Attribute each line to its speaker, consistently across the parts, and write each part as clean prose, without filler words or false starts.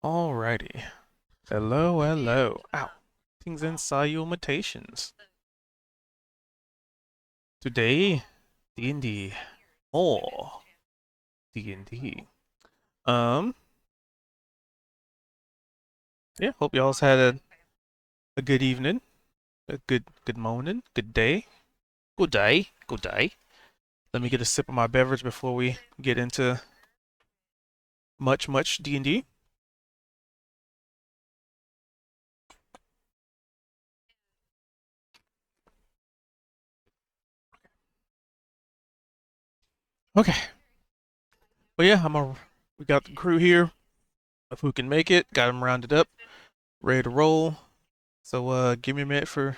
Speaker 1: Alrighty. Hello, hello. Ow. Things and salutations. Today, D&D. More D&D. Um, yeah, hope y'all's had a good evening, a good morning, good day. Good day, good day. Let me get a sip of my beverage before we get into much D&D. Okay. Well, yeah, we got the crew here of who can make it. Got them rounded up, ready to roll. So, give me a minute for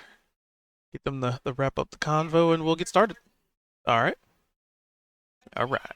Speaker 1: get them the wrap up the convo, and we'll get started. All right. All right.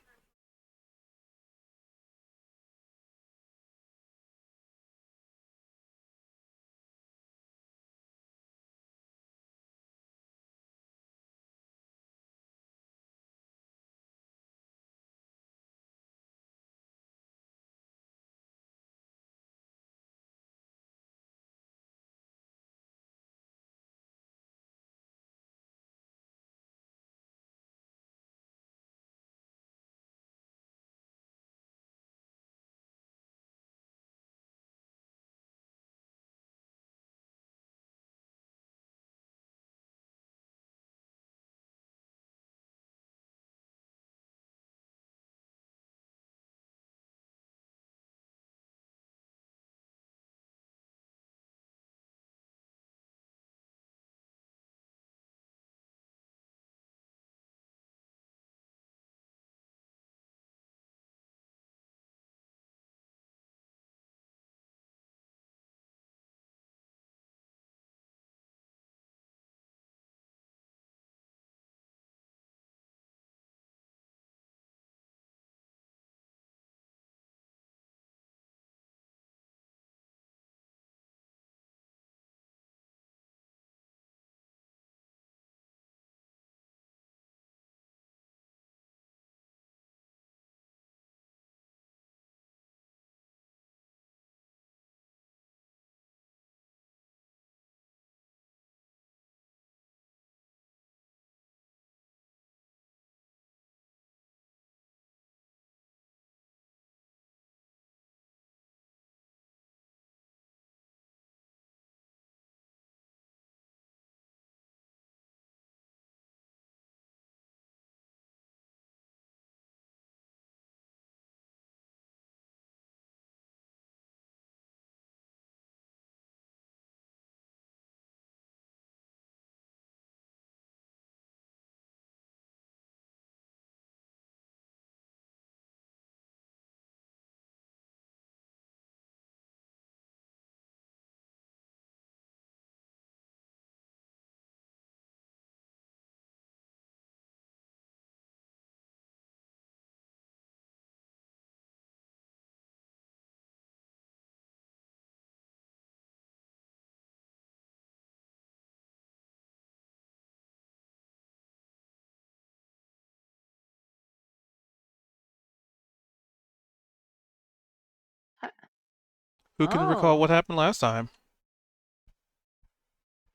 Speaker 2: Uh,
Speaker 1: Who can recall
Speaker 2: Oh,
Speaker 1: what happened last time?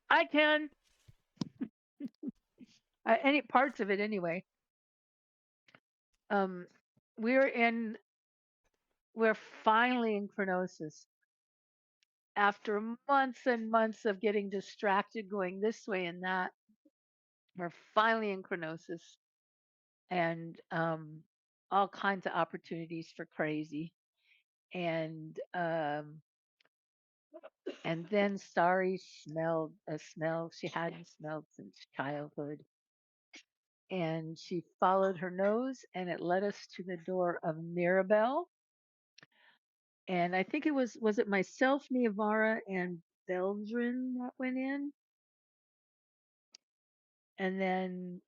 Speaker 2: I can. Any parts of it anyway. Um, we're in. We're finally in Kronossus after months and months of getting distracted, going this way and that. We're finally in Kronossus, and all kinds of opportunities for crazy. And and then Sari smelled a smell she hadn't smelled since childhood, and she followed her nose and it led us to the door of Mirabelle. And I think it was it myself, Niavara, and Beldrin that went in, and then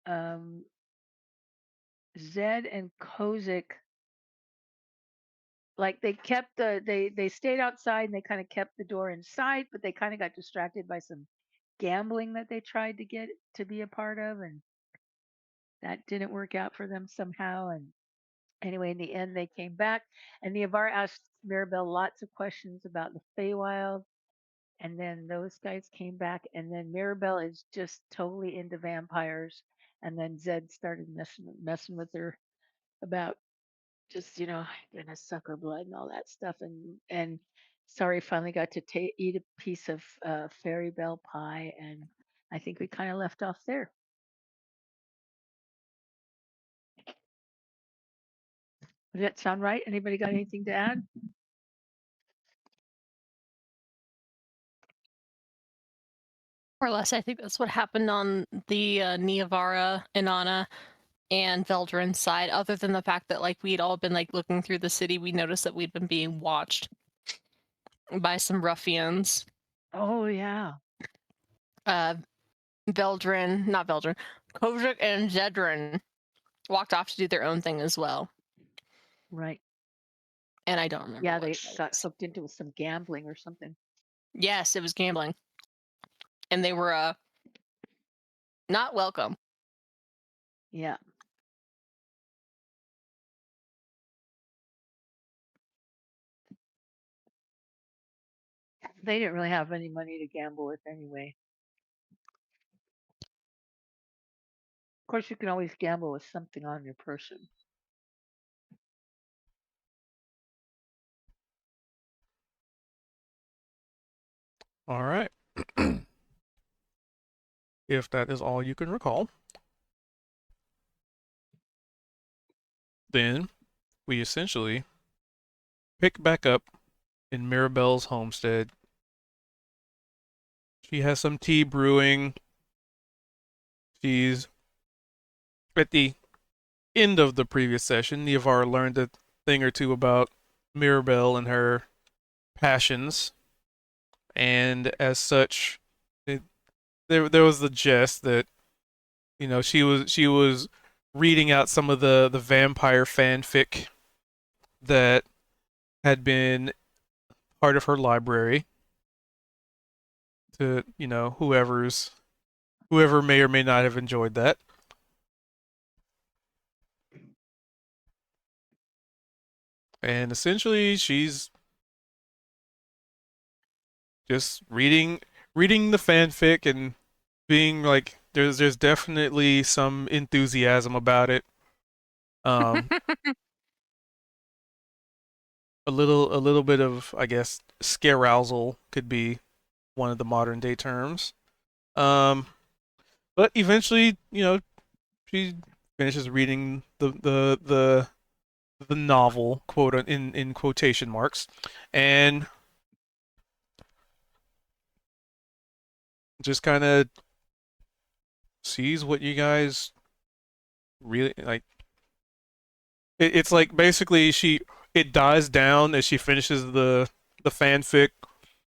Speaker 2: um, Zed and Kozik, like they stayed outside and they kind of kept the door in sight, but they kind of got distracted by some gambling that they tried to get to be a part of, and that didn't work out for them somehow. And Anyway, in the end, they came back, and Niamh asked Mirabelle lots of questions about the Feywild. And then those guys came back, and then Mirabelle is just totally into vampires. And then Zed started messing with her about just gonna suck her blood and all that stuff. And Sorry finally got to eat a piece of Fairy Bell pie, and I think we kind of left off there. Does that sound right? Anybody got anything to add?
Speaker 3: More or less, I think that's what happened on the Niavara, Inanna, and Veldrin's side, other than the fact that like we'd all been like looking through the city, we noticed that we'd been being watched by some ruffians.
Speaker 2: Oh yeah,
Speaker 3: Uh Veldrin, not Veldrin, Kojic and Zedrin walked off to do their own thing as well.
Speaker 2: right.
Speaker 3: And I don't remember
Speaker 2: Yeah,
Speaker 3: what
Speaker 2: they
Speaker 3: that
Speaker 2: got
Speaker 3: was.
Speaker 2: hooked into some gambling or something.
Speaker 3: Yes, it was gambling. And they were not welcome.
Speaker 2: Yeah. They didn't really have any money to gamble with anyway. Of course, you can always gamble with something on your person.
Speaker 1: All right. If that is all you can recall, then we essentially pick back up in Mirabelle's homestead. She has some tea brewing. She's at the end of the previous session. Niamh learned a thing or two about Mirabelle and her passions, and as such, it, there was the jest that she was reading out some of the vampire fanfic that had been part of her library to whoever may or may not have enjoyed that. And essentially she's just reading the fanfic and being like there's definitely some enthusiasm about it. Um a little bit of, I guess, scarousal could be one of the modern day terms. Um but eventually, she finishes reading the novel, quote in quotation marks, and just kind of sees what you guys really like. It's like basically it dies down as she finishes the fanfic.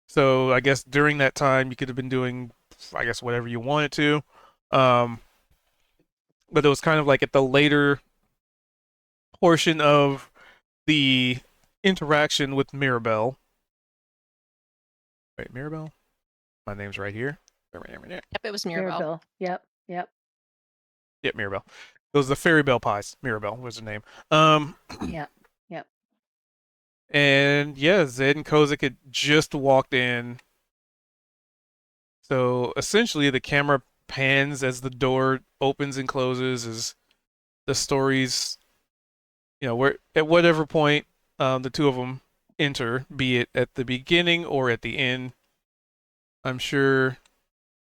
Speaker 1: So I guess during that time you could have been doing, I guess, whatever you wanted to. Um, but it was kind of like at the later portion of the interaction with Mirabelle. Wait, Mirabelle? My name's right here.
Speaker 3: Yep, it was Mirabelle.
Speaker 2: Mirabelle. Yep. Yep.
Speaker 1: Yep, Mirabelle. It was the Fairy Bell Pies. Mirabelle was her name. Um,
Speaker 2: Yep. Yep.
Speaker 1: and yeah, Zed and Kozik had just walked in. So essentially, the camera pans as the door opens and closes as the stories, where at whatever point the two of them enter, be it at the beginning or at the end. I'm sure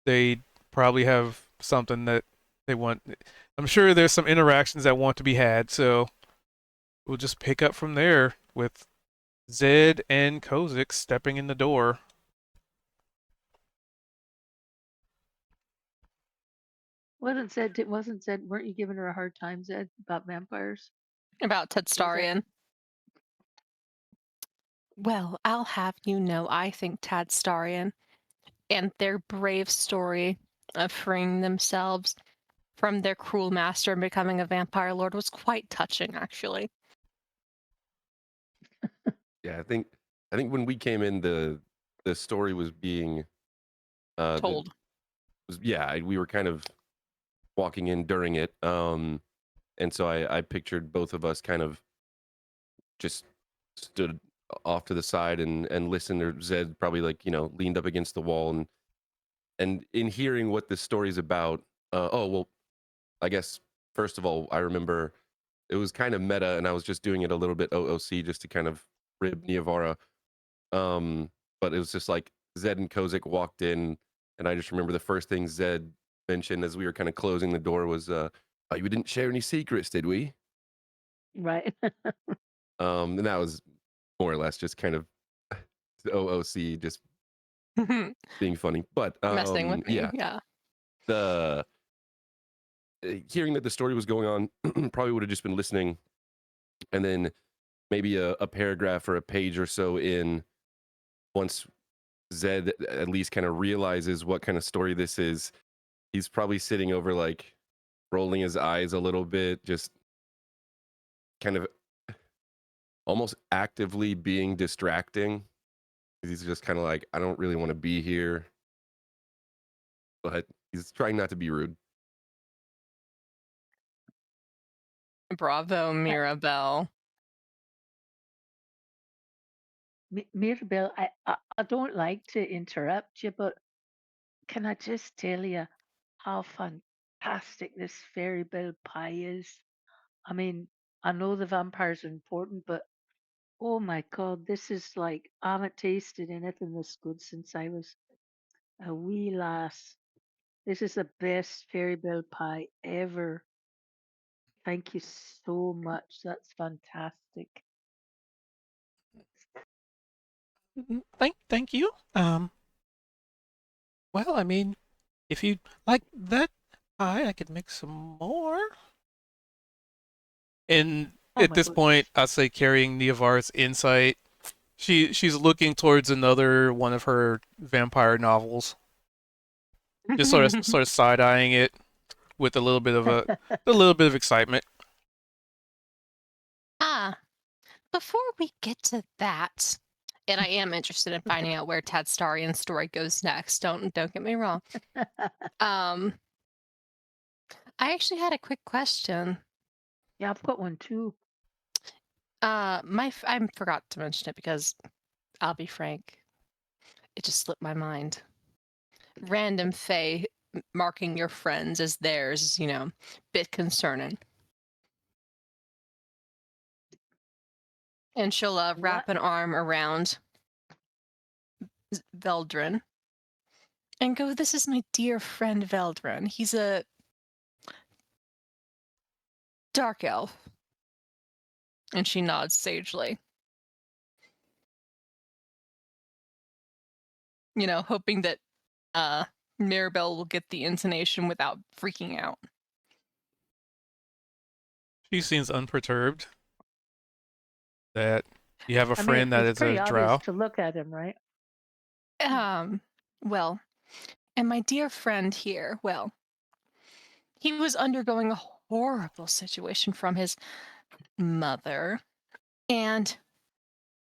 Speaker 1: they probably have something that they want. I'm sure there's some interactions that want to be had. So we'll just pick up from there with Zed and Kozik stepping in the door.
Speaker 2: Wasn't Zed, weren't you giving her a hard time, Zed, about vampires?
Speaker 3: About
Speaker 2: Was that
Speaker 3: Tedstarian. Well, I'll have you know, I think Tadstarian and their brave story of freeing themselves from their cruel master and becoming a vampire lord was quite touching, actually.
Speaker 4: Yeah, I think when we came in, the story was being the
Speaker 3: Told.
Speaker 4: was yeah we were kind of walking in during it, And so I pictured both of us kind of just stood off to the side and listened, or Zed probably like, leaned up against the wall. And in hearing what this story's about, oh, well, I guess, first of all, I remember it was kind of meta, and I was just doing it a little bit OOC just to kind of rib Niavara. But it was just like Zed and Kozik walked in, and I just remember the first thing Zed mentioned as we were kind of closing the door was, "Oh, we didn't share any secrets, did we?"
Speaker 2: Right.
Speaker 4: And that was more or less just kind of OOC, just being funny. But
Speaker 3: Messing with me.
Speaker 4: yeah,
Speaker 3: Yeah.
Speaker 4: the hearing that the story was going on, probably would have just been listening, and then maybe a paragraph or a page or so in, once Zed at least kind of realizes what kind of story this is, he's probably sitting over like rolling his eyes a little bit, just kind of almost actively being distracting. He's just kind of like, I don't really want to be here, but he's trying not to be rude.
Speaker 3: Bravo, Mirabelle.
Speaker 2: Mirabelle, I don't like to interrupt you, but can I just tell you how fantastic this fairy bell pie is? I mean, I know the vampires are important, but oh my God, this is like, I haven't tasted anything this good since I was a wee lass. This is the best fairy bell pie ever. Thank you so much. That's fantastic.
Speaker 1: Thank you. Well, I mean, if you like that pie, I could make some more. And
Speaker 2: Oh
Speaker 1: at
Speaker 2: my
Speaker 1: this point,
Speaker 2: goodness.
Speaker 1: I'd say carrying Niavar's insight, she's looking towards another one of her vampire novels, just sort of side eyeing it with a little bit of excitement.
Speaker 3: Ah, before we get to that, and I am interested in finding out where Tadstarian's story goes next. Don't get me wrong. Um, I actually had a quick question.
Speaker 2: Yeah, I've got one too.
Speaker 3: I forgot to mention it because I'll be frank, it just slipped my mind. Random Fae marking your friends as theirs is, bit concerning. And she'll wrap
Speaker 2: What?
Speaker 3: an arm around Veldrin and go, "This is my dear friend Veldrin. He's a dark elf." And she nods sagely, hoping that Mirabelle will get the intonation without freaking out.
Speaker 1: She seems unperturbed that you have a
Speaker 2: I mean,
Speaker 1: friend that
Speaker 2: it's
Speaker 1: is a
Speaker 2: pretty obvious
Speaker 1: drow.
Speaker 2: to look at him, right?
Speaker 3: Well, and my dear friend here, well, he was undergoing a horrible situation from his mother, and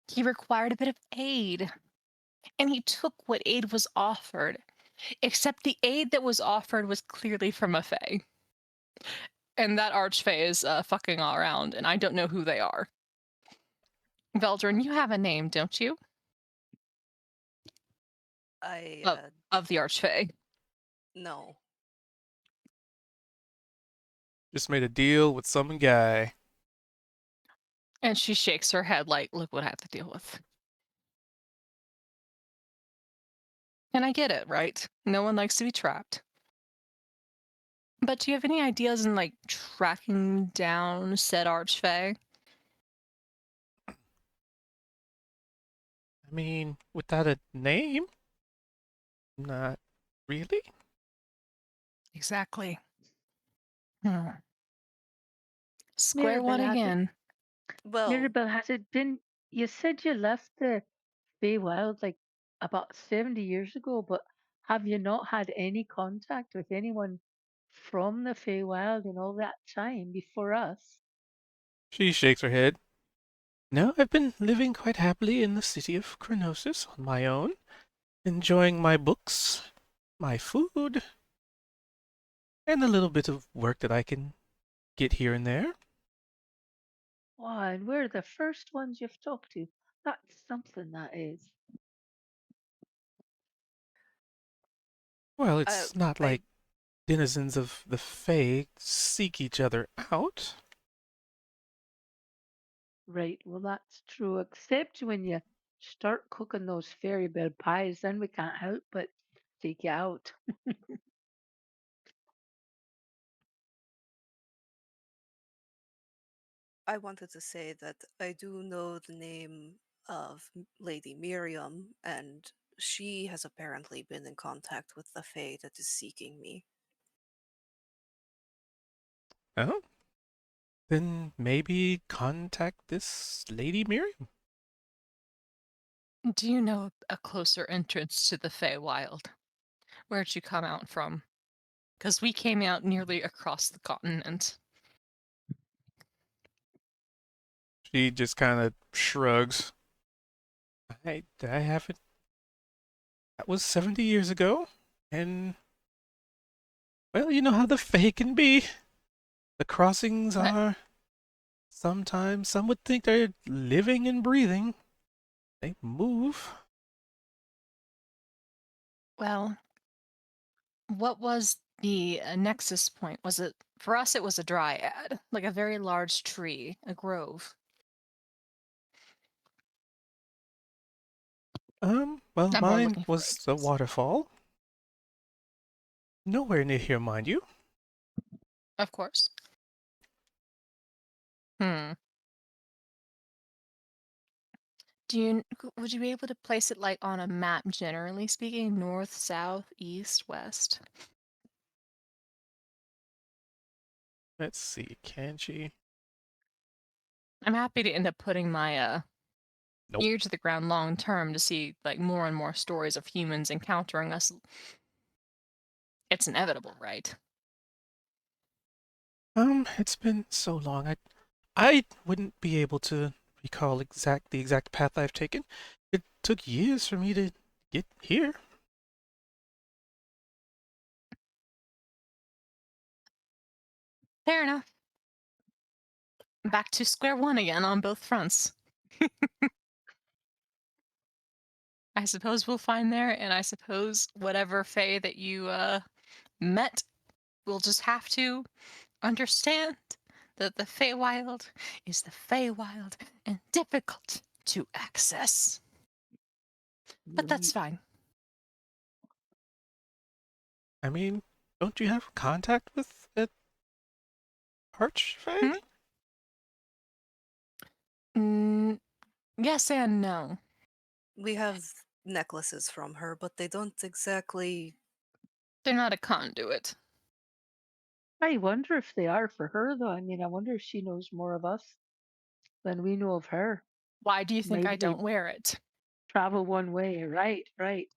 Speaker 3: he required a bit of aid. And he took what aid was offered, except the aid that was offered was clearly from a fae. And that archfey is fucking all around, and I don't know who they are. Veldrin, you have a name, don't you?
Speaker 5: I
Speaker 3: Of the archfey.
Speaker 5: no.
Speaker 1: Just made a deal with some guy.
Speaker 3: And she shakes her head like, look what I have to deal with. And I get it, right? No one likes to be trapped. But do you have any ideas in, like, tracking down said archfey?
Speaker 1: I mean, without a name? Not really?
Speaker 3: Exactly. Square one
Speaker 2: Mirabelle,
Speaker 3: again.
Speaker 5: Well,
Speaker 2: Mirabelle, has it been? You said you left the Feywild like about 70 years ago, but have you not had any contact with anyone from the Feywild in all that time before us?
Speaker 1: She shakes her head. No, I've been living quite happily in the city of Kronossus on my own, enjoying my books, my food, and a little bit of work that I can get here and there.
Speaker 2: Why, and we're the first ones you've talked to. That's something, that is.
Speaker 1: Well,
Speaker 5: Uh,
Speaker 1: it's not
Speaker 5: I
Speaker 1: like denizens of the Fae seek each other out.
Speaker 2: Right, well, that's true, except when you start cooking those fairy bed pies, then we can't help but take you out.
Speaker 5: I wanted to say that I do know the name of Lady Miriam, and she has apparently been in contact with the Fae that is seeking me.
Speaker 1: Oh, then maybe contact this Lady Miriam.
Speaker 3: Do you know a closer entrance to the Feywild? Where'd you come out from? Because we came out nearly across the continent.
Speaker 1: She just kind of shrugs. I haven't. That was 70 years ago, and well, you know how the Fae can be. The crossings
Speaker 3: But,
Speaker 1: are sometimes some would think they're living and breathing. They move.
Speaker 3: well, what was the nexus point? Was it, for us, it was a dryad, like a very large tree, a grove.
Speaker 1: Well,
Speaker 3: I'm more
Speaker 1: mine
Speaker 3: looking for
Speaker 1: was a
Speaker 3: ages.
Speaker 1: waterfall. Nowhere near here, mind you.
Speaker 3: Of course. Hmm. Would you be able to place it like on a map, generally speaking, north, south, east, west?
Speaker 1: Let's see, can she?
Speaker 3: I'm happy to end up putting my
Speaker 1: Nope.
Speaker 3: ear to the ground long term to see like more and more stories of humans encountering us. It's inevitable, right?
Speaker 1: It's been so long. I wouldn't be able to recall the exact path I've taken. It took years for me to get here.
Speaker 3: Fair enough. Back to square one again on both fronts. I suppose we'll find there, and I suppose whatever Fae that you met will just have to understand that the Feywild is the Feywild and difficult to access. But that's
Speaker 2: Right.
Speaker 3: fine.
Speaker 1: I mean, don't you have contact with an archfey?
Speaker 3: Hmm? Mm, yes and no.
Speaker 5: We have necklaces from her, but they don't exactly.
Speaker 3: They're not a conduit.
Speaker 2: I wonder if they are for her, though. I mean, I wonder if she knows more of us than we know of her.
Speaker 3: Why do you think I
Speaker 2: Maybe they
Speaker 3: don't wear it?
Speaker 2: travel one way. Right, right.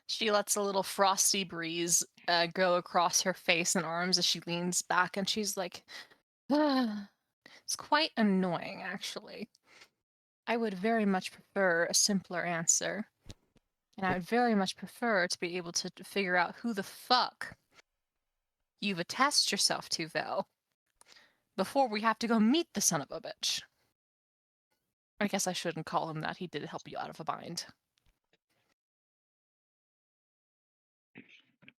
Speaker 3: She lets a little frosty breeze go across her face and arms as she leans back, and she's like, "Ah, it's quite annoying, actually. I would very much prefer a simpler answer. And I would very much prefer to be able to figure out who the fuck you've attached yourself to, Vel, before we have to go meet the son of a bitch." I guess I shouldn't call him that. He did help you out of a bind.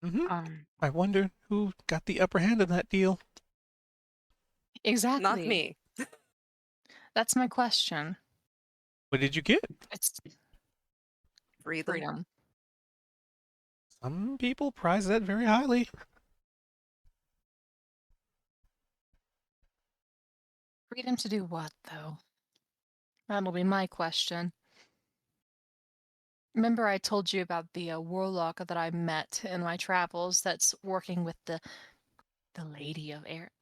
Speaker 1: Mm-hmm.
Speaker 2: Um,
Speaker 1: I wonder who got the upper hand in that deal.
Speaker 5: Not
Speaker 3: Exactly.
Speaker 5: me.
Speaker 3: That's my question.
Speaker 1: What did you get?
Speaker 3: It's
Speaker 5: Freedom.
Speaker 3: freedom.
Speaker 1: Some people prize that very highly.
Speaker 3: Freedom to do what, though? That'll be my question. Remember I told you about the warlock that I met in my travels that's working with the Lady of Air,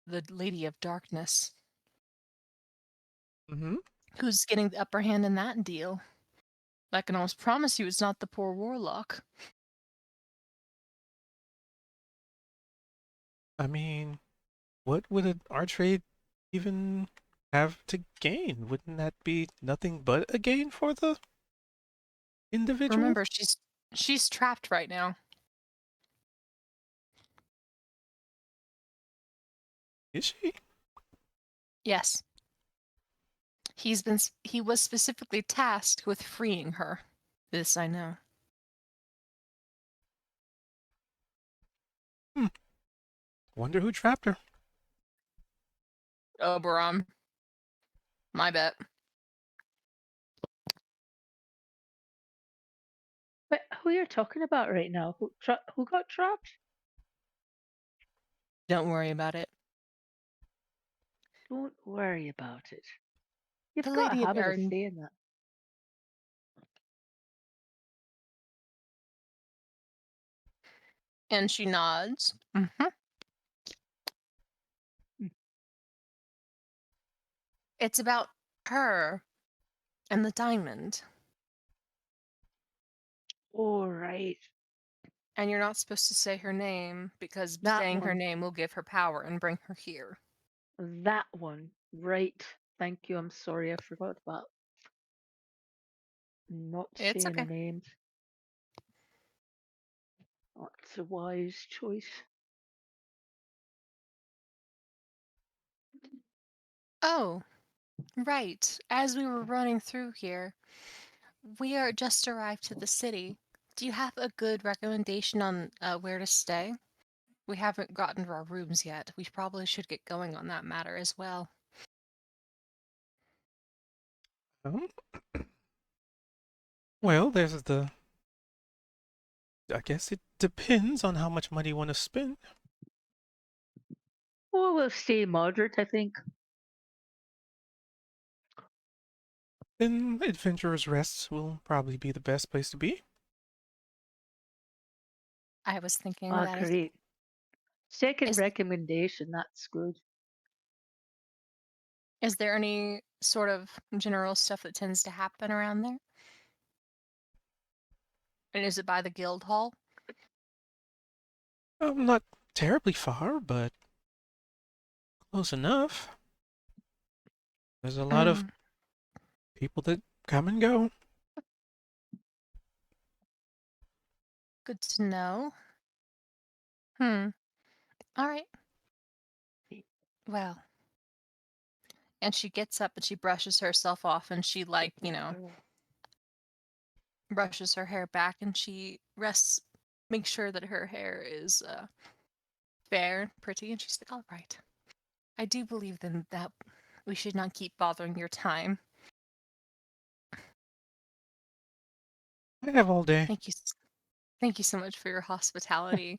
Speaker 3: the Lady of Darkness,
Speaker 1: Mm-hmm.
Speaker 3: who's getting the upper hand in that deal? I can almost promise you it's not the poor warlock.
Speaker 1: I mean, what would an archfey even have to gain? Wouldn't that be nothing but a gain for the individual?
Speaker 3: Remember, she's She's trapped right now.
Speaker 1: Is she?
Speaker 3: Yes. He was specifically tasked with freeing her. This I know.
Speaker 1: Wonder who trapped her.
Speaker 3: Oberon. My bet.
Speaker 2: But who you're talking about right now? Who got trapped?
Speaker 3: Don't worry about it.
Speaker 2: Don't worry about it. You've
Speaker 3: The
Speaker 2: got a
Speaker 3: Lady of
Speaker 2: habit of
Speaker 3: Arden.
Speaker 2: saying that.
Speaker 3: And she nods. Mm-hmm.
Speaker 2: Hmm.
Speaker 3: It's about her and the diamond.
Speaker 2: All right,
Speaker 3: And you're not supposed to say her name because
Speaker 2: that
Speaker 3: saying her
Speaker 2: one,
Speaker 3: name will give her power and bring her here.
Speaker 2: that one. Right. Thank you. I'm sorry, I forgot about not
Speaker 3: It's
Speaker 2: saying her
Speaker 3: okay.
Speaker 2: names. That's a wise choice.
Speaker 3: Oh, right. As we were running through here, we are just arrived to the city. Do you have a good recommendation on where to stay? We haven't gotten to our rooms yet. We probably should get going on that matter as well.
Speaker 1: Um, well, there's the. I guess it depends on how much money you want to spend.
Speaker 2: Oh, we'll stay moderate, I think.
Speaker 1: Then Adventurer's Rest will probably be the best place to be.
Speaker 3: I was thinking
Speaker 2: Ah,
Speaker 3: that
Speaker 2: great. Second
Speaker 3: is
Speaker 2: recommendation. That's good.
Speaker 3: is there any sort of general stuff that tends to happen around there? And is it by the guild hall?
Speaker 1: Not terribly far, but close enough. There's a lot of
Speaker 3: Mm,
Speaker 1: people that come and go.
Speaker 3: good to know. Hmm. All right. Well, and she gets up and she brushes herself off and she brushes her hair back and she rests, makes sure that her hair is fair and pretty, and she's like, "All right. I do believe then that we should not keep bothering your time.
Speaker 1: I have all day.
Speaker 3: Thank you, thank you so much for your hospitality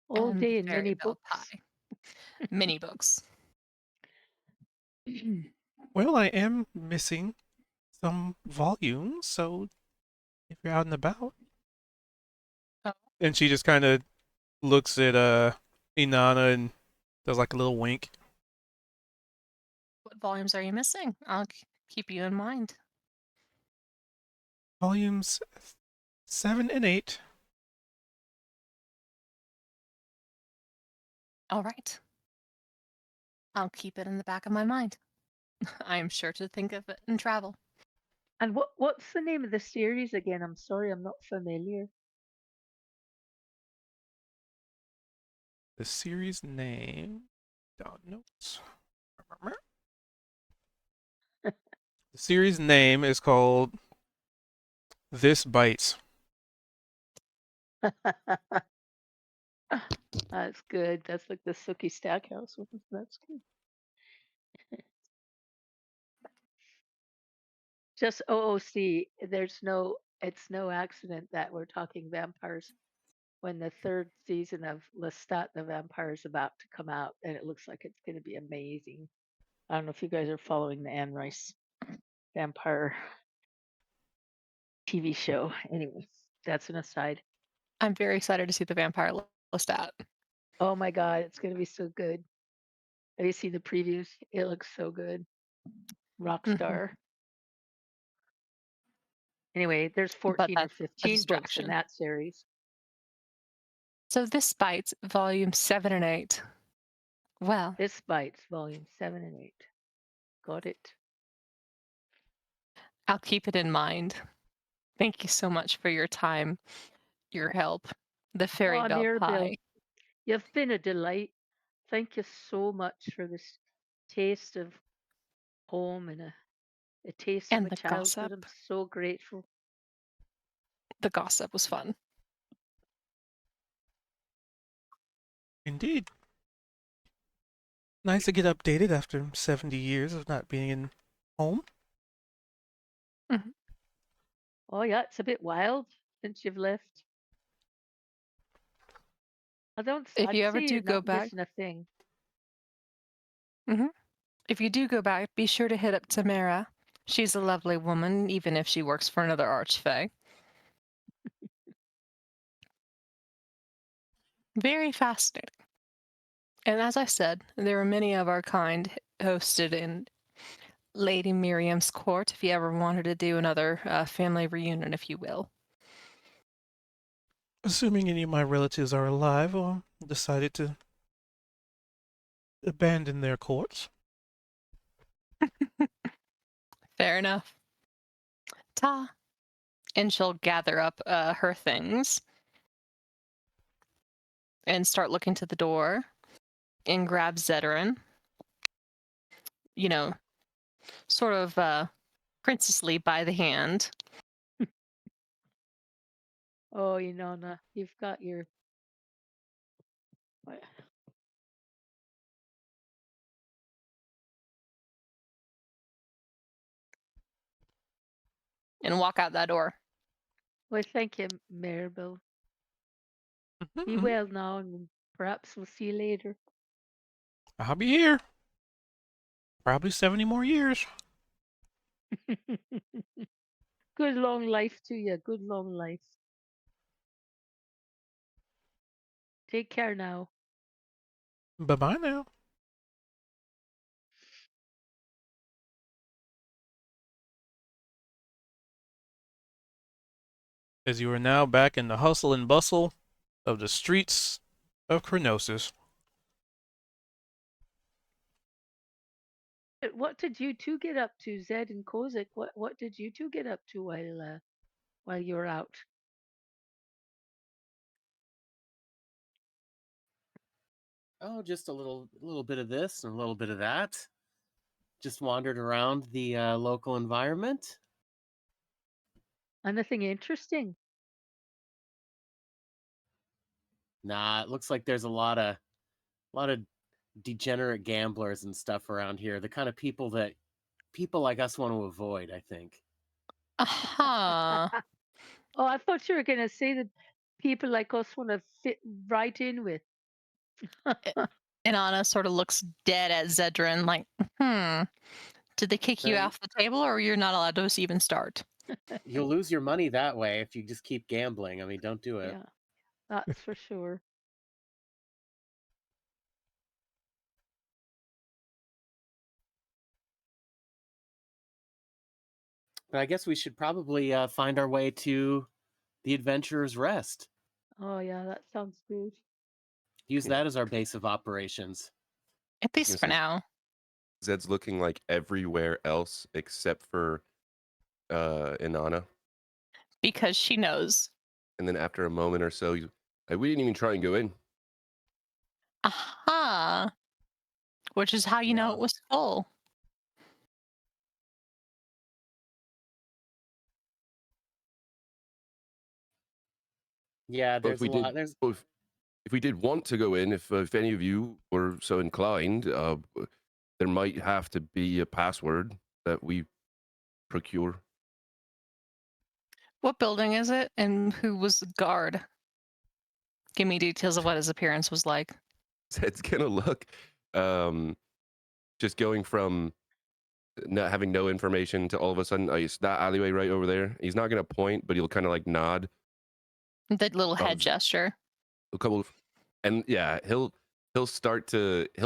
Speaker 2: All
Speaker 3: and the
Speaker 2: day in
Speaker 3: fairy
Speaker 2: many
Speaker 3: bell
Speaker 2: books.
Speaker 3: pie, mini books."
Speaker 1: Well, I am missing some volumes, so if you're out and about.
Speaker 3: Oh,
Speaker 1: And she just kind of looks at Inanna and does like a little wink.
Speaker 3: what volumes are you missing? I'll keep you in mind.
Speaker 1: Volumes 7 and 8.
Speaker 3: All right. I'll keep it in the back of my mind. I am sure to think of it and travel.
Speaker 2: And what's the name of the series again? I'm sorry, I'm not familiar.
Speaker 1: The series name. Down notes. The series name is called This Bites.
Speaker 2: That's good. That's like the Sookie Stackhouse one. That's good. Just OOC. It's no accident that we're talking vampires when the third season of Lestat the Vampire is about to come out, and it looks like it's going to be amazing. I don't know if you guys are following the Anne Rice vampire TV show. Anyway, that's an aside.
Speaker 3: I'm very excited to see the vampire Lestat.
Speaker 2: Oh my God, it's going to be so good. Have you seen the previews? It looks so good.
Speaker 3: Hmm.
Speaker 2: Rockstar. Anyway, there's
Speaker 3: But
Speaker 2: 14 or
Speaker 3: that's a
Speaker 2: 15 books in
Speaker 3: distraction.
Speaker 2: that series.
Speaker 3: So this bites volume 7 and 8. Well,
Speaker 2: This Bites, volume 7 and 8. Got it.
Speaker 3: I'll keep it in mind. Thank you so much for your time. your help. The fairy
Speaker 2: Oh,
Speaker 3: bell
Speaker 2: Mirabelle,
Speaker 3: pie.
Speaker 2: you've been a delight. Thank you so much for this taste of home and a taste of
Speaker 3: And
Speaker 2: my
Speaker 3: the
Speaker 2: childhood.
Speaker 3: gossip.
Speaker 2: I'm so grateful.
Speaker 3: The gossip was fun.
Speaker 1: Indeed. Nice to get updated after 70 years of not being in home.
Speaker 3: Mhm.
Speaker 2: Oh, yeah, it's a bit wild since you've left.
Speaker 3: If
Speaker 2: I'd
Speaker 3: you ever
Speaker 2: say you're
Speaker 3: do go
Speaker 2: not
Speaker 3: back,
Speaker 2: missing a thing.
Speaker 3: hmm if you do go back, be sure to hit up Tamara. She's a lovely woman, even if she works for another archfey. Very fascinating. And as I said, there are many of our kind hosted in Lady Miriam's court if you ever wanted to do another family reunion, if you will.
Speaker 1: Assuming any of my relatives are alive or decided to abandon their courts.
Speaker 3: Fair enough. Ta. And she'll gather up her things and start looking to the door and grab Zeterin. You know, sort of princessly by the hand.
Speaker 2: Oh, you've got your.
Speaker 3: And walk out that door.
Speaker 2: Well, thank you, Maribel. Be
Speaker 1: Mm-hmm.
Speaker 2: well now, and perhaps we'll see you later.
Speaker 1: I'll be here. Probably 70 more years.
Speaker 2: Good long life to you. Good long life. Take care now.
Speaker 1: Bye bye now. As you are now back in the hustle and bustle of the streets of Kronossus.
Speaker 2: What did you two get up to, Zed and Kozik? What did you two get up to while you were out?
Speaker 6: Oh, just a little bit of this and a little bit of that. Just wandered around the local environment.
Speaker 2: Anything interesting?
Speaker 6: Nah, it looks like there's a lot of degenerate gamblers and stuff around here. The kind of people that people like us want to avoid, I think.
Speaker 3: Aha.
Speaker 2: Oh, I thought you were going to say that people like us want to fit right in with.
Speaker 3: And Anna sort of looks dead at Zedrin, like, did they kick you
Speaker 6: Now,
Speaker 3: off the table or you're not allowed to even start?
Speaker 6: you'll lose your money that way if you just keep gambling. I mean, don't do it.
Speaker 2: Yeah, that's for sure.
Speaker 6: But I guess we should probably find our way to the Adventurer's Rest.
Speaker 2: Oh, yeah, that sounds good.
Speaker 6: Use
Speaker 4: Yeah.
Speaker 6: that as our base of operations.
Speaker 3: At least
Speaker 4: This
Speaker 3: for
Speaker 4: is
Speaker 3: now.
Speaker 4: Zed's looking like everywhere else except for Inanna.
Speaker 3: Because she knows.
Speaker 4: And then after a moment or so, we didn't even try and go in.
Speaker 3: Aha. Which is how you know
Speaker 6: Yeah.
Speaker 3: it was full.
Speaker 6: Yeah,
Speaker 4: But if
Speaker 6: there's a
Speaker 4: we did,
Speaker 6: lot. There's
Speaker 4: well, if we did want to go in, if any of you were so inclined, there might have to be a password that we procure.
Speaker 3: What building is it? And who was the guard? Give me details of what his appearance was like.
Speaker 4: Zed's gonna look, um, just going from not having no information to all of a sudden, it's that alleyway right over there. He's not gonna point, but he'll kind of like nod.
Speaker 3: That little head
Speaker 4: Of
Speaker 3: gesture.
Speaker 4: a couple of, and yeah, he'll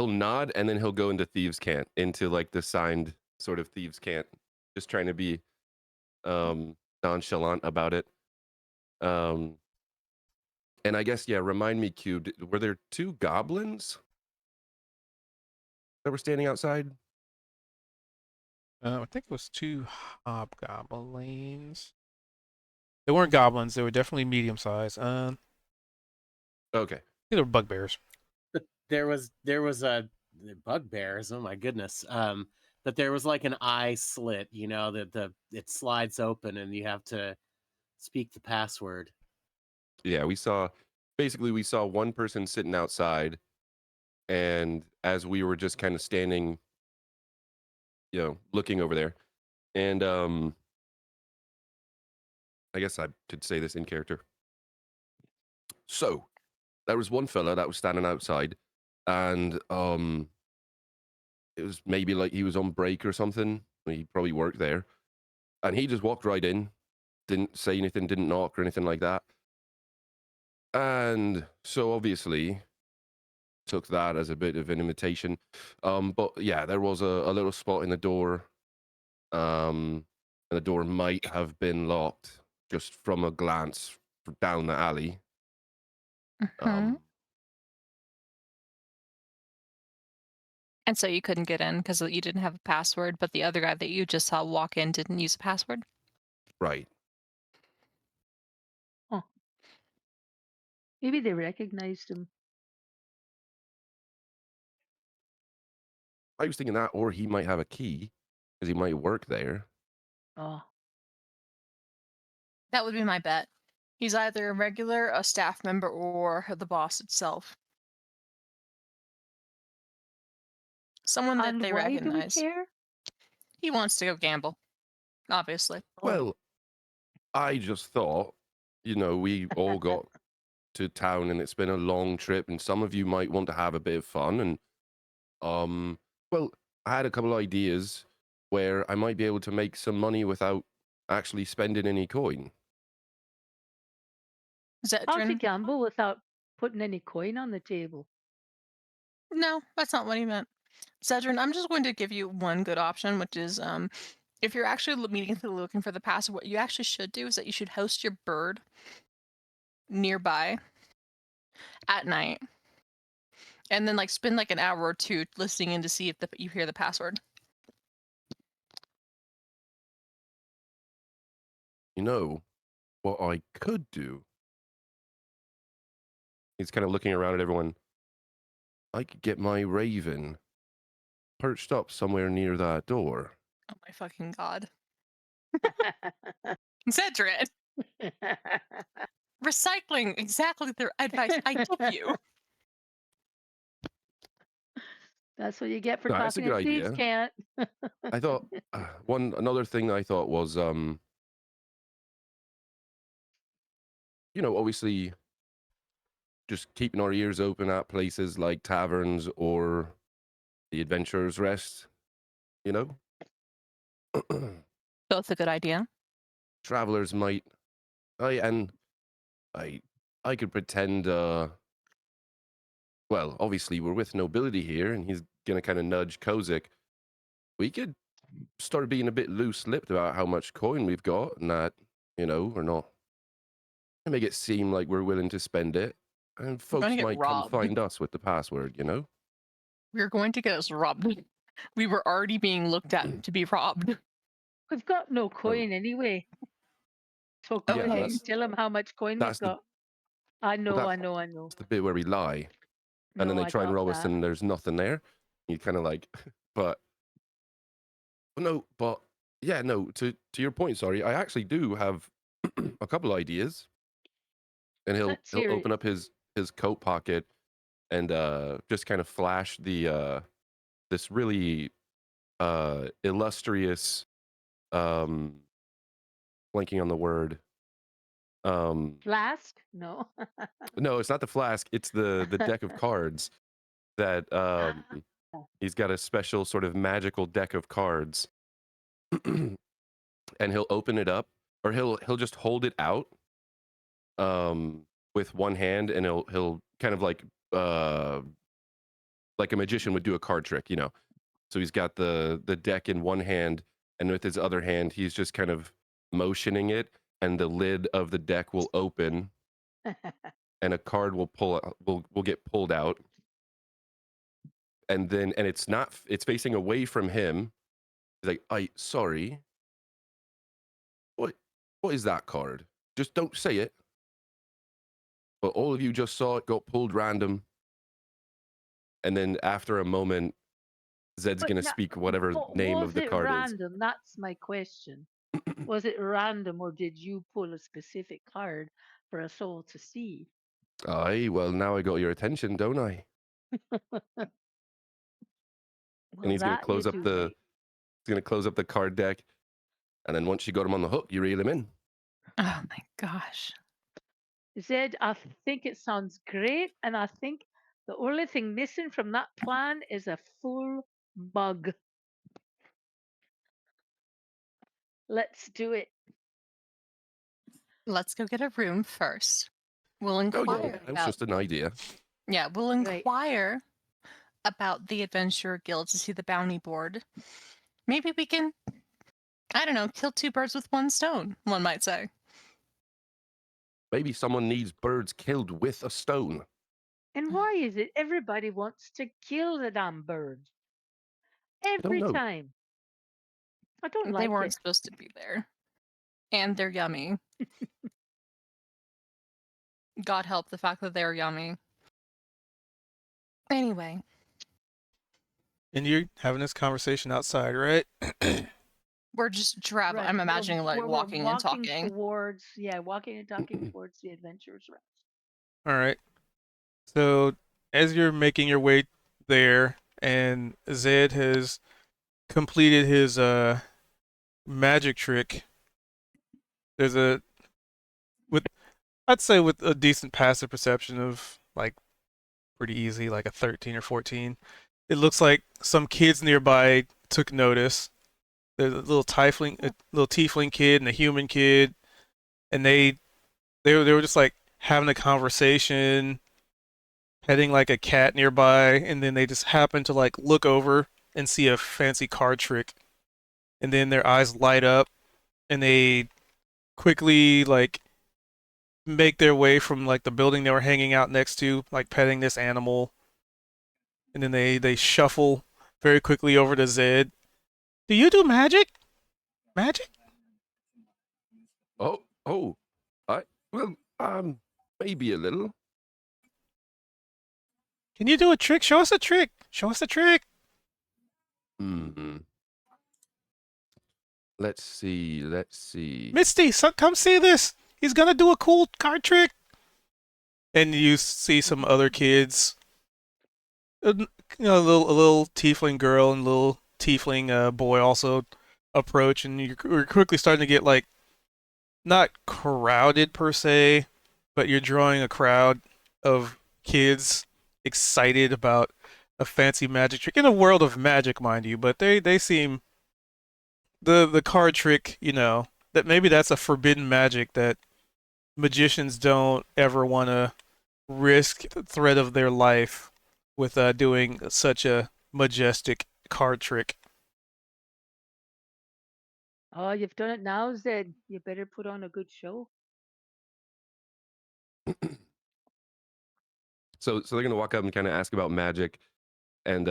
Speaker 4: nod and then he'll go into thieves can't, into like the signed sort of thieves can't, just trying to be nonchalant about it. And I guess, yeah, remind me, Cube, were there two goblins that were standing outside?
Speaker 1: I think it was two hobgoblins. They weren't goblins. They were definitely medium sized.
Speaker 4: Okay.
Speaker 1: They were bugbears.
Speaker 6: But there was a bugbears. Oh my goodness. But there was like an eye slit, that it slides open and you have to speak the password.
Speaker 4: Yeah, we saw one person sitting outside, and as we were just kind of standing, looking over there, and I guess I could say this in character. So there was one fella that was standing outside, and it was maybe like he was on break or something. He probably worked there, and he just walked right in, didn't say anything, didn't knock or anything like that. And so obviously took that as a bit of an imitation. But yeah, there was a little spot in the door, and the door might have been locked just from a glance down the alley.
Speaker 3: Mhm. And so you couldn't get in because you didn't have a password, but the other guy that you just saw walk in didn't use a password?
Speaker 4: Right.
Speaker 2: Huh. Maybe they recognized him.
Speaker 4: I was thinking that, or he might have a key because he might work there.
Speaker 2: Oh,
Speaker 3: That would be my bet. He's either a regular, a staff member, or the boss itself. Someone that
Speaker 2: and
Speaker 3: they
Speaker 2: why do we
Speaker 3: recognize.
Speaker 2: care?
Speaker 3: He wants to go gamble, obviously.
Speaker 2: Oh,
Speaker 4: Well, I just thought, we all got to town and it's been a long trip, and some of you might want to have a bit of fun. And well, I had a couple of ideas where I might be able to make some money without actually spending any coin.
Speaker 2: how to
Speaker 3: Zetrin?
Speaker 2: gamble without putting any coin on the table?
Speaker 3: No, that's not what he meant. Cedrin, I'm just going to give you one good option, which is if you're actually immediately looking for the password, what you actually should do is that you should host your bird nearby at night, and then like spend like an hour or two listening in to see if you hear the password.
Speaker 4: You know what I could do? He's kind of looking around at everyone. I could get my raven perched up somewhere near that door.
Speaker 3: Oh my fucking god. Cedrin! Recycling exactly the advice I give you.
Speaker 2: That's what you get for
Speaker 4: No, that's a
Speaker 2: talking
Speaker 4: good
Speaker 2: to thieves,
Speaker 4: idea.
Speaker 2: can't.
Speaker 4: I thought another thing I thought was, obviously just keeping our ears open at places like taverns or the Adventurer's Rest, you know?
Speaker 3: Both a good idea.
Speaker 4: Travelers might, I could pretend, well, obviously we're with nobility here, and he's gonna kind of nudge Kozik. We could start being a bit loose-lipped about how much coin we've got, and that, we're not, and make it seem like we're willing to spend it, and
Speaker 3: We're going to
Speaker 4: folks
Speaker 3: get
Speaker 4: might come
Speaker 3: robbed.
Speaker 4: find us with the password,
Speaker 3: We're going to get us robbed. We were already being looked at to be robbed.
Speaker 2: We've got no
Speaker 4: Oh,
Speaker 2: coin anyway. So
Speaker 4: yeah,
Speaker 2: when you
Speaker 3: Okay.
Speaker 2: tell them how much coin we've
Speaker 4: that's the
Speaker 2: got, I know,
Speaker 4: well,
Speaker 2: I know, I know.
Speaker 4: that's the bit where we lie, and then
Speaker 2: No,
Speaker 4: they
Speaker 2: I
Speaker 4: try and
Speaker 2: got
Speaker 4: rob us,
Speaker 2: that.
Speaker 4: and there's nothing there. You kind of like, but no, but yeah, no. To your point, sorry, I actually do have a couple ideas, and he'll
Speaker 2: Let's hear it.
Speaker 4: open up his coat pocket and just kind of flash the this really illustrious, blanking on the word.
Speaker 2: Flask? No.
Speaker 4: No, it's not the flask. It's the deck of cards that he's got a special sort of magical deck of cards, and he'll open it up, or he'll just hold it out with one hand, and he'll kind of like a magician would do a card trick. So he's got the deck in one hand, and with his other hand, he's just kind of motioning it, and the lid of the deck will open, and a card will get pulled out, and it's facing away from him. He's like, sorry, what is that card? Just don't say it. But all of you just saw it got pulled random. And then after a moment, Zed's
Speaker 2: But
Speaker 4: going to
Speaker 2: na-
Speaker 4: speak whatever
Speaker 2: but
Speaker 4: name
Speaker 2: was
Speaker 4: of the
Speaker 2: it
Speaker 4: card
Speaker 2: random? That's my question. Was it random, or did you pull a specific card for us all to see?
Speaker 4: is. Aye, well, now I got your attention, don't I? And
Speaker 2: Well,
Speaker 4: he's going to
Speaker 2: that you
Speaker 4: close up
Speaker 2: do,
Speaker 4: the
Speaker 2: mate.
Speaker 4: he's going to close up the card deck. And then once you got him on the hook, you reel him in.
Speaker 3: Oh my gosh.
Speaker 2: Zed, I think it sounds great, and I think the only thing missing from that plan is a full mug. Let's do it.
Speaker 3: Let's go get a room first. We'll
Speaker 4: Oh,
Speaker 3: inquire
Speaker 4: yeah, that was
Speaker 3: about
Speaker 4: just an idea.
Speaker 3: yeah, we'll
Speaker 2: Right.
Speaker 3: inquire about the Adventurer Guild to see the bounty board. Maybe we can, I don't know, kill two birds with one stone, one might say.
Speaker 4: Maybe someone needs birds killed with a stone.
Speaker 2: And why is it everybody wants to kill the damn bird?
Speaker 4: I don't
Speaker 2: Every
Speaker 4: know.
Speaker 2: time. I don't
Speaker 3: They
Speaker 2: like
Speaker 3: weren't
Speaker 2: it.
Speaker 3: supposed to be there. And they're yummy. God help the fact that they're yummy. Anyway,
Speaker 1: And you're having this conversation outside, right?
Speaker 3: we're just traveling.
Speaker 2: Right.
Speaker 3: I'm imagining like
Speaker 2: we're
Speaker 3: walking and talking.
Speaker 2: towards, walking and talking towards the adventurers' rest.
Speaker 1: All right. So as you're making your way there, and Zed has completed his magic trick, there's a with I'd say with a decent passive perception of like pretty easy, like a 13 or 14. It looks like some kids nearby took notice. There's a little tiefling kid and a human kid, and they were just like having a conversation, petting like a cat nearby, and then they just happen to like look over and see a fancy card trick, and then their eyes light up, and they quickly like make their way from like the building they were hanging out next to, like petting this animal, and then they shuffle very quickly over to Zed. Do you do magic? Magic?
Speaker 4: Oh, well, maybe a little.
Speaker 1: Can you do a trick? Show us a trick. Show us a trick.
Speaker 4: Hmm. Let's see.
Speaker 1: Misty, come see this. He's gonna do a cool card trick. And you see some other kids, a little tiefling girl and a little tiefling boy also approach, and you're quickly starting to get like not crowded per se, but you're drawing a crowd of kids excited about a fancy magic trick in a world of magic, mind you. But they seem the card trick, that maybe that's a forbidden magic that magicians don't ever want to risk the threat of their life with doing such a majestic card trick.
Speaker 2: Oh, you've done it now, Zed. You better put on a good show.
Speaker 4: So they're gonna walk up and kind of ask about magic, and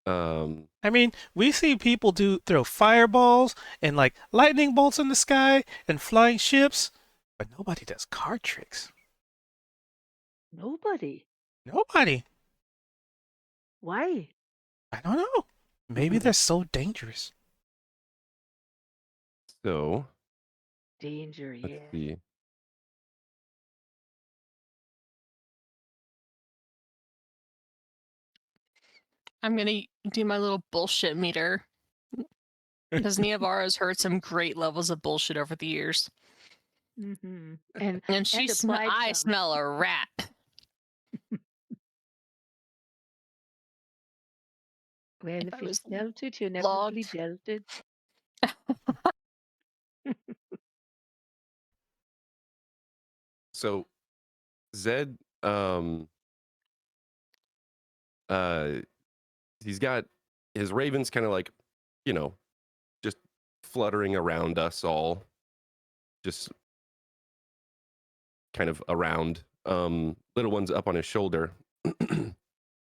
Speaker 1: I mean, we see people throw fireballs and like lightning bolts in the sky and flying ships, but nobody does card tricks.
Speaker 2: Nobody.
Speaker 1: Nobody.
Speaker 2: Why?
Speaker 1: I don't know. Maybe they're so dangerous.
Speaker 4: so
Speaker 2: Danger,
Speaker 4: let's
Speaker 2: yeah.
Speaker 4: see.
Speaker 3: I'm gonna do my little bullshit meter. Because Niavara's heard some great levels of bullshit over the years.
Speaker 2: Mm-hmm.
Speaker 3: And
Speaker 2: applied
Speaker 3: I
Speaker 2: some.
Speaker 3: smell a rat.
Speaker 2: Well,
Speaker 3: If
Speaker 2: if
Speaker 3: I
Speaker 2: you
Speaker 3: was
Speaker 2: smelt it, you never
Speaker 3: logged.
Speaker 2: really dealt it.
Speaker 4: So Zed, he's got his ravens kind of like, just fluttering around us all, just kind of around. Little one's up on his shoulder.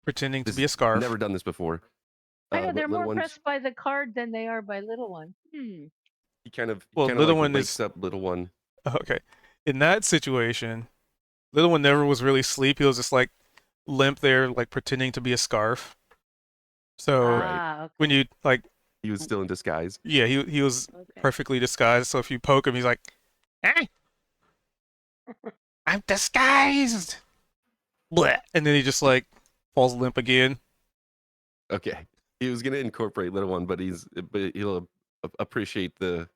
Speaker 1: Pretending to
Speaker 4: Just
Speaker 1: be a scarf.
Speaker 4: Never done this before.
Speaker 2: I know
Speaker 4: But
Speaker 2: they're
Speaker 4: little
Speaker 2: more
Speaker 4: one's,
Speaker 2: pressed by the card than they are by little one.
Speaker 4: he kind of
Speaker 1: Well,
Speaker 4: like
Speaker 1: little one
Speaker 4: wakes
Speaker 1: is
Speaker 4: up little one.
Speaker 1: Okay. In that situation, little one never was really asleep. He was just like limp there, like pretending to be a scarf. So
Speaker 4: Right.
Speaker 2: Okay.
Speaker 1: when you like,
Speaker 4: He was still in disguise.
Speaker 1: yeah, he was
Speaker 2: Okay.
Speaker 1: perfectly disguised. So if you poke him, he's like, "Hey, I'm disguised." Bleh. And then he just like falls limp again.
Speaker 4: Okay. He was gonna incorporate little one, but he'll appreciate the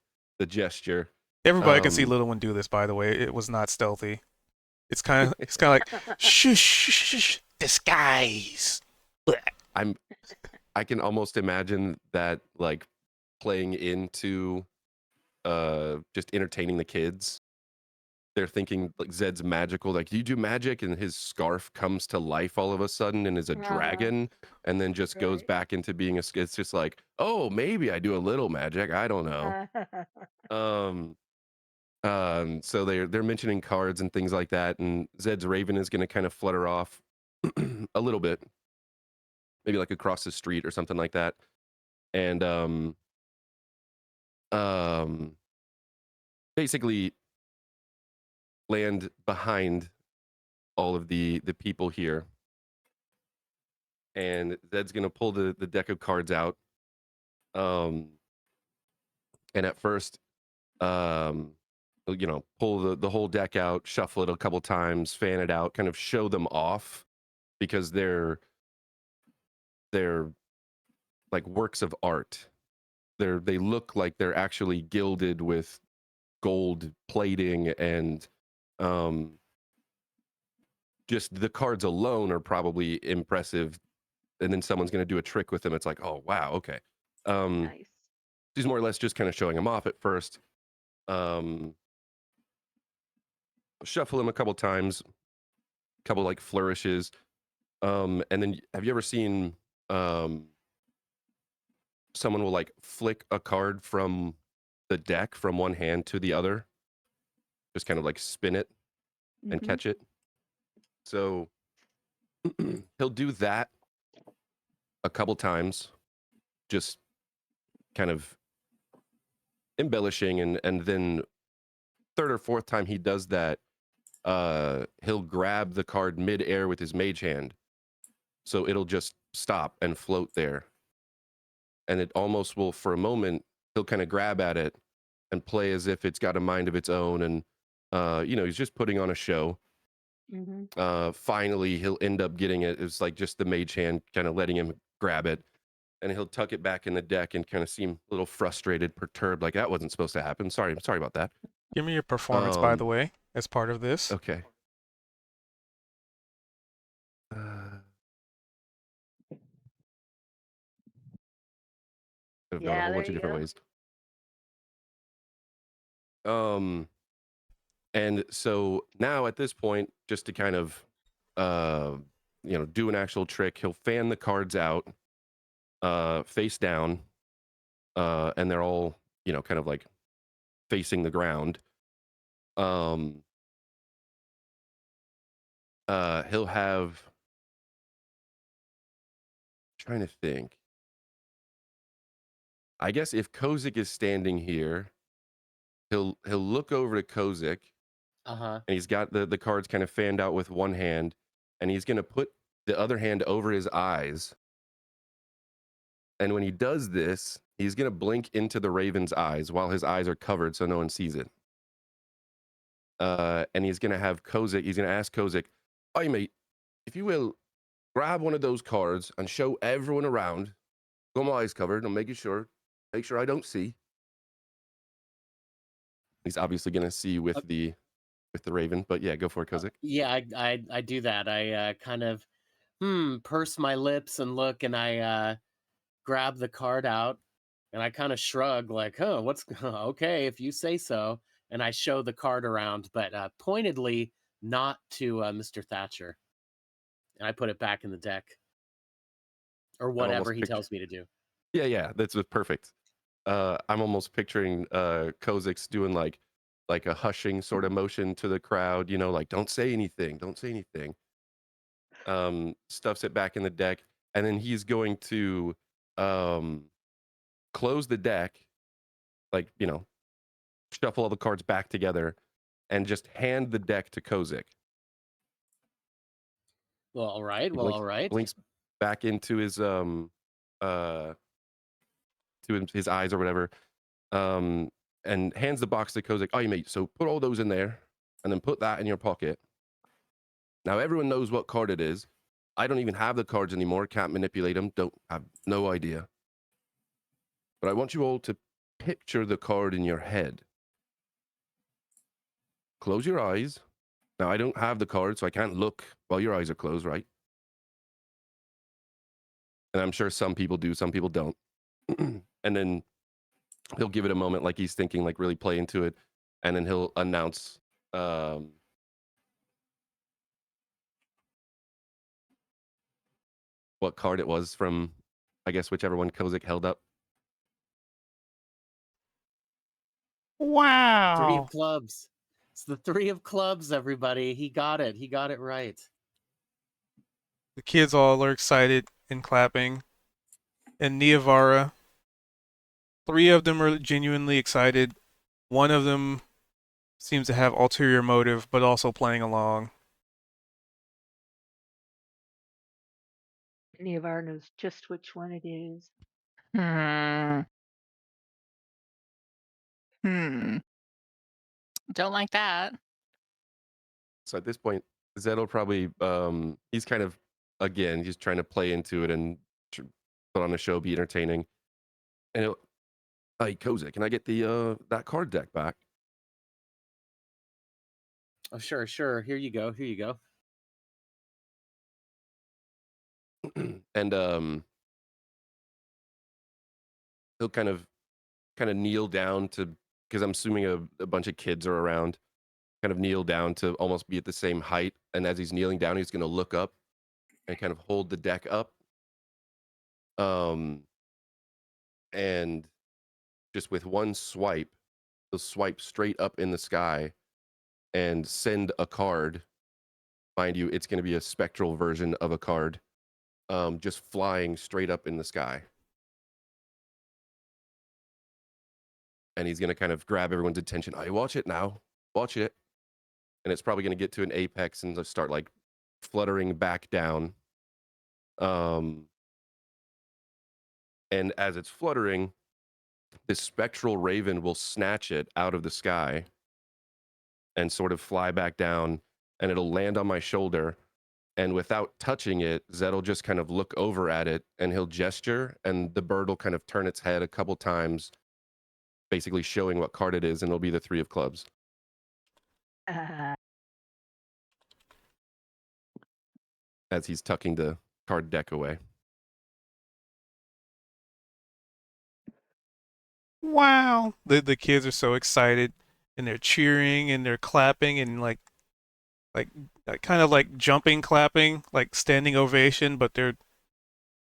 Speaker 4: gesture.
Speaker 1: Everybody can see
Speaker 4: Um,
Speaker 1: little one do this. By the way, it was not stealthy. It's kind of like shh, shh, shh, shh, disguise. Bleh.
Speaker 4: I can almost imagine that like playing into just entertaining the kids. They're thinking like Zed's magical, like you do magic, and his scarf comes to life all of a sudden and is a dragon, and then just goes
Speaker 2: Right.
Speaker 4: back into being it's just like, oh, maybe I do a little magic. I don't know. Um, so they're mentioning cards and things like that, and Zed's raven is going to kind of flutter off a little bit, maybe like across the street or something like that, and um, basically land behind all of the people here. And Zed's going to pull the deck of cards out. And at first, pull the whole deck out, shuffle it a couple times, fan it out, kind of show them off, because they're like works of art. They look like they're actually gilded with gold plating, and um, just the cards alone are probably impressive. And then someone's going to do a trick with them. It's like, oh wow, okay.
Speaker 2: Nice.
Speaker 4: She's more or less just kind of showing him off at first. Shuffle him a couple times, couple like flourishes. And then have you ever seen someone will like flick a card from the deck from one hand to the other? Just kind of like spin it and
Speaker 2: Mhm.
Speaker 4: catch it. So he'll do that a couple times, just kind of embellishing, and then third or fourth time he does that, he'll grab the card mid-air with his mage hand, so it'll just stop and float there, and it almost will, for a moment, he'll kind of grab at it and play as if it's got a mind of its own, and he's just putting on a show.
Speaker 2: Mhm.
Speaker 4: Finally he'll end up getting it. It's like just the mage hand kind of letting him grab it, and he'll tuck it back in the deck and kind of seem a little frustrated, perturbed, like that wasn't supposed to happen. Sorry about that.
Speaker 1: Give me your performance, by the way, as part of this.
Speaker 4: Okay. I've gone a
Speaker 2: Yeah,
Speaker 4: whole
Speaker 2: there
Speaker 4: bunch of
Speaker 2: you
Speaker 4: different
Speaker 2: go.
Speaker 4: ways. And so now at this point, just to kind of do an actual trick, he'll fan the cards out face down, and they're all kind of like facing the ground. He'll have, trying to think, I guess if Kozik is standing here, he'll look over to Kozik,
Speaker 6: Uh-huh.
Speaker 4: and he's got the cards kind of fanned out with one hand, and he's going to put the other hand over his eyes. And when he does this, he's going to blink into the raven's eyes while his eyes are covered so no one sees it. And he's going to have Kozik, he's going to ask Kozik, "Hey, mate, if you will, grab one of those cards and show everyone around. Got my eyes covered. I'm making sure. Make sure I don't see." He's obviously going to see with the raven, but yeah, go for it, Kozik.
Speaker 6: Yeah, I do that. I kind of purse my lips and look, and I grab the card out, and I kind of shrug like, "Oh, what's okay if you say so." And I show the card around, but pointedly not to Mr. Thatcher. And I put it back in the deck, or
Speaker 4: I'm
Speaker 6: whatever
Speaker 4: almost
Speaker 6: he tells me to do.
Speaker 4: Yeah, that's perfect. I'm almost picturing Kozik's doing like a hushing sort of motion to the crowd, like don't say anything, don't say anything. Stuffs it back in the deck, and then he's going to close the deck, like shuffle all the cards back together, and just hand the deck to Kozik.
Speaker 6: Well, all right.
Speaker 4: He
Speaker 6: Well, all right.
Speaker 4: blinks back into his to his eyes or whatever, and hands the box to Kozik. Oh, mate, so put all those in there, and then put that in your pocket. Now everyone knows what card it is. I don't even have the cards anymore. Can't manipulate them. Don't have no idea. But I want you all to picture the card in your head. Close your eyes. Now I don't have the card, so I can't look while your eyes are closed, right? And I'm sure some people do, some people don't. And then he'll give it a moment, like he's thinking, like really play into it, and then he'll announce what card it was from, I guess, whichever one Kozik held up.
Speaker 6: 3
Speaker 1: Wow.
Speaker 6: of clubs. It's the 3 of clubs, everybody. He got it. He got it right.
Speaker 1: The kids all are excited and clapping. And Niavara, 3 of them are genuinely excited. One of them seems to have ulterior motive, but also playing along.
Speaker 2: Niavar knows just which one it is.
Speaker 3: Hmm. Don't like that.
Speaker 4: So at this point, Zed'll probably he's kind of, again, he's trying to play into it and put on a show, be entertaining. And he'll, hey Kozik, can I get the that card deck back?
Speaker 6: Oh, sure, sure. Here you go. Here you go.
Speaker 4: And he'll kind of kneel down to, because I'm assuming a bunch of kids are around, kind of kneel down to almost be at the same height. And as he's kneeling down, he's going to look up and kind of hold the deck up. And just with one swipe, he'll swipe straight up in the sky and send a card. Mind you, it's going to be a spectral version of a card, just flying straight up in the sky. And he's going to kind of grab everyone's attention. I watch it now. Watch it. And it's probably going to get to an apex and just start like fluttering back down. And as it's fluttering, this spectral raven will snatch it out of the sky and sort of fly back down, and it'll land on my shoulder. And without touching it, Zed'll just kind of look over at it, and he'll gesture, and the bird will kind of turn its head a couple times, basically showing what card it is, and it'll be the 3 of clubs. As he's tucking the card deck away.
Speaker 1: Wow. The kids are so excited, and they're cheering and they're clapping and like kind of like jumping, clapping, like standing ovation, but they're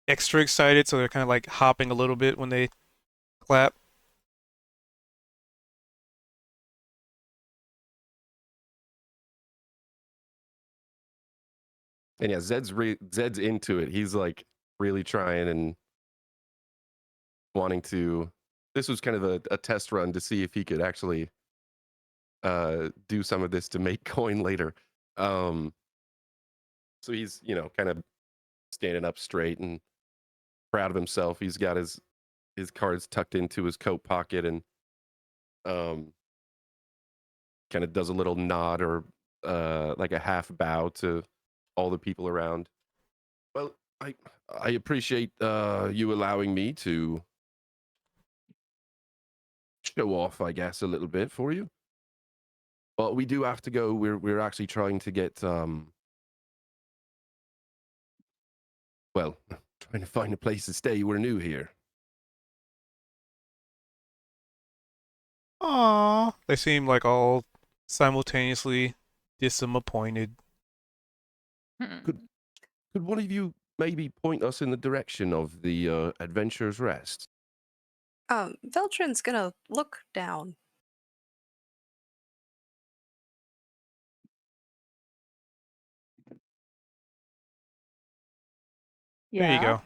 Speaker 1: extra excited, so they're kind of like hopping a little bit when they clap.
Speaker 4: And yeah, Zed's into it. He's like really trying and wanting to. This was kind of a test run to see if he could actually do some of this to make coin later. So he's, kind of standing up straight and proud of himself. He's got his cards tucked into his coat pocket, and kind of does a little nod or like a half bow to all the people around. Well, I appreciate you allowing me to show off, I guess, a little bit for you. But we do have to go. We're actually trying to get well, trying to find a place to stay. We're new here.
Speaker 1: Aww. They seem like all simultaneously disappointed.
Speaker 4: Could one of you maybe point us in the direction of the Adventurer's Rest?
Speaker 5: Veldrin's gonna look down.
Speaker 1: There you go.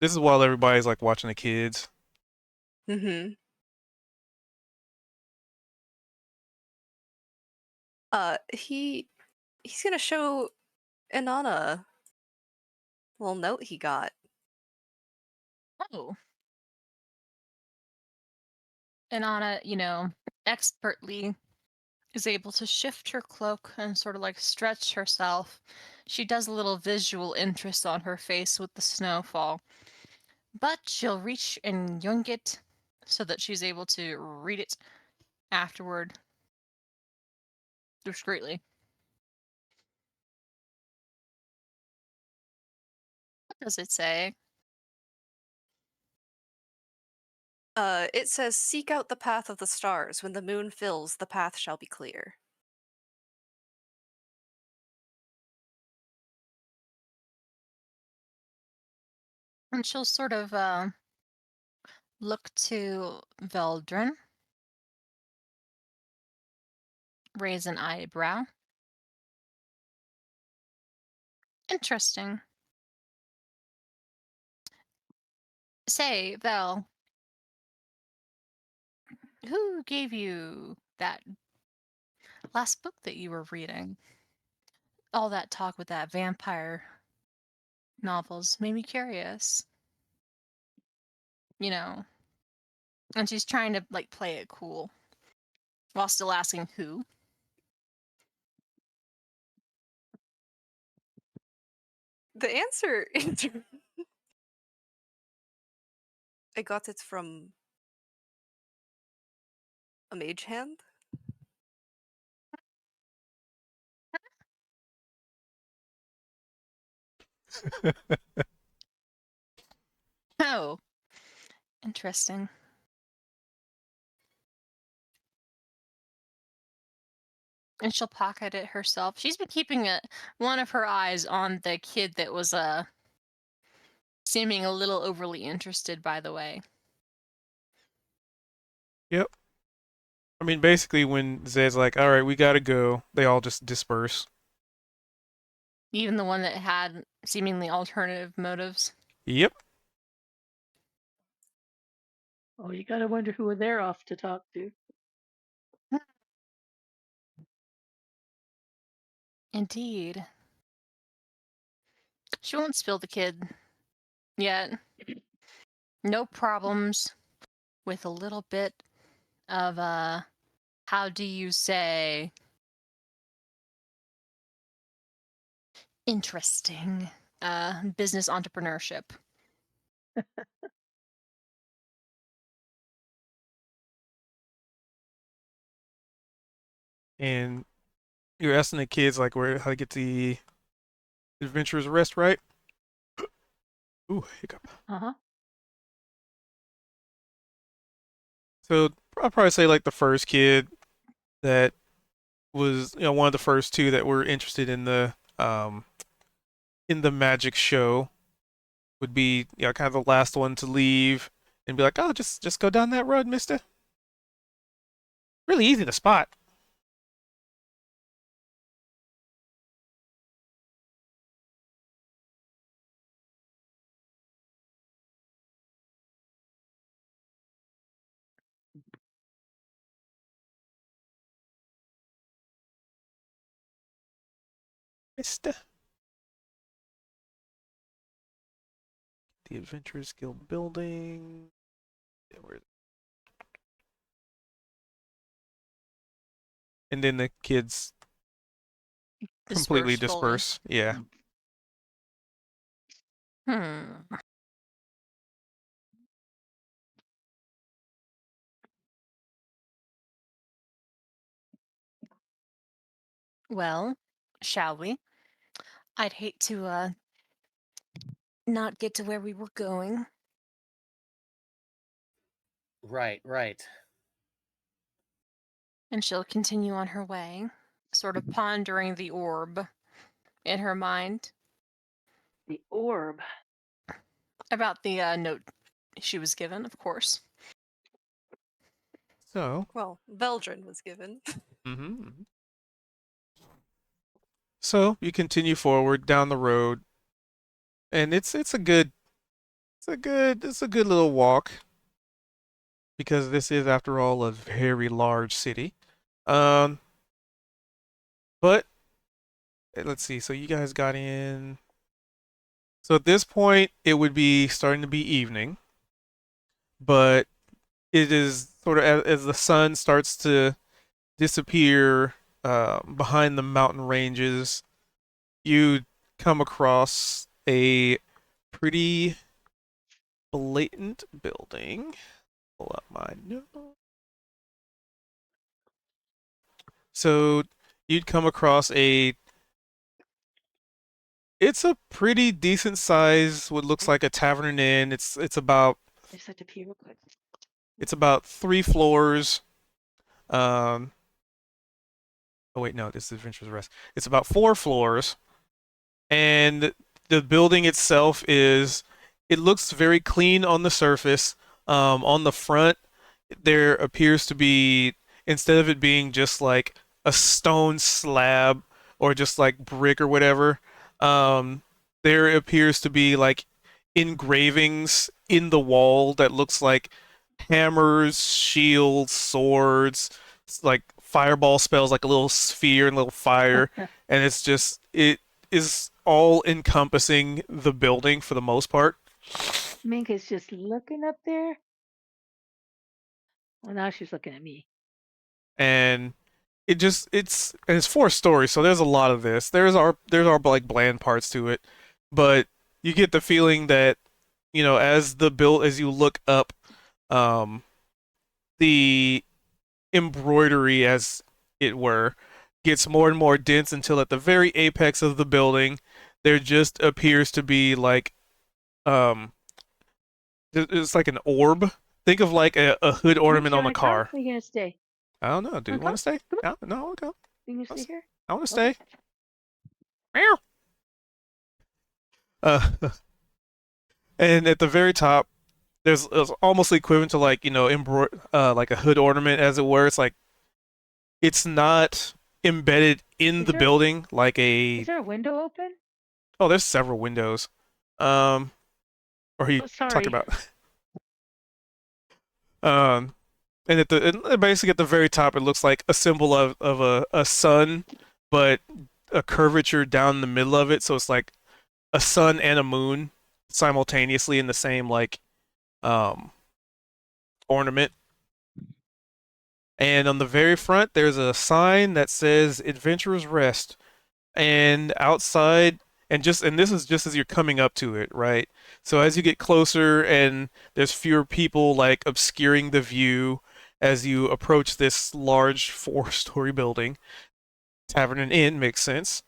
Speaker 1: This is while everybody's like watching the kids.
Speaker 5: Mm-hmm. He's gonna show Inanna a little note he got.
Speaker 3: Oh. And Anna, expertly is able to shift her cloak and sort of like stretch herself. She does a little visual interest on her face with the snowfall, but she'll reach and yoink it so that she's able to read it afterward discreetly. What does it say?
Speaker 5: It says, "Seek out the path of the stars. When the moon fills, the path shall be clear."
Speaker 3: And she'll sort of look to Veldrin, raise an eyebrow. Interesting. Say, Vel, who gave you that last book that you were reading? All that talk with that vampire novels made me curious. You know, and she's trying to like play it cool while still asking who.
Speaker 5: The answer is I got it from a mage hand.
Speaker 3: Oh, interesting. And she'll pocket it herself. She's been keeping one of her eyes on the kid that was seeming a little overly interested, by the way.
Speaker 1: Yep. I mean, basically, when Zed's like, all right, we gotta go, they all just disperse.
Speaker 3: Even the one that had seemingly alternative motives.
Speaker 1: Yep.
Speaker 2: Oh, you gotta wonder who they're off to talk to.
Speaker 3: Indeed. She won't spill the kid yet. No problems with a little bit of how do you say, interesting business entrepreneurship.
Speaker 1: And you're asking the kids like where how to get the adventurer's rest, right? Ooh, hiccup.
Speaker 2: Uh-huh.
Speaker 1: So I'll probably say like the first kid that was one of the first two that were interested in the magic show would be kind of the last one to leave and be like, oh, just go down that road, mister. Really easy to spot. Mister. The Adventurers Guild building. Yeah, where is it? And then the kids completely
Speaker 3: Disperse fully.
Speaker 1: disperse. Yeah.
Speaker 3: Hmm. Well, shall we? I'd hate to not get to where we were going.
Speaker 6: Right, right.
Speaker 3: And she'll continue on her way, sort of pondering the orb in her mind
Speaker 2: The orb.
Speaker 3: about the note she was given, of course.
Speaker 1: So,
Speaker 5: Well, Veldrin was given.
Speaker 1: mm-hmm. So you continue forward down the road, and it's a good little walk because this is after all a very large city. Um, But let's see. So you guys got in. So at this point, it would be starting to be evening, but it is sort of as the sun starts to disappear behind the mountain ranges, you come across a pretty blatant building. Pull up my note. So you'd come across a. It's a pretty decent size. What looks like a tavern and inn. It's about
Speaker 2: I just have to pee real quick.
Speaker 1: it's about 3 floors. Um. Oh wait, no, this is Adventurous Rest. It's about 4 floors, and the building itself is. It looks very clean on the surface. On the front, there appears to be, instead of it being just like a stone slab or just like brick or whatever, um, there appears to be like engravings in the wall that looks like hammers, shields, swords, like fireball spells, like a little sphere and little fire, and it's just it is all encompassing the building for the most part.
Speaker 2: Minka's just looking up there. Well, now she's looking at me.
Speaker 1: And it's 4 stories, so there's a lot of this. There's our like bland parts to it, but you get the feeling that as you look up, um, the embroidery, as it were, gets more and more dense until at the very apex of the building, there just appears to be like um, it's like an orb. Think of like a hood ornament
Speaker 2: You
Speaker 1: on a
Speaker 2: wanna come?
Speaker 1: car.
Speaker 2: Or you gonna stay?
Speaker 1: I don't know. Do you
Speaker 2: Wanna
Speaker 1: want
Speaker 2: come?
Speaker 1: to stay?
Speaker 2: Come on.
Speaker 1: No, I want to go.
Speaker 2: You gonna stay here?
Speaker 1: I want to
Speaker 2: Okay.
Speaker 1: stay. Meow. Uh, and at the very top, there's almost equivalent to like like a hood ornament, as it were. It's like it's not embedded in
Speaker 2: Is
Speaker 1: the
Speaker 2: there
Speaker 1: building like a.
Speaker 2: is there a window open?
Speaker 1: Oh, there's several windows. Um, or are you
Speaker 2: Oh,
Speaker 1: talking
Speaker 2: sorry.
Speaker 1: about? Um, and basically at the very top, it looks like a symbol of a sun, but a curvature down the middle of it. So it's like a sun and a moon simultaneously in the same like um ornament. And on the very front, there's a sign that says "Adventurers Rest." And outside, and this is just as you're coming up to it, right? So as you get closer, and there's fewer people like obscuring the view as you approach this large 4-story building, tavern and inn makes sense.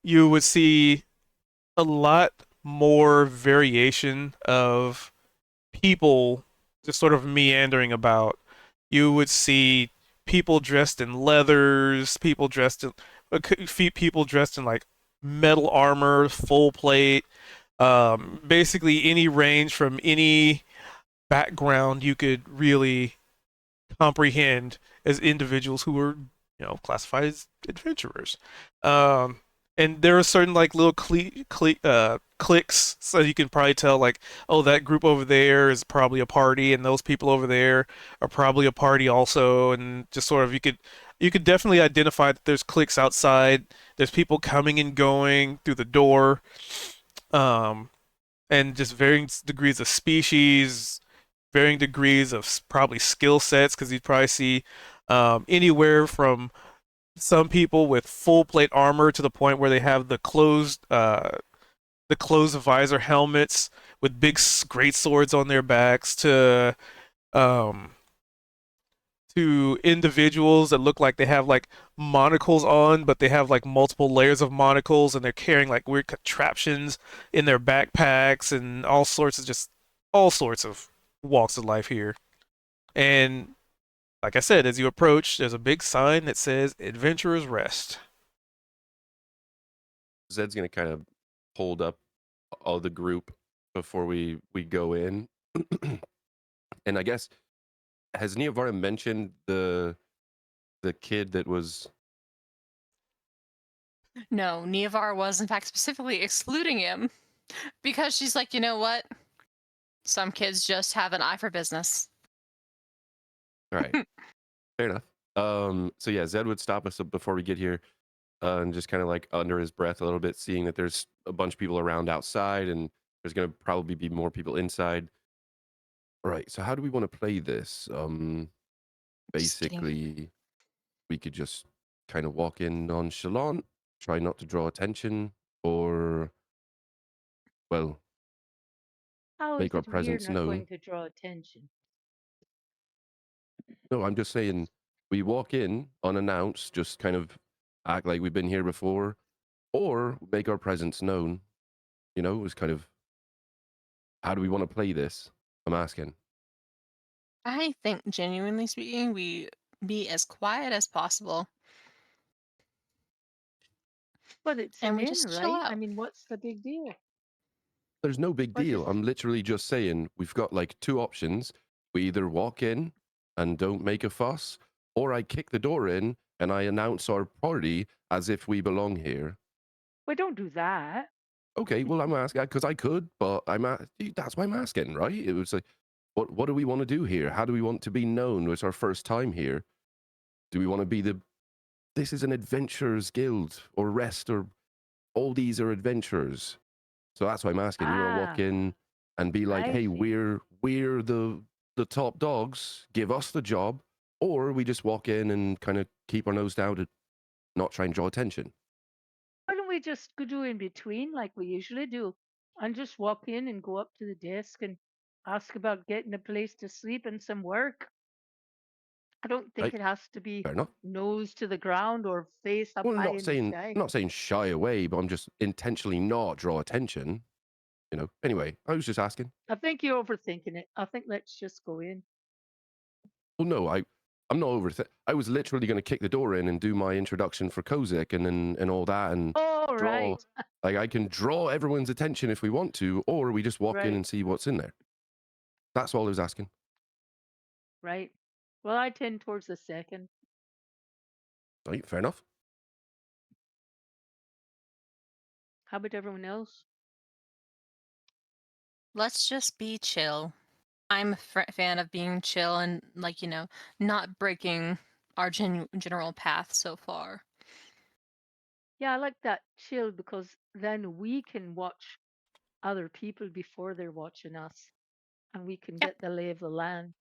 Speaker 1: You would see a lot more variation of people just sort of meandering about. You would see people dressed in leathers, people dressed in like metal armor, full plate, basically any range from any background you could really comprehend as individuals who were, classified as adventurers. Um, and there are certain like little cliques, so you can probably tell like, oh, that group over there is probably a party, and those people over there are probably a party also, and just sort of you could definitely identify that there's cliques outside. There's people coming and going through the door, um, and just varying degrees of species, varying degrees of probably skill sets, because you'd probably see anywhere from some people with full plate armor to the point where they have the closed visor helmets with big great swords on their backs um to individuals that look like they have like monocles on, but they have like multiple layers of monocles, and they're carrying like weird contraptions in their backpacks, and all sorts of walks of life here. And like I said, as you approach, there's a big sign that says "Adventurers Rest."
Speaker 4: Zed's gonna kind of hold up all the group before we go in. And I guess, has Neovara mentioned the kid that was?
Speaker 3: No, Neovar was in fact specifically excluding him because she's like, you know what? Some kids just have an eye for business.
Speaker 4: All right, fair enough. So yeah, Zed would stop us before we get here, and just kind of like under his breath a little bit, seeing that there's a bunch of people around outside, and there's gonna probably be more people inside. All right. So how do we want to play this?
Speaker 3: Just kidding.
Speaker 4: Basically, we could just kind of walk in nonchalant, try not to draw attention, or well,
Speaker 2: How is
Speaker 4: make our
Speaker 2: it we're
Speaker 4: presence
Speaker 2: not going
Speaker 4: known.
Speaker 2: to draw attention?
Speaker 4: No, I'm just saying we walk in unannounced, just kind of act like we've been here before, or make our presence known. You know, it's kind of how do we want to play this? I'm asking.
Speaker 3: I think, genuinely speaking, we be as quiet as possible
Speaker 2: But it's
Speaker 3: and
Speaker 2: an
Speaker 3: we
Speaker 2: inn,
Speaker 3: just chill
Speaker 2: right? I
Speaker 3: out.
Speaker 2: mean, what's the big deal?
Speaker 4: There's no big
Speaker 2: Or
Speaker 4: deal.
Speaker 2: just
Speaker 4: I'm literally just saying we've got like two options. We either walk in and don't make a fuss, or I kick the door in and I announce our party as if we belong here.
Speaker 2: well, don't do that.
Speaker 4: Okay, well, I'm asking because I could, but that's why I'm asking, right? It was like, what do we want to do here? How do we want to be known? It's our first time here. Do we want to be this is an adventurers guild or rest or all these are adventures? So that's why I'm asking. Do we want to walk
Speaker 2: Ah,
Speaker 4: in and be like,
Speaker 2: I
Speaker 4: hey,
Speaker 2: see.
Speaker 4: we're the top dogs, give us the job, or we just walk in and kind of keep our nose down to not try and draw attention.
Speaker 2: Why don't we just go do in between like we usually do and just walk in and go up to the desk and ask about getting a place to sleep and some work? I don't think
Speaker 4: Right?
Speaker 2: it has to be
Speaker 4: Fair enough.
Speaker 2: nose to the ground or face up
Speaker 4: Well,
Speaker 2: high in the
Speaker 4: I'm
Speaker 2: sky.
Speaker 4: not saying shy away, but I'm just intentionally not draw attention. You know. Anyway, I was just asking.
Speaker 2: I think you're overthinking it. I think let's just go in.
Speaker 4: Well, no, I'm not I was literally going to kick the door in and do my introduction for Kozik and all that and
Speaker 2: All
Speaker 4: draw.
Speaker 2: right,
Speaker 4: Like I can draw everyone's attention if we want to, or we just walk in
Speaker 2: right,
Speaker 4: and see what's in there. That's all I was asking.
Speaker 2: right. Well, I tend towards the second.
Speaker 4: Right, fair enough.
Speaker 2: How about everyone else?
Speaker 3: Let's just be chill. I'm a fan of being chill and, like, not breaking our general path so far.
Speaker 2: Yeah, I like that chill because then we can watch other people before they're watching us and we can
Speaker 3: Yeah.
Speaker 2: get the lay of the land.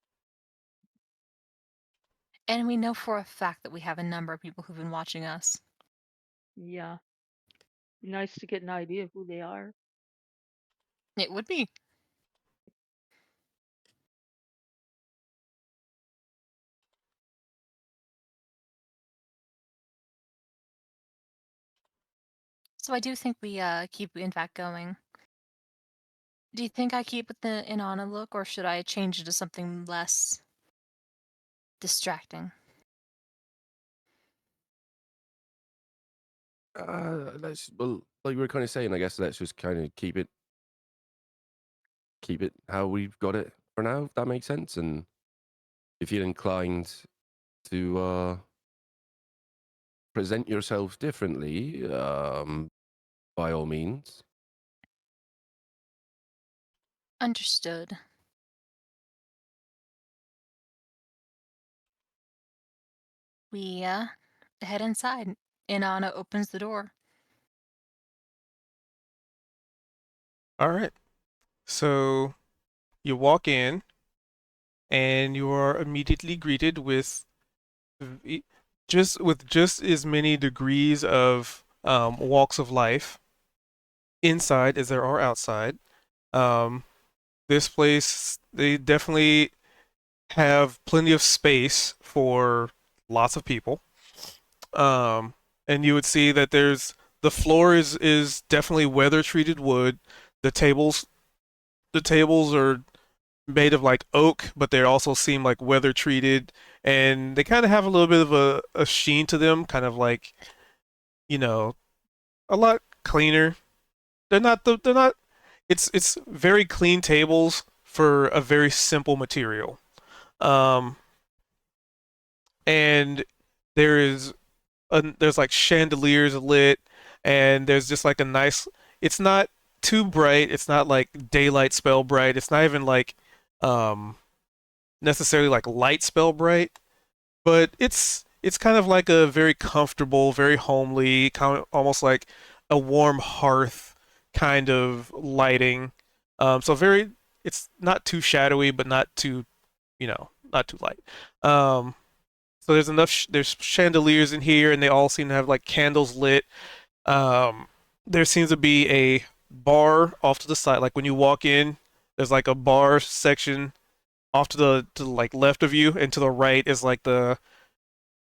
Speaker 3: And we know for a fact that we have a number of people who've been watching us.
Speaker 2: Yeah, nice to get an idea of who they are.
Speaker 3: It would be. So I do think we keep in fact going. Do you think I keep with the Inanna look, or should I change it to something less distracting?
Speaker 4: Well, like we were kind of saying, I guess let's just kind of keep it how we've got it for now, if that makes sense. And if you're inclined to present yourself differently, by all means.
Speaker 3: Understood. We head inside. Inanna opens the door.
Speaker 1: All right. So you walk in, and you are immediately greeted with just as many degrees of walks of life inside as there are outside. Um, this place, they definitely have plenty of space for lots of people. Um, and you would see that the floor is definitely weather treated wood. The tables are made of like oak, but they also seem like weather treated, and they kind of have a little bit of a sheen to them, kind of like, you know, a lot cleaner. They're not it's very clean tables for a very simple material. Um and there is there's like chandeliers lit, and there's just like a nice, it's not too bright, it's not like daylight spell bright, it's not even like um necessarily like light spell bright, but it's kind of like a very comfortable, very homely, kind of almost like a warm hearth kind of lighting. So very, it's not too shadowy, but not too, not too light. Um, so there's enough. There's chandeliers in here, and they all seem to have like candles lit. Um, there seems to be a bar off to the side. Like when you walk in, there's like a bar section off to the like left of you, and to the right is like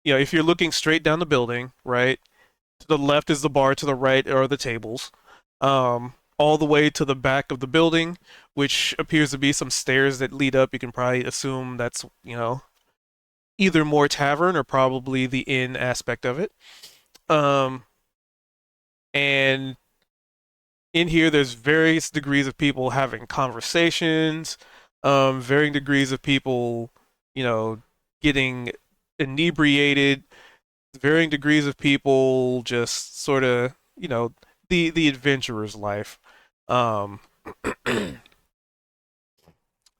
Speaker 1: if you're looking straight down the building, right? To the left is the bar, to the right are the tables. All the way to the back of the building, which appears to be some stairs that lead up. You can probably assume that's, either more tavern or probably the inn aspect of it. Um, and in here, there's various degrees of people having conversations, varying degrees of people, you know, getting inebriated, varying degrees of people just sort of, the adventurer's life. Um,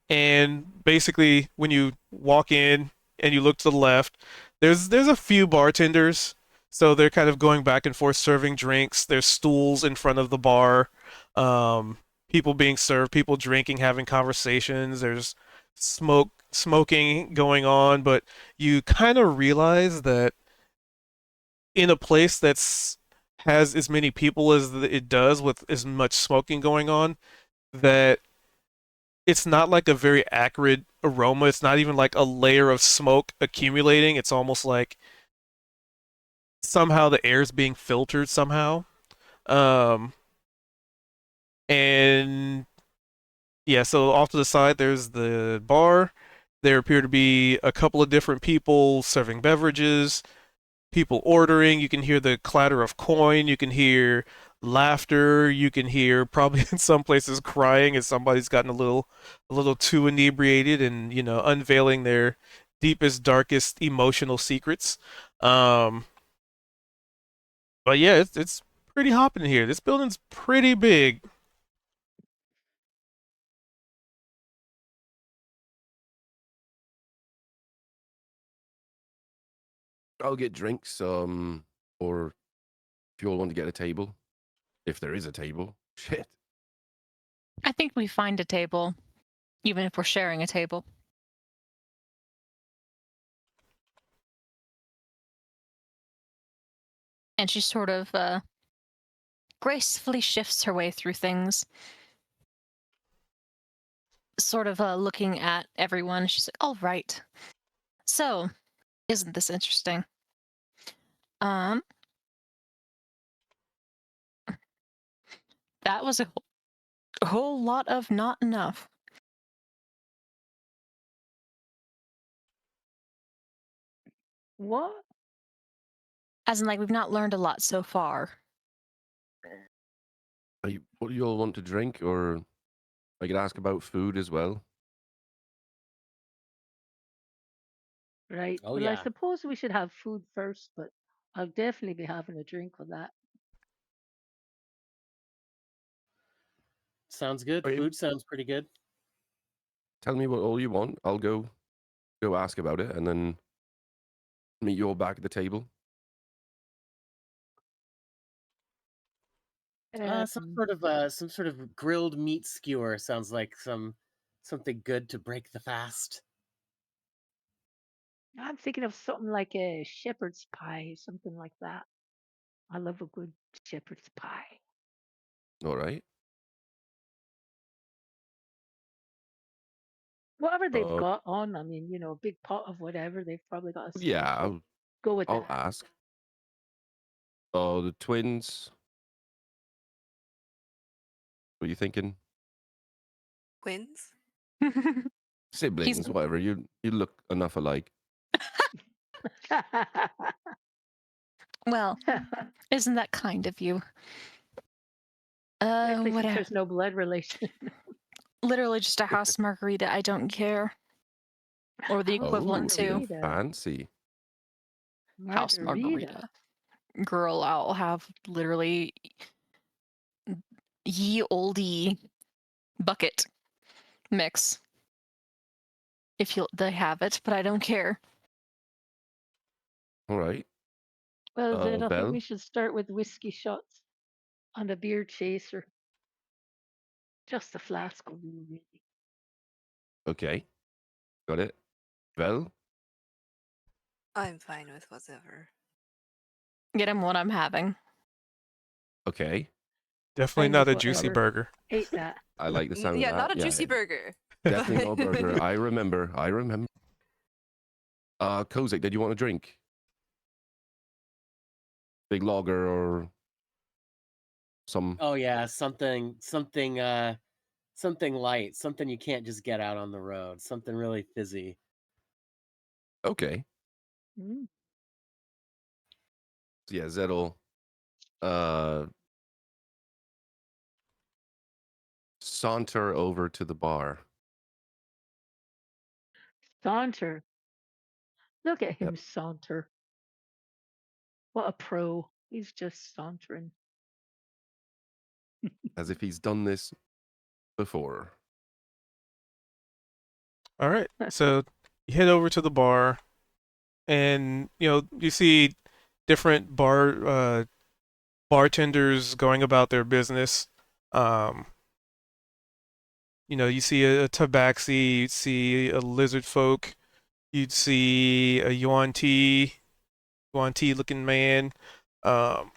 Speaker 1: and basically, when you walk in and you look to the left, there's a few bartenders, so they're kind of going back and forth serving drinks. There's stools in front of the bar, um, people being served, people drinking, having conversations. There's smoking going on, but you kind of realize that in a place that's has as many people as it does with as much smoking going on, that it's not like a very acrid aroma. It's not even like a layer of smoke accumulating. It's almost like somehow the air is being filtered somehow. Um, and yeah, so off to the side, there's the bar. There appear to be a couple of different people serving beverages, people ordering. You can hear the clatter of coin. You can hear laughter. You can hear probably in some places crying as somebody's gotten a little too inebriated and unveiling their deepest, darkest emotional secrets. Um, but yeah, it's pretty hopping in here. This building's pretty big.
Speaker 4: I'll get drinks, or if you all want to get a table, if there is a table. Shit.
Speaker 3: I think we find a table, even if we're sharing a table. And she sort of gracefully shifts her way through things, sort of looking at everyone. She's like, all right. So, isn't this interesting? Um, that was a whole lot of not enough.
Speaker 2: What?
Speaker 3: As in, like, we've not learned a lot so far.
Speaker 4: What do you all want to drink, or I could ask about food as well.
Speaker 2: Right.
Speaker 6: Oh
Speaker 2: Well, I
Speaker 6: yeah,
Speaker 2: suppose we should have food first, but I'll definitely be having a drink with that.
Speaker 6: sounds good.
Speaker 4: Okay,
Speaker 6: Food sounds pretty good.
Speaker 4: tell me what all you want. I'll go ask about it, and then meet you all back at the table.
Speaker 2: Um,
Speaker 6: Some sort of grilled meat skewer sounds like something good to break the fast.
Speaker 2: I'm thinking of something like a shepherd's pie, something like that. I love a good shepherd's pie.
Speaker 4: All right.
Speaker 2: Whatever they've
Speaker 4: Uh,
Speaker 2: got on, I mean, a big pot of whatever they've probably got a
Speaker 4: yeah,
Speaker 2: small pot. Go with
Speaker 4: I'll
Speaker 2: that.
Speaker 4: ask. Oh, the twins. What are you thinking?
Speaker 5: Twins?
Speaker 3: He's
Speaker 4: Siblings, whatever. You look enough alike.
Speaker 3: well, isn't that kind of you?
Speaker 2: Especially
Speaker 3: What
Speaker 2: since there's no blood relation.
Speaker 3: literally just a house margarita. I don't care. Or the
Speaker 2: House
Speaker 3: equivalent
Speaker 4: Oh,
Speaker 3: to
Speaker 4: you're
Speaker 2: margarita.
Speaker 4: fancy.
Speaker 3: house margarita. Girl, I'll have literally ye olde bucket mix if they have it, but I don't care.
Speaker 4: All right.
Speaker 2: Well, then I think
Speaker 4: Well,
Speaker 2: we should start with whiskey shots on a beer chaser. Just a flask will do, really.
Speaker 4: okay. Got it. Well,
Speaker 5: I'm fine with whatever.
Speaker 3: Get him what I'm having.
Speaker 4: okay.
Speaker 1: Definitely
Speaker 2: I'm
Speaker 1: not
Speaker 2: with
Speaker 1: a juicy
Speaker 2: whatever.
Speaker 1: burger.
Speaker 2: Ate that.
Speaker 4: I like the sound of
Speaker 5: Yeah,
Speaker 4: that.
Speaker 5: not a
Speaker 4: Yeah,
Speaker 5: juicy burger.
Speaker 4: definitely not a
Speaker 5: but-
Speaker 4: burger. I remember. Kozik, did you want a drink? Big lager or some?
Speaker 6: Oh yeah, something light, something you can't just get out on the road, something really fizzy.
Speaker 4: Okay.
Speaker 2: Mm.
Speaker 4: So yeah, Zed'll uh saunter over to the bar.
Speaker 2: Saunter. Look at
Speaker 4: Yep.
Speaker 2: him saunter. What a pro. He's just sauntering.
Speaker 4: As if he's done this before.
Speaker 1: All right. So you head over to the bar, and you see different bartenders going about their business. Um, you see a tabaxi, you'd see a lizard folk, you'd see a yuan ti looking man. Um,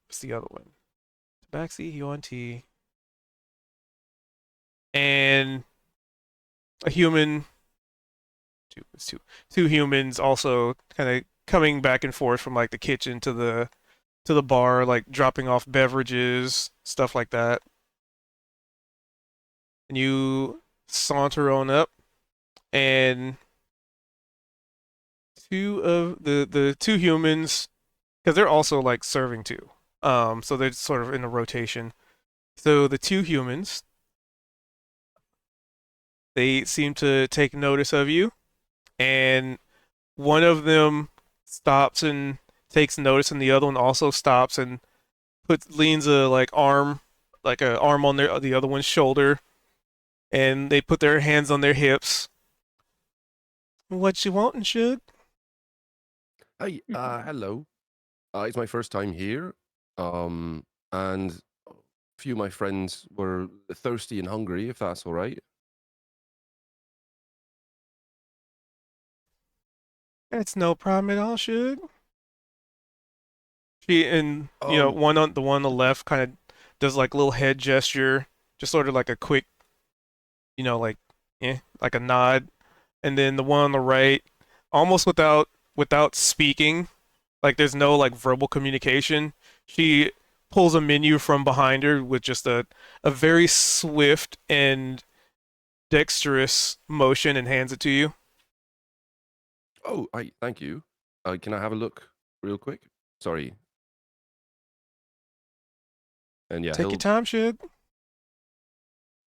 Speaker 1: what's the other one? Tabaxi, yuan ti, and a human. Two humans also kind of coming back and forth from like the kitchen to the bar, like dropping off beverages, stuff like that. And you saunter on up, and two of the two humans, because they're also like serving too. So they're sort of in a rotation. So the two humans, they seem to take notice of you, and one of them stops and takes notice, and the other one also stops and leans like a arm on the other one's shoulder, and they put their hands on their hips. What you wantin', Shug?
Speaker 4: Hey, hello. It's my first time here. And a few of my friends were thirsty and hungry, if that's all right.
Speaker 1: That's no problem at all, Shug. She and
Speaker 4: Um,
Speaker 1: the one on the left kind of does like a little head gesture, just sort of like a quick, like like a nod, and then the one on the right, almost without speaking, like there's no like verbal communication. She pulls a menu from behind her with just a very swift and dexterous motion and hands it to you.
Speaker 4: oh, thank you. Can I have a look real quick? Sorry. And yeah,
Speaker 1: Take your time, Shug.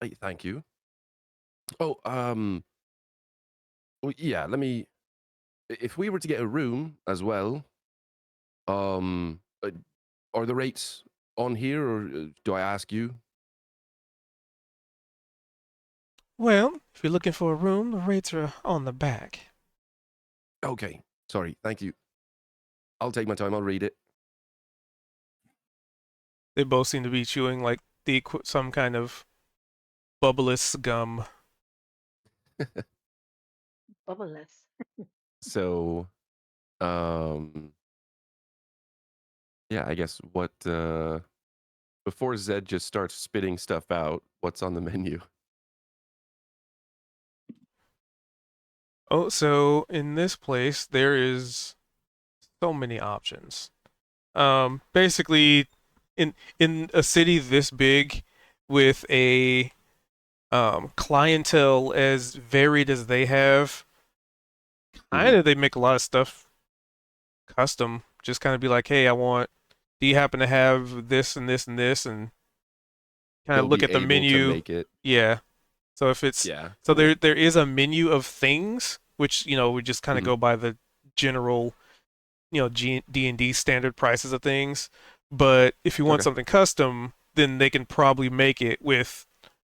Speaker 4: Hey, thank you. Oh, well, yeah, if we were to get a room as well, are the rates on here, or do I ask you?
Speaker 1: Well, if you're looking for a room, the rates are on the back.
Speaker 4: Okay, sorry, thank you. I'll take my time, I'll read it.
Speaker 1: They both seem to be chewing like some kind of bubbleless gum.
Speaker 2: Bubbleless.
Speaker 4: So, um, yeah, I guess before Zed just starts spitting stuff out, what's on the menu?
Speaker 1: Oh, so in this place there is so many options. Basically, in a city this big, with a clientele as varied as they have, kind of they make a lot of stuff custom. Just kind of be like, hey, do you happen to have this and this and this, and kind of
Speaker 4: They'll
Speaker 1: look
Speaker 4: be
Speaker 1: at the
Speaker 4: able to
Speaker 1: menu.
Speaker 4: make it.
Speaker 1: Yeah. So if it's
Speaker 4: Yeah.
Speaker 1: so there is a menu of things which we just kind of
Speaker 4: Mhm.
Speaker 1: go by the general D&D standard prices of things. But if you want
Speaker 4: Okay.
Speaker 1: something custom, then they can probably make it with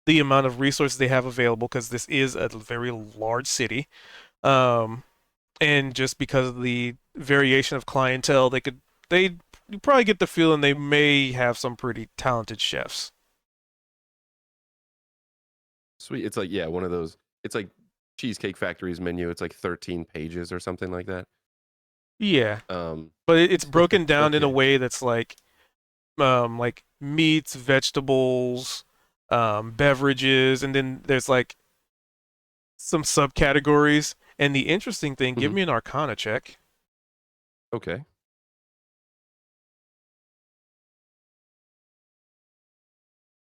Speaker 1: the amount of resources they have available, because this is a very large city. Um, and just because of the variation of clientele, they you probably get the feeling they may have some pretty talented chefs.
Speaker 4: Sweet. It's like, yeah, one of those. It's like Cheesecake Factory's menu. It's like 13 pages or something like that.
Speaker 1: Yeah,
Speaker 4: Um,
Speaker 1: but it's broken down in a
Speaker 4: okay.
Speaker 1: way that's like meats, vegetables, beverages, and then there's like some subcategories. And the interesting thing, give
Speaker 4: Mhm.
Speaker 1: me an Arcana check.
Speaker 4: Okay.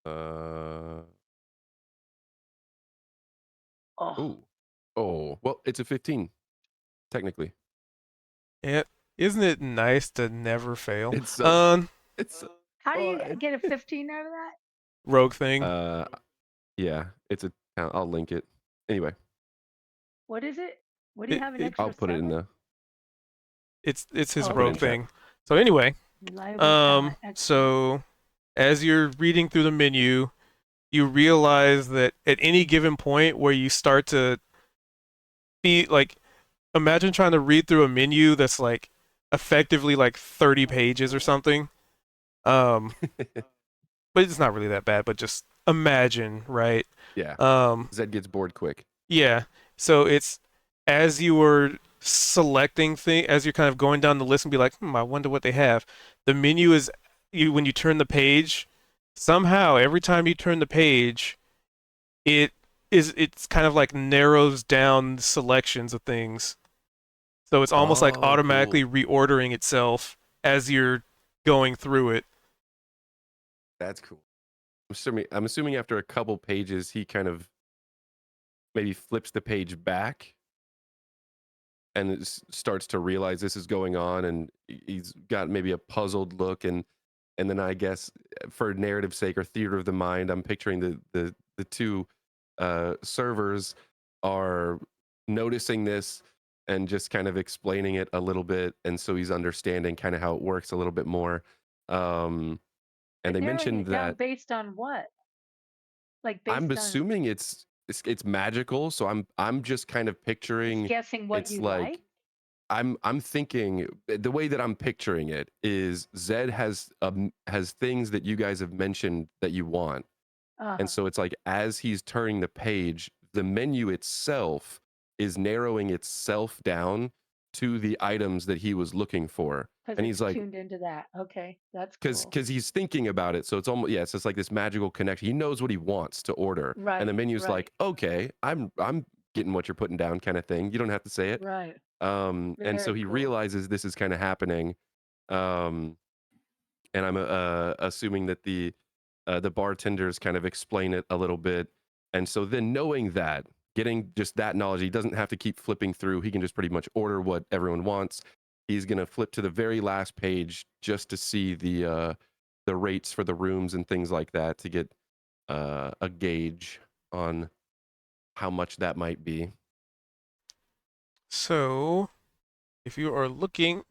Speaker 4: Uh.
Speaker 2: Oh,
Speaker 4: Oh. Well, it's a 15, technically.
Speaker 1: Yeah, isn't it nice to never fail?
Speaker 4: It's so. It's.
Speaker 2: how do
Speaker 4: Oh.
Speaker 2: you get a 15 out of that?
Speaker 1: Rogue thing.
Speaker 4: Yeah. It's a. I'll link it. Anyway,
Speaker 2: What is it? What do you have an
Speaker 1: It
Speaker 2: extra
Speaker 4: I'll put it in
Speaker 2: 7?
Speaker 4: the.
Speaker 1: it's his
Speaker 2: Oh,
Speaker 4: I'll put it in
Speaker 1: rogue
Speaker 2: okay.
Speaker 4: chat.
Speaker 1: thing. So anyway,
Speaker 2: Reliable talent. Excellent.
Speaker 1: so as you're reading through the menu, you realize that at any given point where you start to be like, imagine trying to read through a menu that's like effectively like 30 pages or something. Um, but it's not really that bad, but just imagine, right?
Speaker 4: Yeah.
Speaker 1: Um,
Speaker 4: Zed gets bored quick.
Speaker 1: yeah. So it's as you were selecting as you're kind of going down the list and be like, I wonder what they have. The menu is you when you turn the page, somehow every time you turn the page, it it's kind of like narrows down selections of things. So it's almost like
Speaker 4: Oh,
Speaker 1: automatically
Speaker 4: cool.
Speaker 1: reordering itself as you're going through it.
Speaker 4: That's cool. I'm assuming after a couple pages, he kind of maybe flips the page back and starts to realize this is going on, and he's got maybe a puzzled look, and then I guess for narrative sake or theater of the mind, I'm picturing the two servers are noticing this and just kind of explaining it a little bit, and so he's understanding kind of how it works a little bit more. And
Speaker 2: But
Speaker 4: they
Speaker 2: narrowing
Speaker 4: mentioned
Speaker 2: it down
Speaker 4: that
Speaker 2: based on what? Like
Speaker 4: I'm
Speaker 2: based on
Speaker 4: assuming it's magical, so I'm just kind of
Speaker 2: just
Speaker 4: picturing
Speaker 2: guessing what
Speaker 4: it's
Speaker 2: you
Speaker 4: like
Speaker 2: like?
Speaker 4: I'm thinking the way that I'm picturing it is Zed has things that you guys have mentioned that you want. And
Speaker 2: Uh-huh.
Speaker 4: so it's like as he's turning the page, the menu itself is narrowing itself down to the items that he was looking for.
Speaker 2: Because
Speaker 4: And
Speaker 2: it's
Speaker 4: he's like,
Speaker 2: tuned into that. Okay, that's
Speaker 4: because
Speaker 2: cool.
Speaker 4: he's thinking about it, so it's almost, yeah, it's just like this magical connection. He knows what he wants to order, and the
Speaker 2: Right,
Speaker 4: menu's
Speaker 2: right,
Speaker 4: like, okay, I'm getting what you're putting down, kind of thing. You don't have to say it.
Speaker 2: right.
Speaker 4: And so
Speaker 2: Very
Speaker 4: he
Speaker 2: cool.
Speaker 4: realizes this is kind of happening, um, and I'm assuming that the bartenders kind of explain it a little bit, and so then knowing that, getting just that knowledge, he doesn't have to keep flipping through. He can just pretty much order what everyone wants. He's gonna flip to the very last page just to see the rates for the rooms and things like that to get a gauge on how much that might be.
Speaker 1: So if you are looking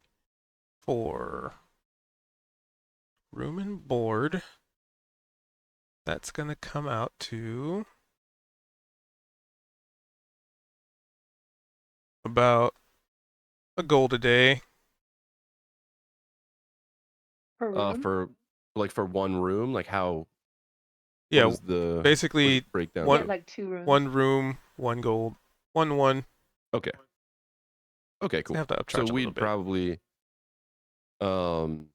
Speaker 1: for room and board, that's going to come out to about a gold a day.
Speaker 2: Per room?
Speaker 4: For like for one room, like how what
Speaker 1: Yeah,
Speaker 4: is the what's the
Speaker 1: basically
Speaker 2: You
Speaker 4: breakdown
Speaker 2: get
Speaker 1: one
Speaker 4: there?
Speaker 2: like 2 rooms.
Speaker 1: one room, one gold, one.
Speaker 4: Okay. Okay,
Speaker 1: It's gonna
Speaker 4: cool.
Speaker 1: have to
Speaker 4: So
Speaker 1: upcharge a little
Speaker 4: we'd
Speaker 1: bit.
Speaker 4: probably um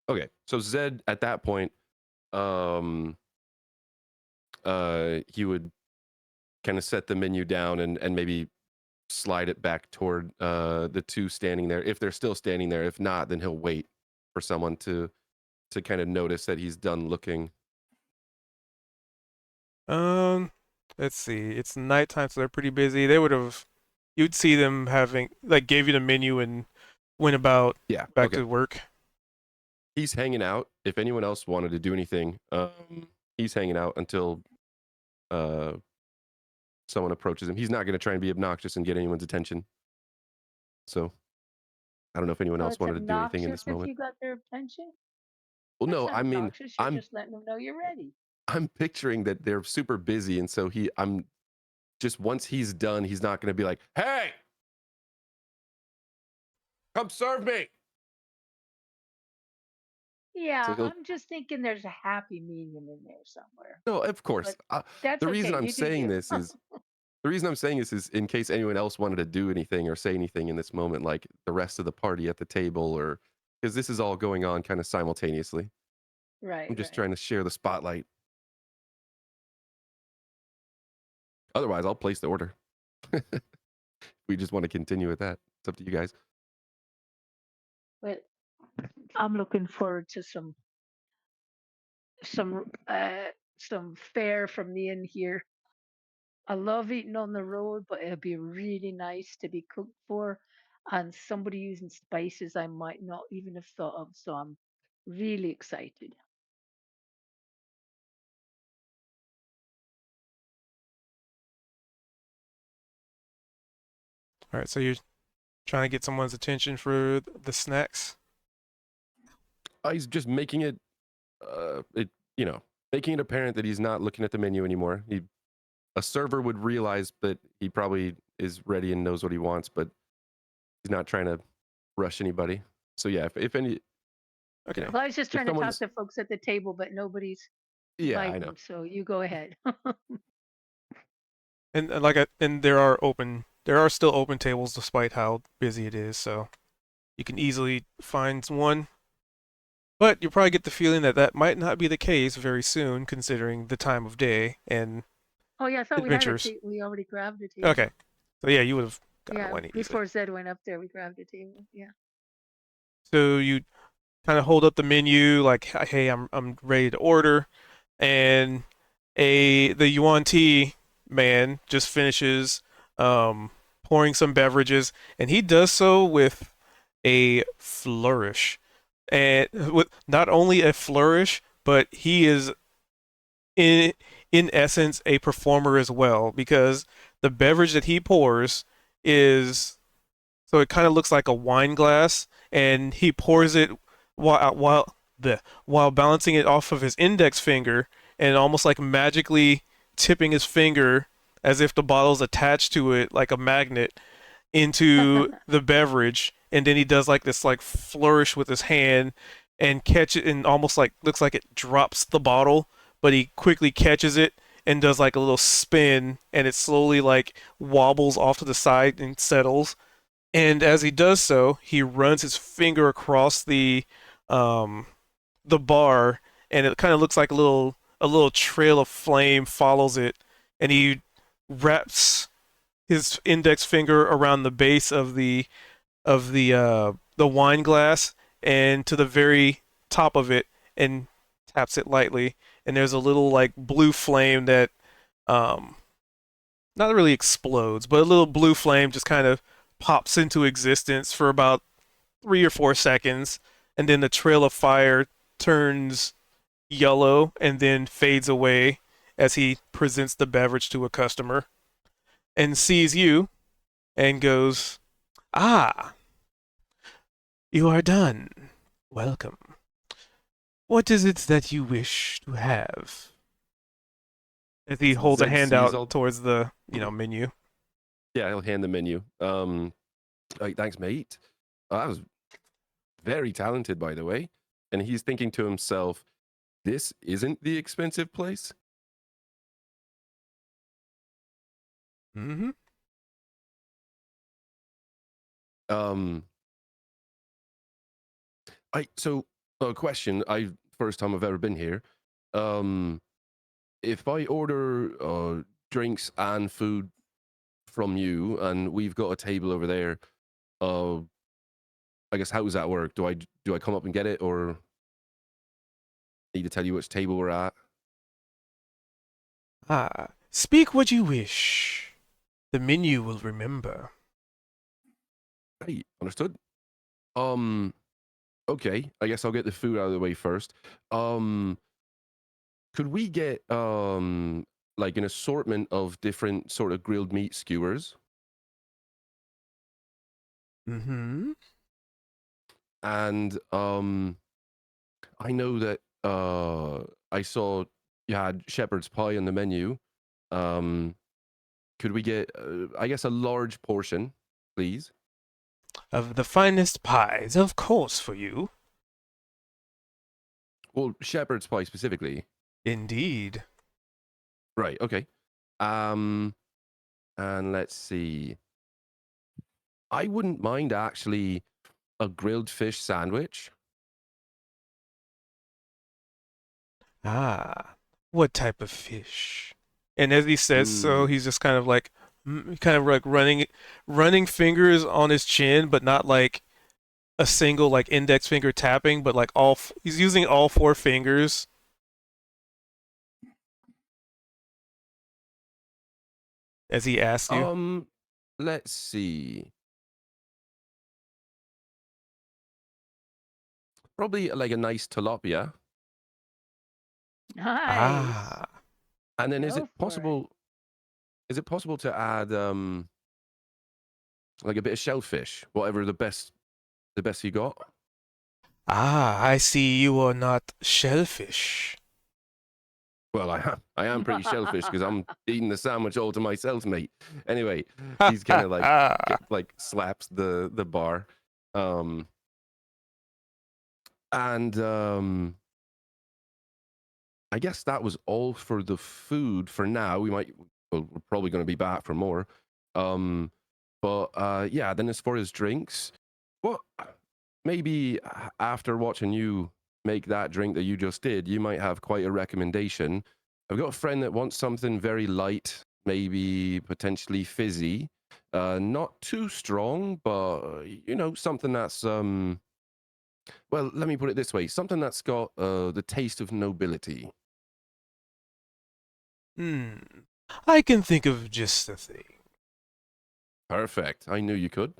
Speaker 4: okay. So Zed at that point, um he would kind of set the menu down and maybe slide it back toward the two standing there if they're still standing there. If not, then he'll wait for someone to kind of notice that he's done looking.
Speaker 1: Um, let's see. It's nighttime, so they're pretty busy. You'd see them having like gave you the menu and went about
Speaker 4: Yeah,
Speaker 1: back
Speaker 4: okay.
Speaker 1: to work.
Speaker 4: He's hanging out. If anyone else wanted to do anything, he's hanging out until uh someone approaches him. He's not going to try and be obnoxious and get anyone's attention. So I don't know if anyone
Speaker 2: So
Speaker 4: else
Speaker 2: it's
Speaker 4: wanted to do anything in
Speaker 2: obnoxious
Speaker 4: this
Speaker 2: if
Speaker 4: moment.
Speaker 2: you got their attention?
Speaker 4: Well,
Speaker 2: That's
Speaker 4: no,
Speaker 2: not
Speaker 4: I mean,
Speaker 2: obnoxious. You're
Speaker 4: I'm
Speaker 2: just letting them know you're ready.
Speaker 4: I'm picturing that they're super busy, and so just once he's done, he's not going to be like, "Hey, come serve me." So
Speaker 2: Yeah,
Speaker 4: he'll
Speaker 2: I'm just thinking there's a happy medium in there somewhere.
Speaker 4: no, of course.
Speaker 2: But that's
Speaker 4: The reason
Speaker 2: okay.
Speaker 4: I'm
Speaker 2: You do
Speaker 4: saying
Speaker 2: you.
Speaker 4: this is the reason I'm saying this is in case anyone else wanted to do anything or say anything in this moment, like the rest of the party at the table, or because this is all going on kind of simultaneously.
Speaker 2: Right,
Speaker 4: I'm just
Speaker 2: right.
Speaker 4: trying to share the spotlight. Otherwise, I'll place the order. We just want to continue with that. It's up to you guys.
Speaker 2: But I'm looking forward to some some fare from the inn here. I love eating on the road, but it'd be really nice to be cooked for and somebody using spices I might not even have thought of. So I'm really excited.
Speaker 1: All right, so you're trying to get someone's attention for the snacks.
Speaker 4: He's just making it, it you know, making it apparent that he's not looking at the menu anymore. A server would realize that he probably is ready and knows what he wants, but he's not trying to rush anybody. So yeah, if any,
Speaker 1: Okay.
Speaker 2: Well, I was just
Speaker 4: if
Speaker 2: trying to talk
Speaker 4: someone's,
Speaker 2: to folks at the table, but nobody's
Speaker 4: yeah, I know.
Speaker 2: biting. So you go ahead.
Speaker 1: And there are still open tables despite how busy it is, so you can easily find one. But you probably get the feeling that that might not be the case very soon, considering the time of day and
Speaker 2: Oh yeah, I thought we had a
Speaker 1: adventures.
Speaker 2: table. We already grabbed a table.
Speaker 1: Okay, so yeah, you would have gotten
Speaker 2: Yeah,
Speaker 1: one easily.
Speaker 2: before Zed went up there, we grabbed a table. Yeah.
Speaker 1: So you kind of hold up the menu like, "Hey, I'm ready to order," and the yuan tea man just finishes pouring some beverages, and he does so with a flourish, and with not only a flourish, but he is in essence a performer as well because the beverage that he pours is so it kind of looks like a wine glass, and he pours it while balancing it off of his index finger, and almost like magically tipping his finger as if the bottle's attached to it like a magnet into the beverage, and then he does like this like flourish with his hand and catch it, and almost like looks like it drops the bottle, but he quickly catches it and does like a little spin, and it slowly like wobbles off to the side and settles, and as he does so, he runs his finger across um, the bar, and it kind of looks like a little trail of flame follows it, and he wraps his index finger around the base of the wine glass and to the very top of it, and taps it lightly, and there's a little like blue flame that um, not really explodes, but a little blue flame just kind of pops into existence for about 3 or 4 seconds, and then the trail of fire turns yellow and then fades away as he presents the beverage to a customer and sees you and goes, "Ah, you are done. Welcome. What is it that you wish to have?" As he holds a
Speaker 4: Zed
Speaker 1: hand
Speaker 4: sees
Speaker 1: out
Speaker 4: all.
Speaker 1: towards the menu.
Speaker 4: Yeah, he'll hand the menu. Like, thanks, mate. That was very talented, by the way. And he's thinking to himself, this isn't the expensive place.
Speaker 1: Mm-hmm.
Speaker 4: Um, so a question. First time I've ever been here. Um, if I order drinks and food from you, and we've got a table over there, uh, I guess how does that work? Do I come up and get it, or need to tell you which table we're at?
Speaker 1: Ah, speak what you wish. The menu will remember.
Speaker 4: Hey, understood. Um, okay. I guess I'll get the food out of the way first. Um, could we get like an assortment of different sort of grilled meat skewers?
Speaker 1: Mm-hmm.
Speaker 4: And I know that I saw you had shepherd's pie on the menu. Um, could we get, I guess, a large portion, please?
Speaker 1: Of the finest pies, of course, for you.
Speaker 4: Well, shepherd's pie specifically.
Speaker 1: Indeed.
Speaker 4: Right. Okay. And let's see. I wouldn't mind actually a grilled fish sandwich.
Speaker 1: Ah, what type of fish? And as he says so,
Speaker 4: Hmm.
Speaker 1: he's just kind of like, running fingers on his chin, but not like a single like index finger tapping, but like he's using all four fingers as he asks you.
Speaker 4: Let's see. Probably like a nice tilapia.
Speaker 2: Nice.
Speaker 1: Ah,
Speaker 4: And then is
Speaker 2: Go
Speaker 4: it
Speaker 2: for it.
Speaker 4: possible? Is it possible to add like a bit of shellfish, whatever the best you got?
Speaker 1: I see you are not shellfish.
Speaker 4: Well, I am pretty shellfish because I'm eating the sandwich all to myself, mate. Anyway,
Speaker 1: Ha
Speaker 4: he's kind
Speaker 1: ha
Speaker 4: of like
Speaker 1: ha.
Speaker 4: like slaps the bar, um, and I guess that was all for the food for now. We're probably going to be back for more. Um, but yeah, then as far as drinks, well, maybe after watching you make that drink that you just did, you might have quite a recommendation. I've got a friend that wants something very light, maybe potentially fizzy, not too strong, but something that's well, let me put it this way, something that's got the taste of nobility.
Speaker 1: Hmm. I can think of just the thing.
Speaker 4: Perfect. I knew you could.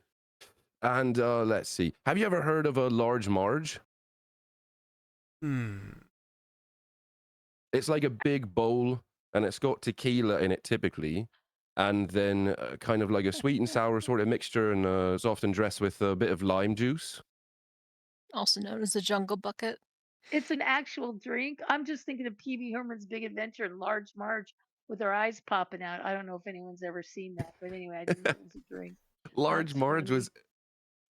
Speaker 4: And let's see. Have you ever heard of a large Marge?
Speaker 1: Hmm.
Speaker 4: It's like a big bowl, and it's got tequila in it typically, and then kind of like a sweet and sour sort of mixture, and it's often dressed with a bit of lime juice.
Speaker 3: Also known as the Jungle Bucket.
Speaker 2: It's an actual drink. I'm just thinking of Pee-wee Herman's Big Adventure and Large Marge with her eyes popping out. I don't know if anyone's ever seen that, but anyway, I didn't know it was a drink.
Speaker 4: Large
Speaker 2: That's
Speaker 4: Marge
Speaker 2: funny.
Speaker 4: was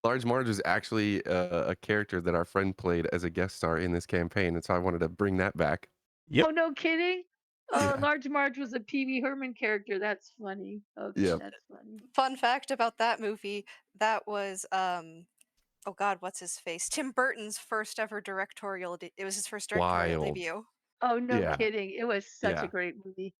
Speaker 4: Large Marge was actually a character that our friend played as a guest star in this campaign, and so I wanted to bring that back.
Speaker 1: Yep.
Speaker 2: Oh, no kidding? Oh,
Speaker 4: Yeah,
Speaker 2: Large Marge was a Pee-wee Herman character. That's funny. Okay,
Speaker 4: yeah.
Speaker 2: that's funny.
Speaker 5: Fun fact about that movie, that was oh god, what's his face? Tim Burton's first ever it was his first directorial
Speaker 4: Wild.
Speaker 5: debut.
Speaker 2: Oh, no
Speaker 4: Yeah,
Speaker 2: kidding. It was such a
Speaker 4: yeah.
Speaker 2: great movie.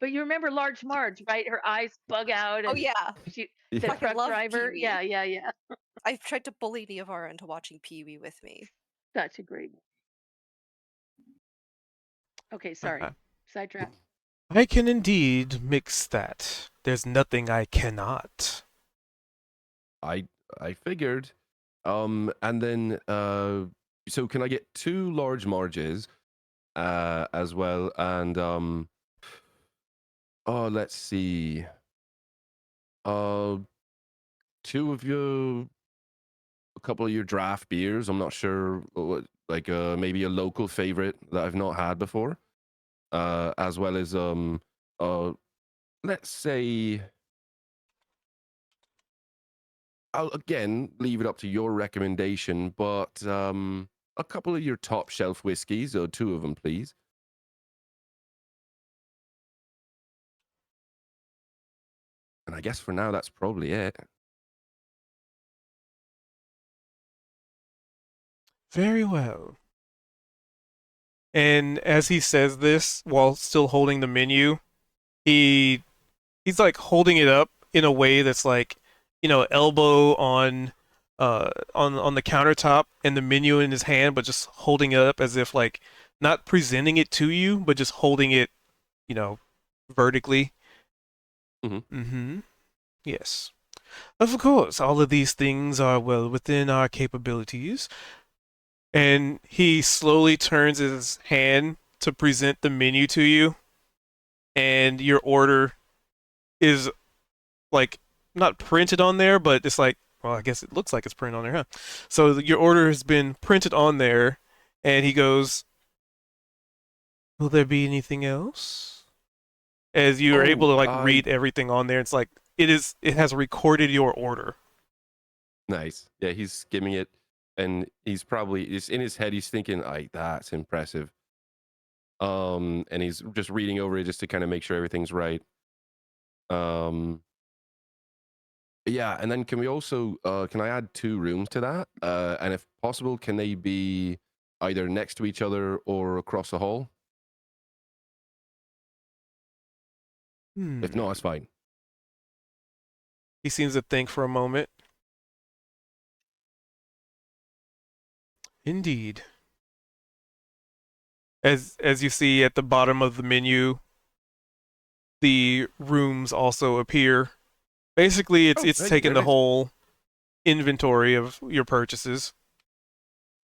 Speaker 2: But you remember Large Marge, right? Her eyes bug out
Speaker 5: Oh
Speaker 2: and
Speaker 5: yeah.
Speaker 2: the
Speaker 4: Yeah.
Speaker 5: Fucking
Speaker 2: truck
Speaker 5: love
Speaker 2: driver.
Speaker 5: Pee-wee.
Speaker 2: Yeah.
Speaker 5: I tried to bully Niavara into watching Pee-wee with me.
Speaker 2: Such a great movie. Okay, sorry. Sidetrack.
Speaker 1: I can indeed mix that. There's nothing I cannot.
Speaker 4: I I figured. And then so can I get 2 large Marges as well, and oh, let's see. Uh, two of you, a couple of your draft beers. I'm not sure what, like maybe a local favorite that I've not had before. As well as let's say I'll again leave it up to your recommendation, but a couple of your top shelf whiskeys, or 2 of them, please. And I guess for now that's probably it.
Speaker 1: Very well. And as he says this, while still holding the menu, he he's like holding it up in a way that's like, elbow on the countertop and the menu in his hand, but just holding it up as if like not presenting it to you, but just holding it, you know, vertically.
Speaker 4: Mhm.
Speaker 1: Mm-hmm. Yes. Of course, all of these things are well within our capabilities. And he slowly turns his hand to present the menu to you, and your order is like not printed on there, but it's like, well, I guess it looks like it's printed on there, huh? So your order has been printed on there, and he goes, "Will there be anything else?" as you are able
Speaker 4: Oh,
Speaker 1: to like read everything on there. It's like it has recorded your order.
Speaker 4: nice. Yeah, he's skimming it, and he's probably it's in his head. He's thinking, "Like that's impressive." And he's just reading over it just to kind of make sure everything's right. Yeah, and then can we also can I add 2 rooms to that? And if possible, can they be either next to each other or across the hall? If not, that's fine.
Speaker 1: He seems to think for a moment. Indeed. As you see at the bottom of the menu, the rooms also appear. Basically, it's
Speaker 4: Hey,
Speaker 1: taking
Speaker 4: there
Speaker 1: the
Speaker 4: it is.
Speaker 1: whole inventory of your purchases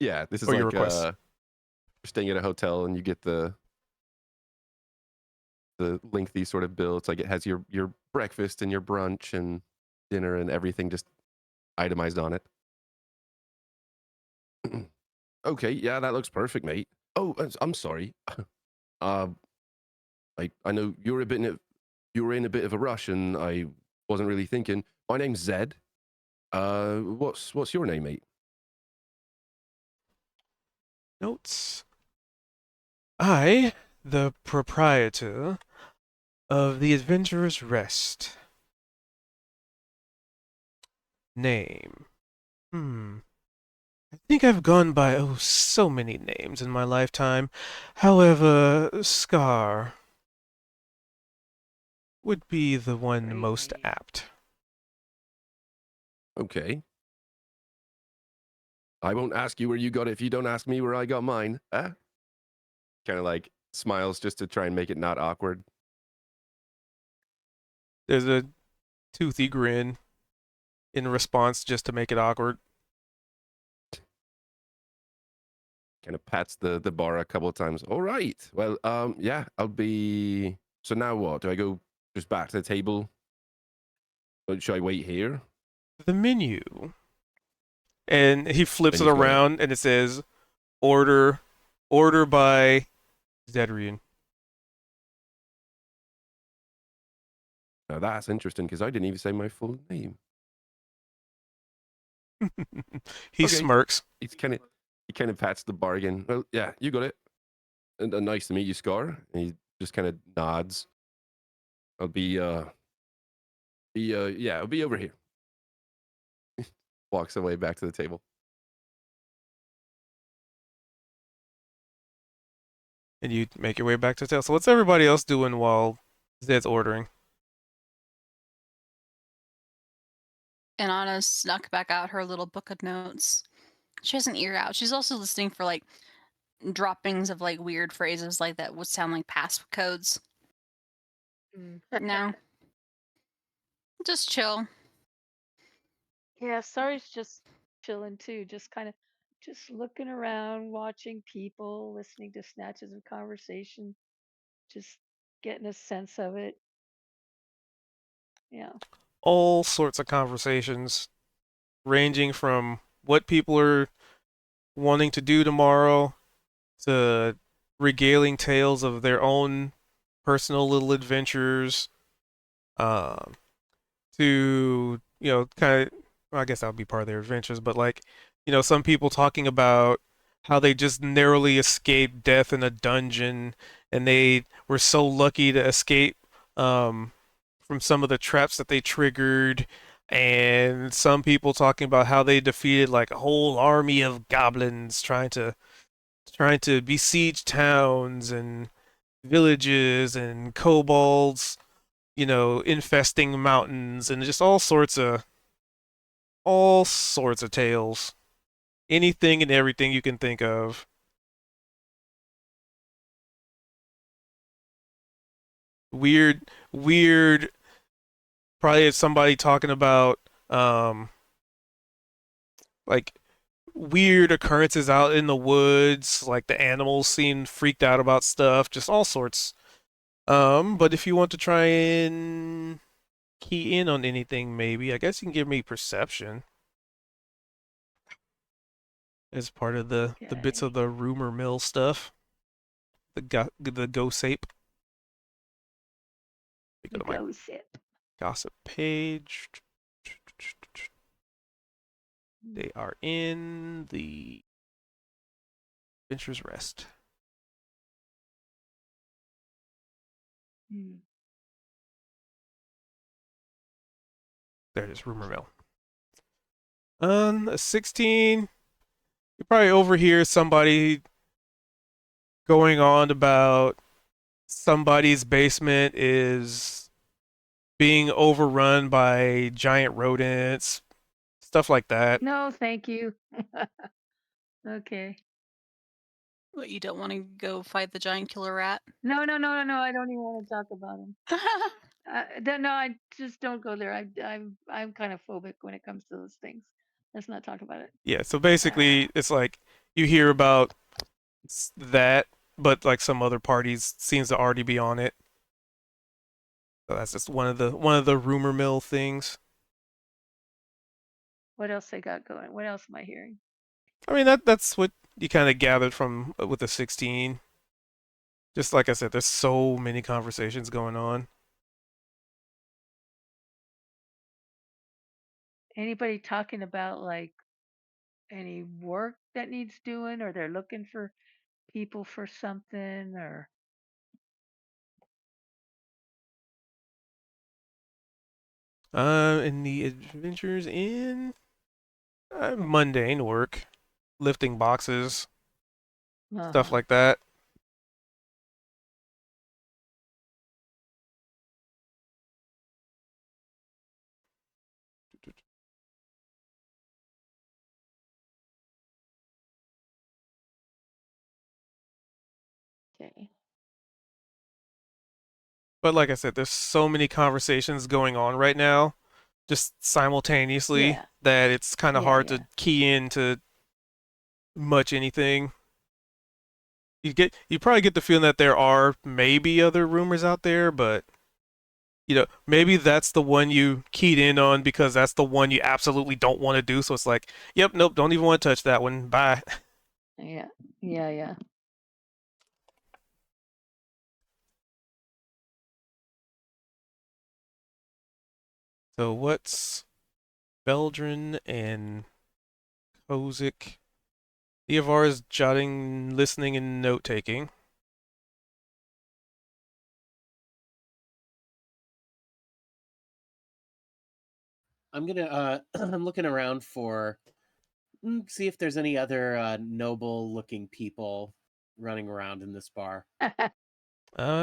Speaker 4: Yeah, this is
Speaker 1: or your
Speaker 4: like
Speaker 1: requests.
Speaker 4: staying at a hotel and you get the lengthy sort of bill. It's like it has your breakfast and your brunch and dinner and everything just itemized on it. Okay, yeah, that looks perfect, mate. Oh, I'm sorry. uh, I know you were in a bit of a rush, and I wasn't really thinking. My name's Zed. What's your name, mate?
Speaker 1: Notes. I, the proprietor of the Adventurer's Rest. Name. I think I've gone by so many names in my lifetime. However, Scar would be the one most
Speaker 2: Crazy.
Speaker 1: apt.
Speaker 4: Okay. I won't ask you where you got it if you don't ask me where I got mine. Huh? Kind of like smiles just to try and make it not awkward.
Speaker 1: There's a toothy grin in response just to make it awkward.
Speaker 4: Kind of pats the bar a couple of times. All right. Well, yeah, I'll be. So now what? Do I go just back to the table? Or should I wait here?
Speaker 1: The menu. And he flips
Speaker 4: And
Speaker 1: it
Speaker 4: he's gonna.
Speaker 1: around and it says order by Zedrian.
Speaker 4: Now that's interesting because I didn't even say my full name.
Speaker 1: He
Speaker 4: Okay.
Speaker 1: smirks.
Speaker 4: He kind of pats the bargain. Well, yeah, you got it. And nice to meet you, Scar. And he just kind of nods. I'll I'll be over here. Walks away back to the table.
Speaker 1: And you make your way back to the hotel. So what's everybody else doing while Zed's ordering?
Speaker 3: And Anna snuck back out her little book of notes. She has an ear out. She's also listening for like droppings of like weird phrases like that would sound like passcodes. No. Just chill.
Speaker 2: Yeah, Sari's just chilling too, just looking around, watching people, listening to snatches of conversation, just getting a sense of it. Yeah.
Speaker 1: All sorts of conversations, ranging from what people are wanting to do tomorrow to regaling tales of their own personal little adventures, um, to kind of, well, I guess that would be part of their adventures, but like some people talking about how they just narrowly escaped death in a dungeon and they were so lucky to escape um, from some of the traps that they triggered, and some people talking about how they defeated like a whole army of goblins trying to besiege towns and villages and kobolds, infesting mountains and just all sorts of tales. Anything and everything you can think of. Weird. Probably it's somebody talking about like weird occurrences out in the woods, like the animals seem freaked out about stuff, just all sorts. But if you want to try and key in on anything, maybe I guess you can give me perception as part of the bits
Speaker 2: Okay.
Speaker 1: of the rumor mill stuff. The ghost ape. We go to my
Speaker 2: Gossip.
Speaker 1: gossip page. They are in the Adventurer's Rest.
Speaker 2: Hmm.
Speaker 1: There it is, rumor mill. 16. You probably overhear somebody going on about somebody's basement is being overrun by giant rodents, stuff like that.
Speaker 2: No, thank you. Okay.
Speaker 3: What, you don't want to go fight the giant killer rat?
Speaker 2: No, no, no, no, no. I don't even want to talk about him. No, I just don't go there. I'm kind of phobic when it comes to those things. Let's not talk about it.
Speaker 1: Yeah, so basically, it's like you hear about that, but like some other parties seems to already be on it. So that's just one of the rumor mill things.
Speaker 2: What else they got going? What else am I hearing?
Speaker 1: I mean that's what you kind of gathered from with the 16. Just like I said, there's so many conversations going on.
Speaker 2: Anybody talking about like any work that needs doing, or they're looking for people for something, or
Speaker 1: In the Adventures in mundane work, lifting boxes, stuff
Speaker 2: uh-huh.
Speaker 1: like that.
Speaker 2: Okay.
Speaker 1: But like I said, there's so many conversations going on right now, just simultaneously,
Speaker 2: Yeah.
Speaker 1: that it's kind of
Speaker 2: Yeah.
Speaker 1: hard
Speaker 2: Yeah.
Speaker 1: to key into much anything. You probably get the feeling that there are maybe other rumors out there, but maybe that's the one you keyed in on because that's the one you absolutely don't want to do. So it's like, yep, nope, don't even want to touch that one. Bye.
Speaker 2: Yeah. Yeah. Yeah.
Speaker 1: So what's Veldrin and Kozik? Eovar is jotting, listening, and note taking.
Speaker 6: I'm gonna I'm looking around for see if there's any other noble looking people running around in this bar.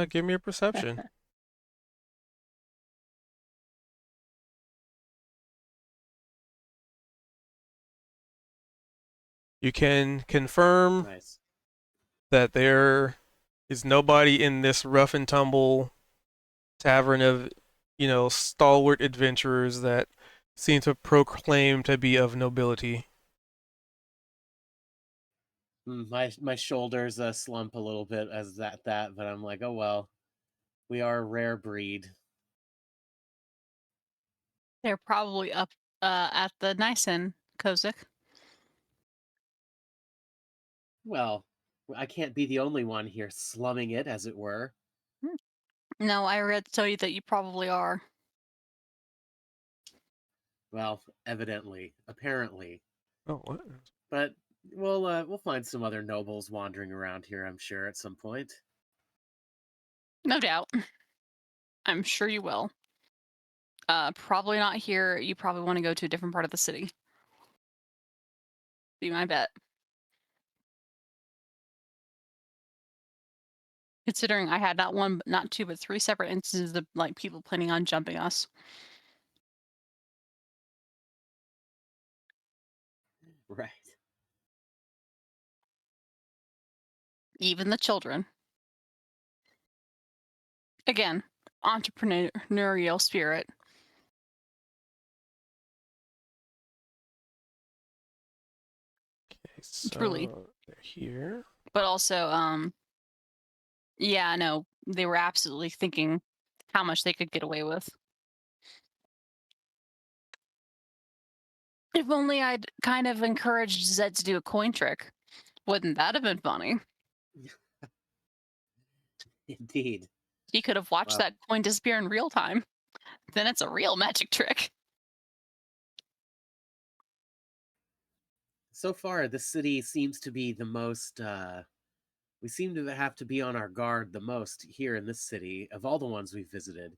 Speaker 1: Give me a perception. You can confirm
Speaker 6: Nice.
Speaker 1: that there is nobody in this rough and tumble tavern of, stalwart adventurers that seem to proclaim to be of nobility.
Speaker 6: My shoulders slump a little bit as that, but I'm like, oh well, we are a rare breed.
Speaker 3: They're probably up at the Nysen, Kozik.
Speaker 6: Well, I can't be the only one here slumming it, as it were.
Speaker 3: No, I read to tell you that you probably are.
Speaker 6: Well, evidently, apparently,
Speaker 1: Oh, what?
Speaker 6: but we'll find some other nobles wandering around here, I'm sure, at some point.
Speaker 3: No doubt. I'm sure you will. Probably not here. You probably want to go to a different part of the city. Be my bet. Considering I had not one, not two, but three separate instances of like people planning on jumping us.
Speaker 6: Right.
Speaker 3: Even the children. Again, entrepreneurial spirit.
Speaker 1: Okay, so
Speaker 3: Truly.
Speaker 1: they're here.
Speaker 3: But also, yeah, no, they were absolutely thinking how much they could get away with. If only I'd kind of encouraged Zed to do a coin trick. Wouldn't that have been funny?
Speaker 6: Indeed.
Speaker 3: He could have watched
Speaker 6: Wow.
Speaker 3: that coin disappear in real time. Then it's a real magic trick.
Speaker 6: So far, this city seems to be the most. We seem to have to be on our guard the most here in this city of all the ones we've visited.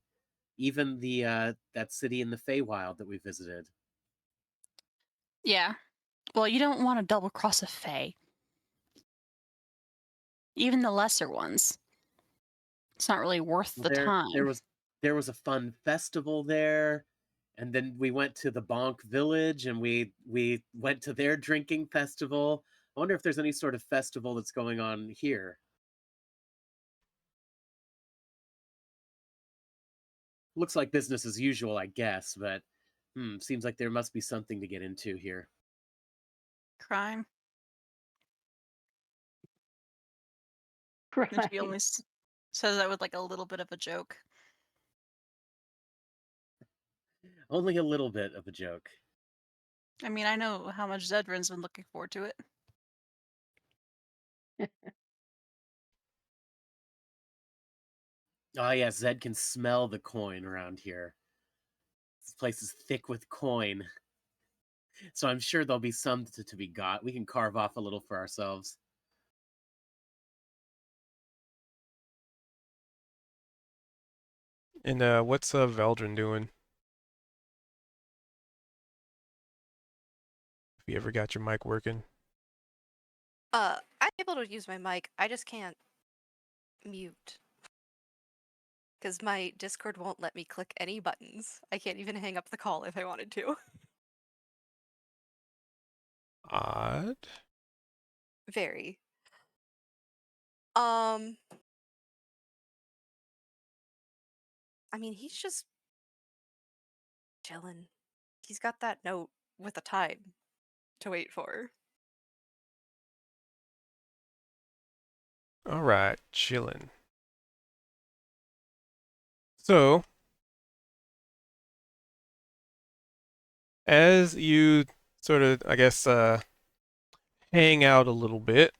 Speaker 6: Even the that city in the Feywild that we visited.
Speaker 3: Yeah. Well, you don't want to double cross a Fae. Even the lesser ones. It's not really worth
Speaker 6: Well,
Speaker 3: the
Speaker 6: there
Speaker 3: time.
Speaker 6: was a fun festival there, and then we went to the Bonk Village, and we went to their drinking festival. I wonder if there's any sort of festival that's going on here. Looks like business as usual, I guess, but seems like there must be something to get into here.
Speaker 3: Crime. And she only
Speaker 2: Right.
Speaker 3: says that with like a little bit of a joke.
Speaker 6: Only a little bit of a joke.
Speaker 3: I mean, I know how much Zedrin's been looking forward to it.
Speaker 6: Oh yeah, Zed can smell the coin around here. This place is thick with coin. So I'm sure there'll be some to be got. We can carve off a little for ourselves.
Speaker 1: And what's Veldrin doing? If you ever got your mic working.
Speaker 5: I'm able to use my mic. I just can't mute. Because my Discord won't let me click any buttons. I can't even hang up the call if I wanted to.
Speaker 1: Odd.
Speaker 5: Very. I mean, he's just chilling. He's got that note with a time to wait for.
Speaker 1: All right, chilling. So, as you sort of, I guess, hang out a little bit.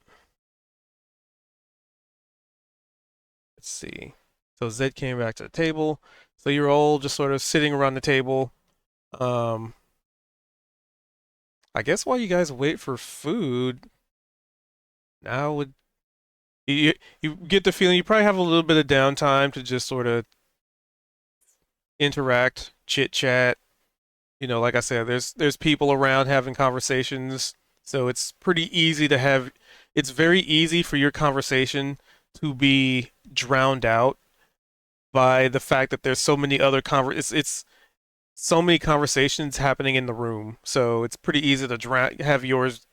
Speaker 1: Let's see. So Zed came back to the table. So you're all just sort of sitting around the table. Um, I guess while you guys wait for food, now would you get the feeling you probably have a little bit of downtime to just sort of interact, chit chat. You know, like I said, there's people around having conversations, so it's pretty easy to have. It's very easy for your conversation to be drowned out by the fact that there's so many other it's so many conversations happening in the room. So it's pretty easy to have yours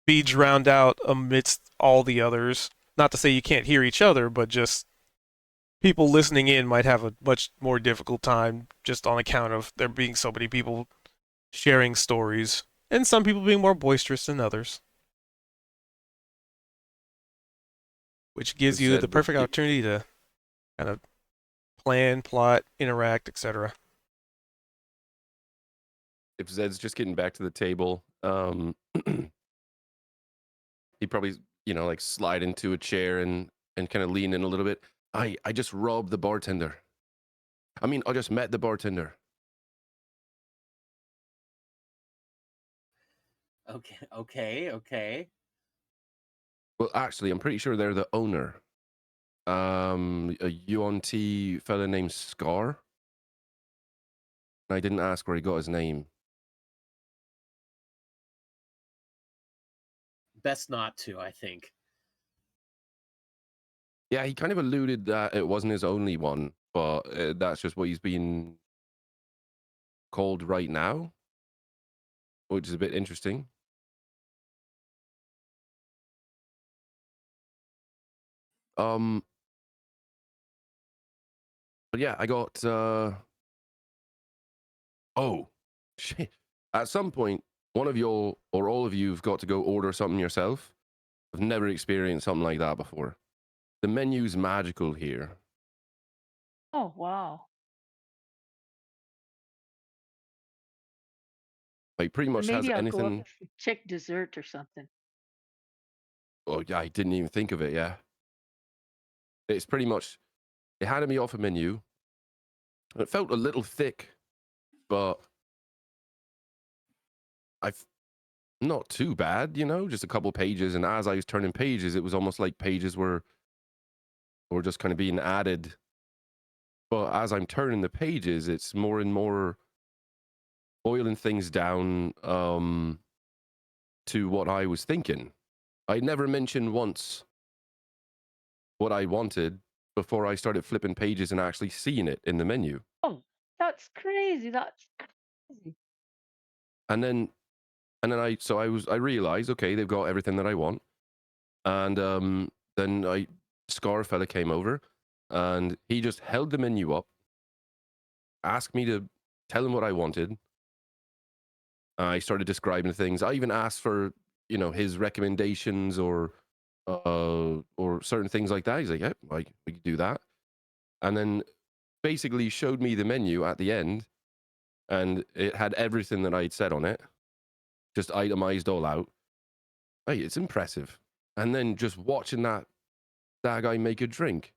Speaker 1: be drowned out amidst all the others. Not to say you can't hear each other, but just people listening in might have a much more difficult time just on account of there being so many people sharing stories and some people being more boisterous than others, which gives you the
Speaker 4: Zed would
Speaker 1: perfect opportunity to kind of plan, plot, interact, etc.
Speaker 4: if Zed's just getting back to the table, he'd probably, like slide into a chair and kind of lean in a little bit. I just robbed the bartender. I mean, I just met the bartender.
Speaker 6: Okay.
Speaker 4: Well, actually, I'm pretty sure they're the owner. A UNT fella named Scar. I didn't ask where he got his name.
Speaker 6: Best not to, I think.
Speaker 4: Yeah, he kind of alluded that it wasn't his only one, but that's just what he's being called right now, which is a bit interesting. But yeah, I got oh shit. At some point, one of you or all of you've got to go order something yourself. I've never experienced something like that before. The menu's magical here.
Speaker 2: Oh, wow.
Speaker 4: Like pretty
Speaker 2: Then
Speaker 4: much has
Speaker 2: maybe I'll go up
Speaker 4: anything.
Speaker 2: and check dessert or something.
Speaker 4: Oh yeah, I didn't even think of it. Yeah, it's pretty much it handed me off a menu. It felt a little thick, but I've not too bad, you know, just a couple pages. And as I was turning pages, it was almost like pages were just kind of being added. But as I'm turning the pages, it's more and more boiling things down to what I was thinking. I never mentioned once what I wanted before I started flipping pages and actually seeing it in the menu.
Speaker 2: Oh, that's crazy. That's crazy.
Speaker 4: And then I realized, okay, they've got everything that I want. And then Scar fella came over and he just held the menu up, asked me to tell him what I wanted. I started describing things. I even asked for, you know, his recommendations or certain things like that. He's like, yeah, like we could do that. And then basically showed me the menu at the end, and it had everything that I'd said on it, just itemized all out. Hey, it's impressive. And then just watching that guy make a drink.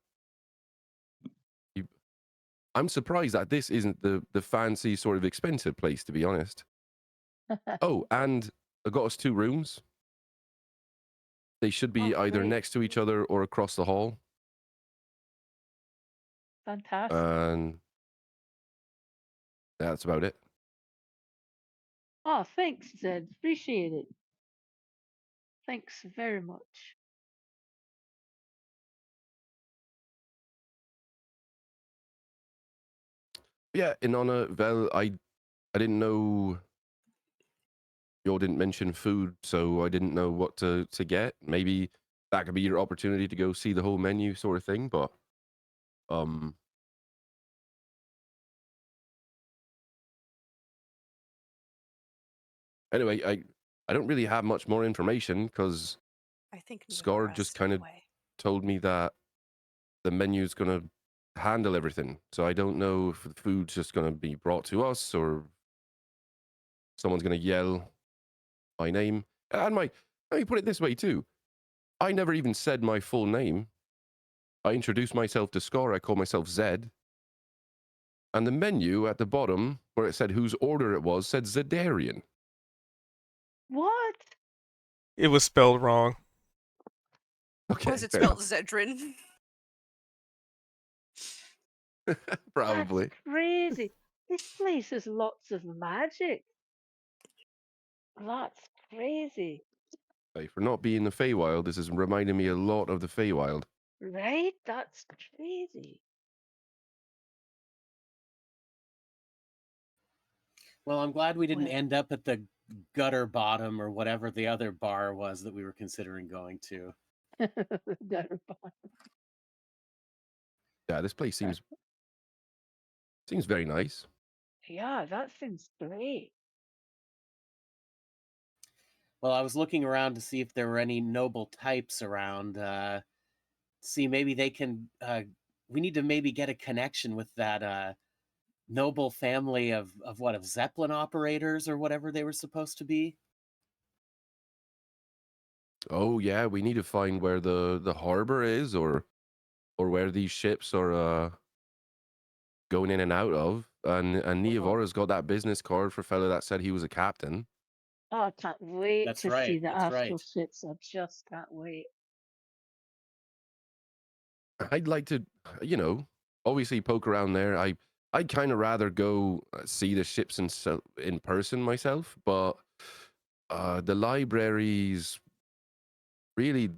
Speaker 4: I'm surprised that this isn't the fancy sort of expensive place, to be honest. Oh, and I got us 2 rooms. They should be
Speaker 2: Oh,
Speaker 4: either
Speaker 2: great.
Speaker 4: next to each other or across the hall.
Speaker 2: Fantastic.
Speaker 4: And that's about it.
Speaker 2: Oh, thanks, Zed. Appreciate it. Thanks very much.
Speaker 4: Yeah, Inanna, Vel, I didn't know y'all didn't mention food, so I didn't know what to get. Maybe that could be your opportunity to go see the whole menu sort of thing, but anyway, I don't really have much more information because
Speaker 5: I think
Speaker 4: Scar
Speaker 5: Nivara
Speaker 4: just
Speaker 5: stepped
Speaker 4: kind of
Speaker 5: away.
Speaker 4: told me that the menu's gonna handle everything. So I don't know if the food's just gonna be brought to us or someone's gonna yell my name. And let me put it this way too. I never even said my full name. I introduced myself to Scar. I called myself Zed. And the menu at the bottom, where it said whose order it was, said Zedarian.
Speaker 2: What?
Speaker 1: It was spelled wrong.
Speaker 4: Okay,
Speaker 5: Was it
Speaker 4: fair
Speaker 5: spelled
Speaker 4: enough.
Speaker 5: Zedrin?
Speaker 4: Probably.
Speaker 2: That's crazy. This place has lots of magic. That's crazy.
Speaker 4: Hey, for not being the Feywild, this is reminding me a lot of the Feywild.
Speaker 2: Right? That's crazy.
Speaker 6: Well, I'm glad we didn't
Speaker 2: Well,
Speaker 6: end up at the gutter bottom or whatever the other bar was that we were considering going to.
Speaker 2: gutter bottom.
Speaker 4: Yeah, this place seems very nice.
Speaker 2: Yeah, that seems great.
Speaker 6: Well, I was looking around to see if there were any noble types around. See, maybe they can. We need to maybe get a connection with that noble family of Zeppelin operators or whatever they were supposed to be.
Speaker 4: Oh yeah, we need to find where the harbor is or where these ships are going in and out of. And
Speaker 2: Oh,
Speaker 4: Niavara's got that business card for a fella that said he was a captain.
Speaker 2: oh, I can't wait
Speaker 6: That's
Speaker 2: to
Speaker 6: right.
Speaker 2: see the
Speaker 6: That's
Speaker 2: astral
Speaker 6: right.
Speaker 2: ships. I just can't wait.
Speaker 4: I'd like to, you know, obviously poke around there. I'd kind of rather go see the ships in person myself, but the library's really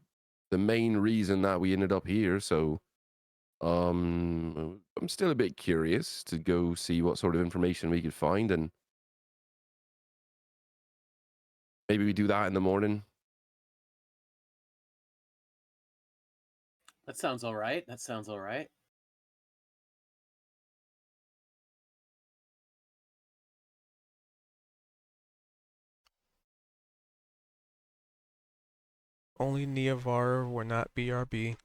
Speaker 4: the main reason that we ended up here. So I'm still a bit curious to go see what sort of information we could find, and maybe we do that in the morning.
Speaker 6: That sounds all right. That sounds all right.
Speaker 1: Only Niavara were not BRB.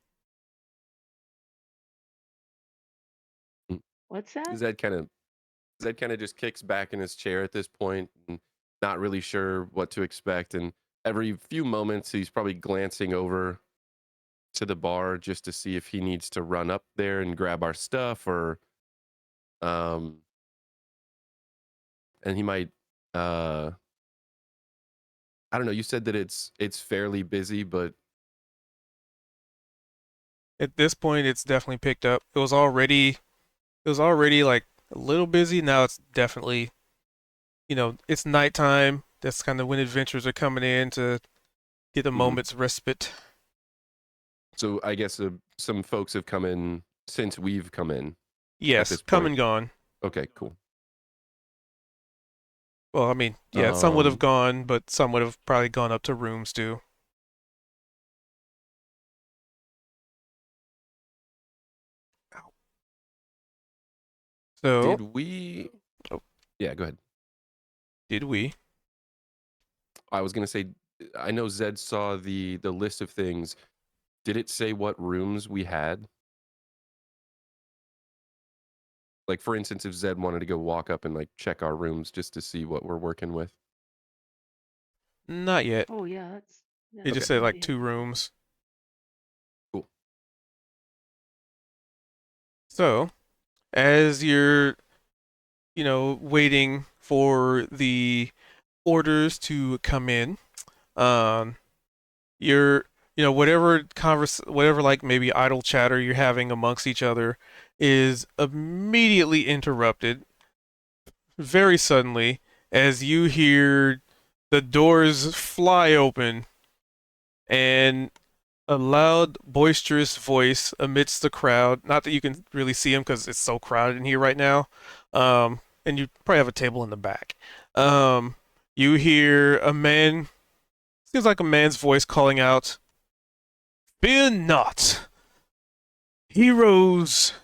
Speaker 2: What's that?
Speaker 4: Zed kind of just kicks back in his chair at this point, and not really sure what to expect. And every few moments, he's probably glancing over to the bar just to see if he needs to run up there and grab our stuff, or and he might I don't know, you said that it's fairly busy, but
Speaker 1: At this point, it's definitely picked up. It was already like a little busy. Now it's definitely, it's nighttime. That's kind of when adventures are coming in to get a
Speaker 4: Mhm.
Speaker 1: moment's respite.
Speaker 4: so I guess some folks have come in since we've come in at
Speaker 1: Yes,
Speaker 4: this
Speaker 1: come
Speaker 4: point.
Speaker 1: and gone.
Speaker 4: Okay, cool.
Speaker 1: Well, I mean, yeah, some would have
Speaker 4: Um,
Speaker 1: gone, but some would have probably gone up to rooms too. So,
Speaker 4: did we?
Speaker 1: oh,
Speaker 4: Yeah, go ahead.
Speaker 1: did we?
Speaker 4: I was gonna say, I know Zed saw the list of things. Did it say what rooms we had? Like, for instance, if Zed wanted to go walk up and like check our rooms just to see what we're working with.
Speaker 1: Not yet.
Speaker 2: Oh yeah,
Speaker 1: It
Speaker 2: that's
Speaker 1: just
Speaker 4: Okay,
Speaker 2: a
Speaker 1: said
Speaker 2: good
Speaker 1: like
Speaker 2: idea.
Speaker 1: 2 rooms.
Speaker 4: cool.
Speaker 1: So, as you're, waiting for the orders to come in, um, you're, whatever like maybe idle chatter you're having amongst each other is immediately interrupted very suddenly as you hear the doors fly open and a loud, boisterous voice amidst the crowd. Not that you can really see him because it's so crowded in here right now. And you probably have a table in the back. You hear a man, seems like a man's voice calling out, "Fear not, heroes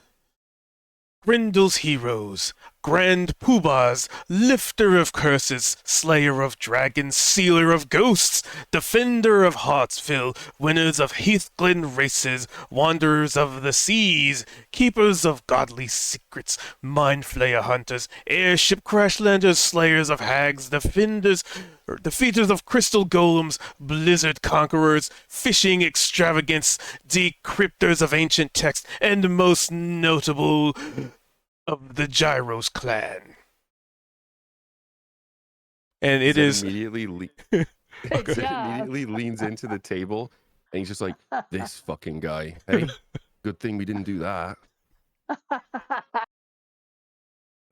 Speaker 1: Grendel's heroes, Grand Poobahs, lifter of curses, slayer of dragons, sealer of ghosts, defender of Heartsville, winners of Heathglen races, wanderers of the seas, keepers of godly secrets, mind flayer hunters, airship crashlanders, slayers of hags, defeaters of crystal golems, blizzard conquerors, fishing extravagance, decryptors of ancient text, and most notable of the Gyros clan." And it
Speaker 4: Zed
Speaker 1: is.
Speaker 4: immediately
Speaker 2: Good
Speaker 4: Zed
Speaker 2: job.
Speaker 4: immediately leans into the table and he's just like, "This fucking guy. Hey, good thing we didn't do that."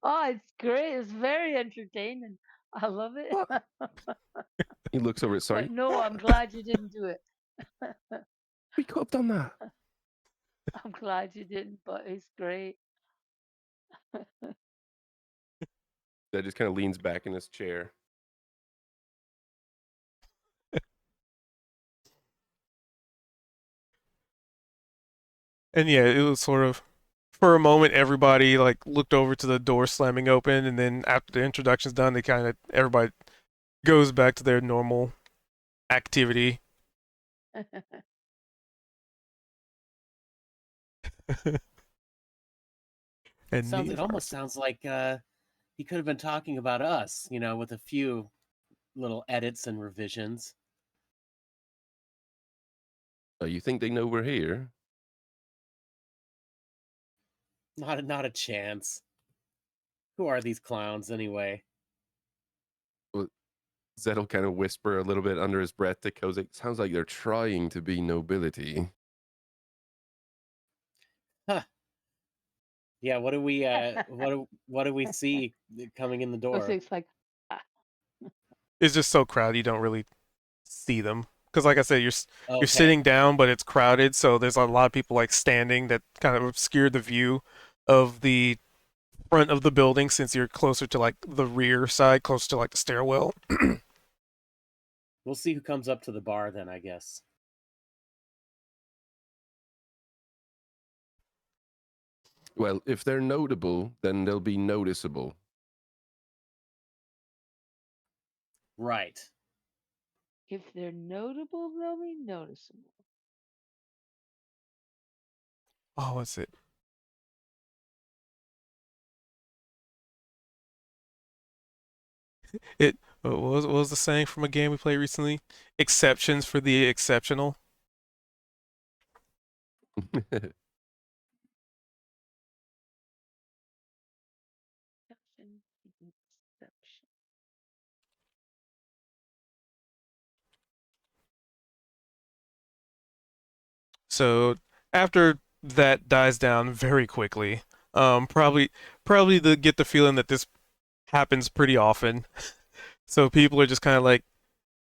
Speaker 2: Oh, it's great. It's very entertaining. I love it.
Speaker 4: What? He looks over at
Speaker 2: But
Speaker 4: Sorry.
Speaker 2: no,
Speaker 4: What?
Speaker 2: I'm glad you didn't do it.
Speaker 4: We could have done that.
Speaker 2: I'm glad you didn't, but it's great.
Speaker 4: Zed just kind of leans back in his chair.
Speaker 1: And yeah, it was sort of. For a moment, everybody like looked over to the door slamming open, and then after the introduction's done, they kind of everybody goes back to their normal activity. And
Speaker 6: It almost sounds like he could have been talking about us, with a few little edits and revisions.
Speaker 4: You think they know we're here?
Speaker 6: Not a chance. Who are these clowns anyway?
Speaker 4: Well, Zed will kind of whisper a little bit under his breath to Kozik. Sounds like they're trying to be nobility.
Speaker 6: Huh. Yeah, what do we what do we see coming in the door?
Speaker 2: It's like, ah,
Speaker 1: it's just so crowded you don't really see them because, like I said, you're
Speaker 6: Okay.
Speaker 1: sitting down, but it's crowded, so there's a lot of people like standing that kind of obscure the view of the front of the building since you're closer to like the rear side, closer to like the stairwell.
Speaker 6: We'll see who comes up to the bar then, I guess.
Speaker 4: Well, if they're notable, then they'll be noticeable.
Speaker 6: Right.
Speaker 2: if they're notable, they'll be noticeable.
Speaker 1: Oh, what's it? It what was the saying from a game we played recently? Exceptions for the exceptional.
Speaker 2: Deception, deception.
Speaker 1: So after that dies down very quickly, probably the get the feeling that this happens pretty often. So people are just kind of like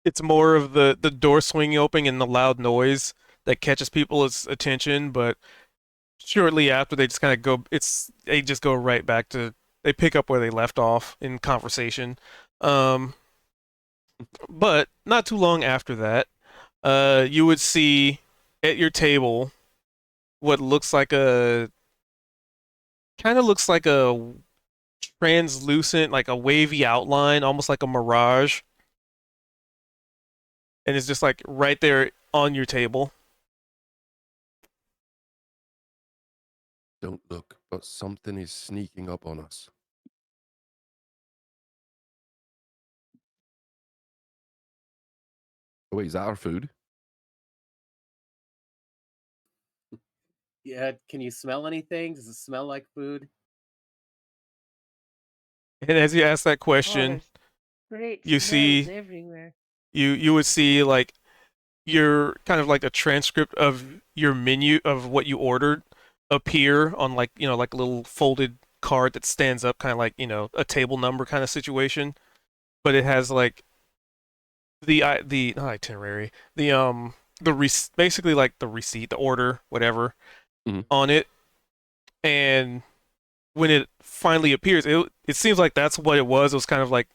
Speaker 1: it's more of the door swinging open and the loud noise that catches people's attention, but shortly after they just kind of go they just go right back to they pick up where they left off in conversation. Um, but not too long after that, you would see at your table what looks like a kind of looks like a translucent, like a wavy outline, almost like a mirage, and it's just like right there on your table.
Speaker 4: Don't look, but something is sneaking up on us. Oh, wait, is that our food?
Speaker 6: Yeah, can you smell anything? Does it smell like food?
Speaker 1: And as you ask that
Speaker 2: Oh,
Speaker 1: question,
Speaker 2: there's great
Speaker 1: you
Speaker 2: smells
Speaker 1: see
Speaker 2: everywhere.
Speaker 1: you would see like your kind of like a transcript of your menu of what you ordered appear on like like a little folded card that stands up kind of like a table number kind of situation, but it has like the not itinerary, basically like the receipt, the order, whatever
Speaker 4: Mhm.
Speaker 1: on it. And when it finally appears, it seems like that's what it was. It was kind of like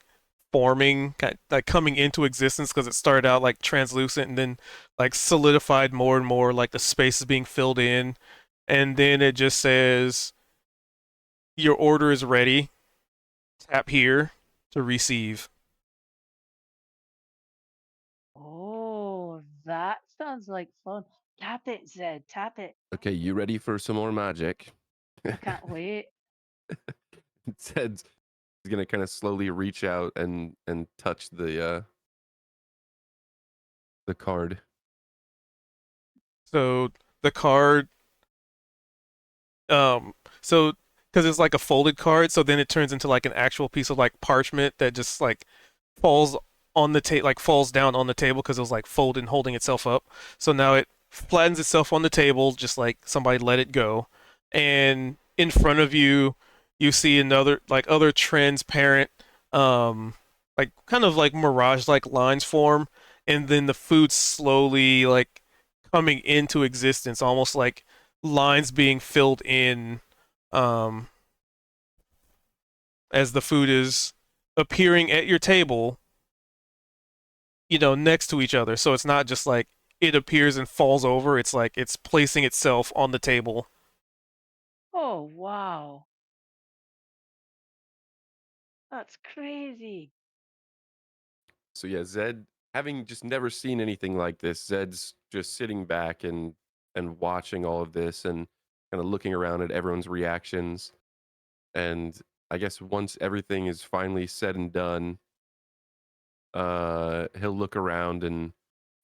Speaker 1: forming, like coming into existence because it started out like translucent and then like solidified more and more, like the space is being filled in, and then it just says your order is ready. Tap here to receive.
Speaker 2: Oh, that sounds like fun. Tap it, Zed. Tap it.
Speaker 4: Okay, you ready for some more magic?
Speaker 2: I can't wait.
Speaker 4: Zed's gonna kind of slowly reach out and touch the card.
Speaker 1: So the card, so because it's like a folded card, so then it turns into like an actual piece of like parchment that just like falls on the table, like falls down on the table because it was like folded and holding itself up. So now it flattens itself on the table, just like somebody let it go. And in front of you, you see another like other transparent, um, like kind of like mirage-like lines form, and then the food slowly like coming into existence, almost like lines being filled in, um, as the food is appearing at your table next to each other. So it's not just like it appears and falls over. It's like it's placing itself on the table.
Speaker 2: Oh, wow. That's crazy.
Speaker 4: So yeah, Zed, having just never seen anything like this, Zed's just sitting back and watching all of this and kind of looking around at everyone's reactions. And I guess once everything is finally said and done, he'll look around and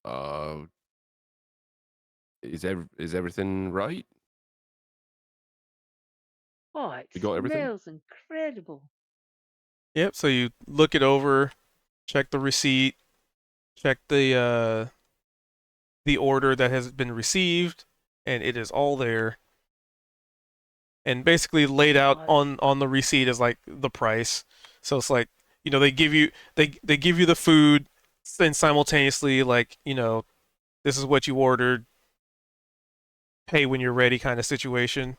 Speaker 4: uh, is everything right?
Speaker 2: Oh, it
Speaker 4: We got everything?
Speaker 2: smells incredible.
Speaker 1: Yep. So you look it over, check the receipt, check the order that has been received, and it is all there. And basically laid out
Speaker 2: Oh,
Speaker 1: on the receipt is like the price. So it's like they give you they give you the food and simultaneously like this is what you ordered, pay when you're ready kind of situation.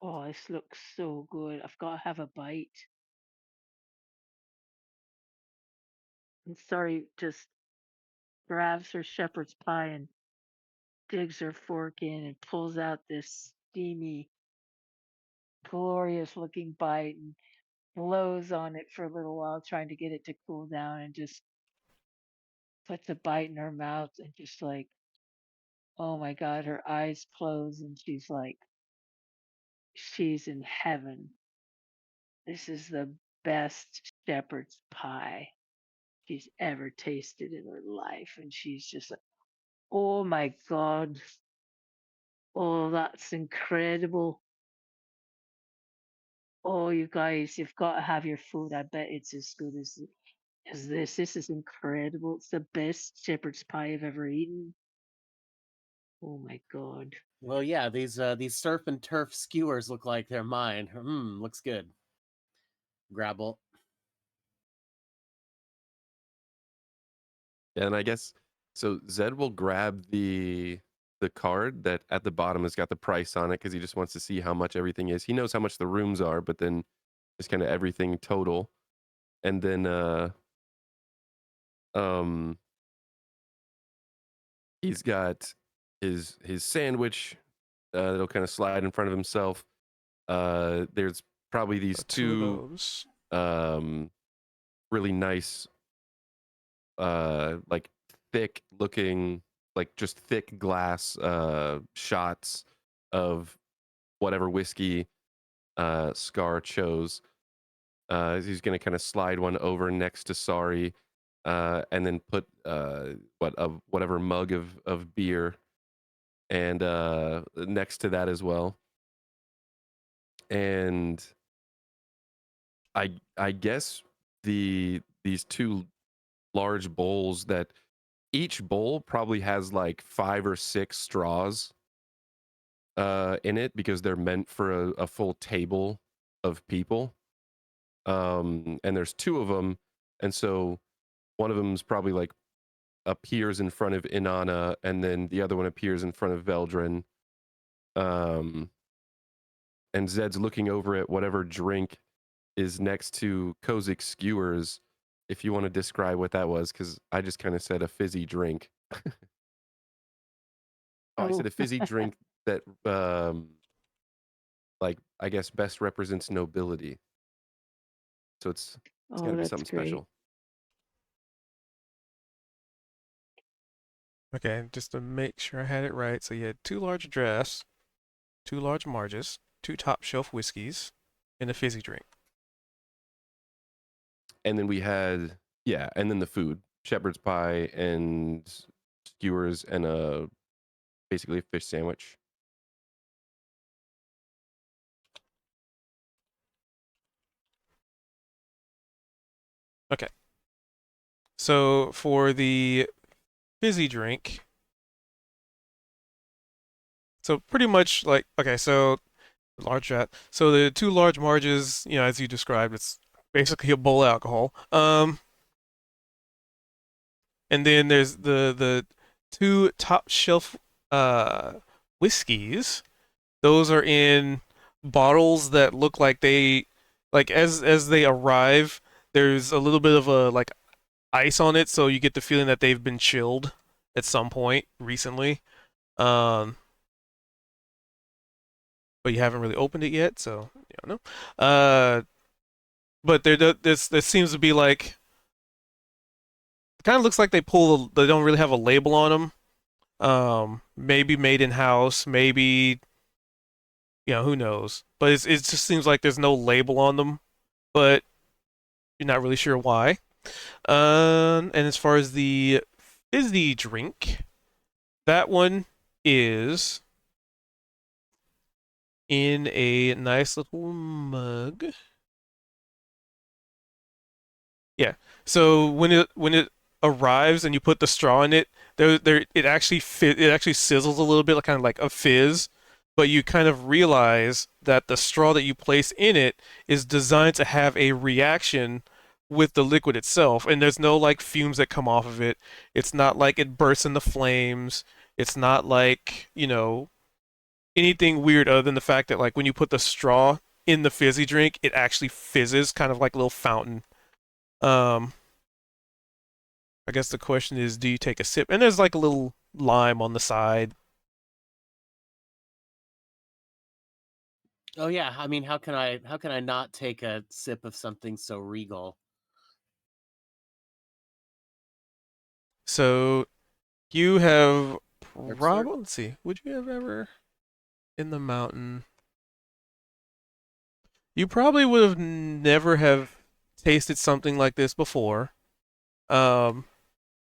Speaker 2: oh, this looks so good. I've got to have a bite. And sorry, just grabs her shepherd's pie and digs her fork in and pulls out this steamy, glorious looking bite and blows on it for a little while, trying to get it to cool down, and just puts a bite in her mouth and just like, oh my God, her eyes close and she's like, she's in heaven. This is the best shepherd's pie. she's ever tasted in her life. And she's just like, oh my God. Oh, that's incredible. Oh, you guys, you've got to have your food. I bet it's as good as this. This is incredible. It's the best shepherd's pie I've ever eaten. Oh my God.
Speaker 6: Well, yeah, these surf and turf skewers look like they're mine. Looks good. Grabble.
Speaker 4: And I guess so. Zed will grab the card that at the bottom has got the price on it because he just wants to see how much everything is. He knows how much the rooms are, but then just kind of everything total. And then um he's got his sandwich that'll kind of slide in front of himself. There's probably these
Speaker 1: Got two of
Speaker 4: two
Speaker 1: those.
Speaker 4: really nice like thick looking, like just thick glass shots of whatever whiskey Scar chose. He's gonna kind of slide one over next to Sari, and then put whatever mug of beer and next to that as well. And I guess these two large bowls that each bowl probably has like 5 or 6 straws in it because they're meant for a full table of people. And there's 2 of them, and so one of them's probably like appears in front of Inanna, and then the other one appears in front of Veldrin. And Zed's looking over at whatever drink is next to Kozik skewers. If you want to describe what that was, because I just kind of said a fizzy drink. I said a fizzy drink that, like, I guess best represents nobility. So it's got to
Speaker 2: Oh,
Speaker 4: be
Speaker 2: that's
Speaker 4: something
Speaker 2: great.
Speaker 4: special.
Speaker 1: Okay, just to make sure I had it right. So you had 2 large drafts, 2 large marges, 2 top shelf whiskeys, and a fizzy drink.
Speaker 4: And then we had, yeah, and then the food, shepherd's pie and skewers and basically a fish sandwich.
Speaker 1: Okay. So for the fizzy drink, so pretty much like, okay, so large draft. So the 2 large marges, as you described, it's basically a bowl of alcohol. And then there's the 2 top shelf whiskeys. Those are in bottles that look like they, like, as they arrive, there's a little bit of a like ice on it, so you get the feeling that they've been chilled at some point recently. Um, but you haven't really opened it yet, so you don't know. But this seems to be like, it kind of looks like they don't really have a label on them. Maybe made in house, maybe, who knows. But it just seems like there's no label on them, but you're not really sure why. And as far as the fizzy drink, that one is in a nice little mug. Yeah. So when it arrives and you put the straw in it, it actually sizzles a little bit, like kind of like a fizz, but you kind of realize that the straw that you place in it is designed to have a reaction with the liquid itself, and there's no like fumes that come off of it. It's not like it bursts into flames. It's not like, anything weird other than the fact that like when you put the straw in the fizzy drink, it actually fizzes, kind of like a little fountain. Um, I guess the question is, do you take a sip? And there's like a little lime on the side.
Speaker 6: Oh yeah, I mean, how can I not take a sip of something so regal?
Speaker 1: So you have
Speaker 6: Yes, sir.
Speaker 1: probably, let's see, would you have ever in the mountain? You probably would have never have tasted something like this before. Um,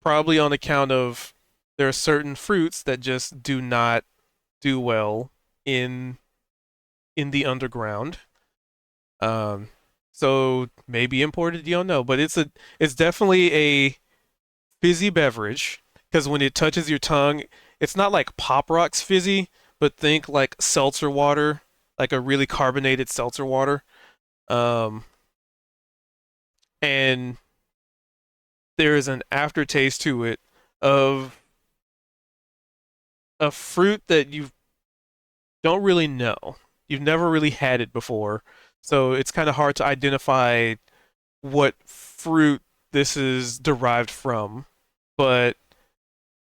Speaker 1: Probably on account of there are certain fruits that just do not do well in the underground. Um, so maybe imported, you don't know, but it's definitely a fizzy beverage because when it touches your tongue, it's not like Pop Rocks fizzy, but think like seltzer water, like a really carbonated seltzer water. Um, and there is an aftertaste to it of a fruit that you don't really know. You've never really had it before, so it's kind of hard to identify what fruit this is derived from, but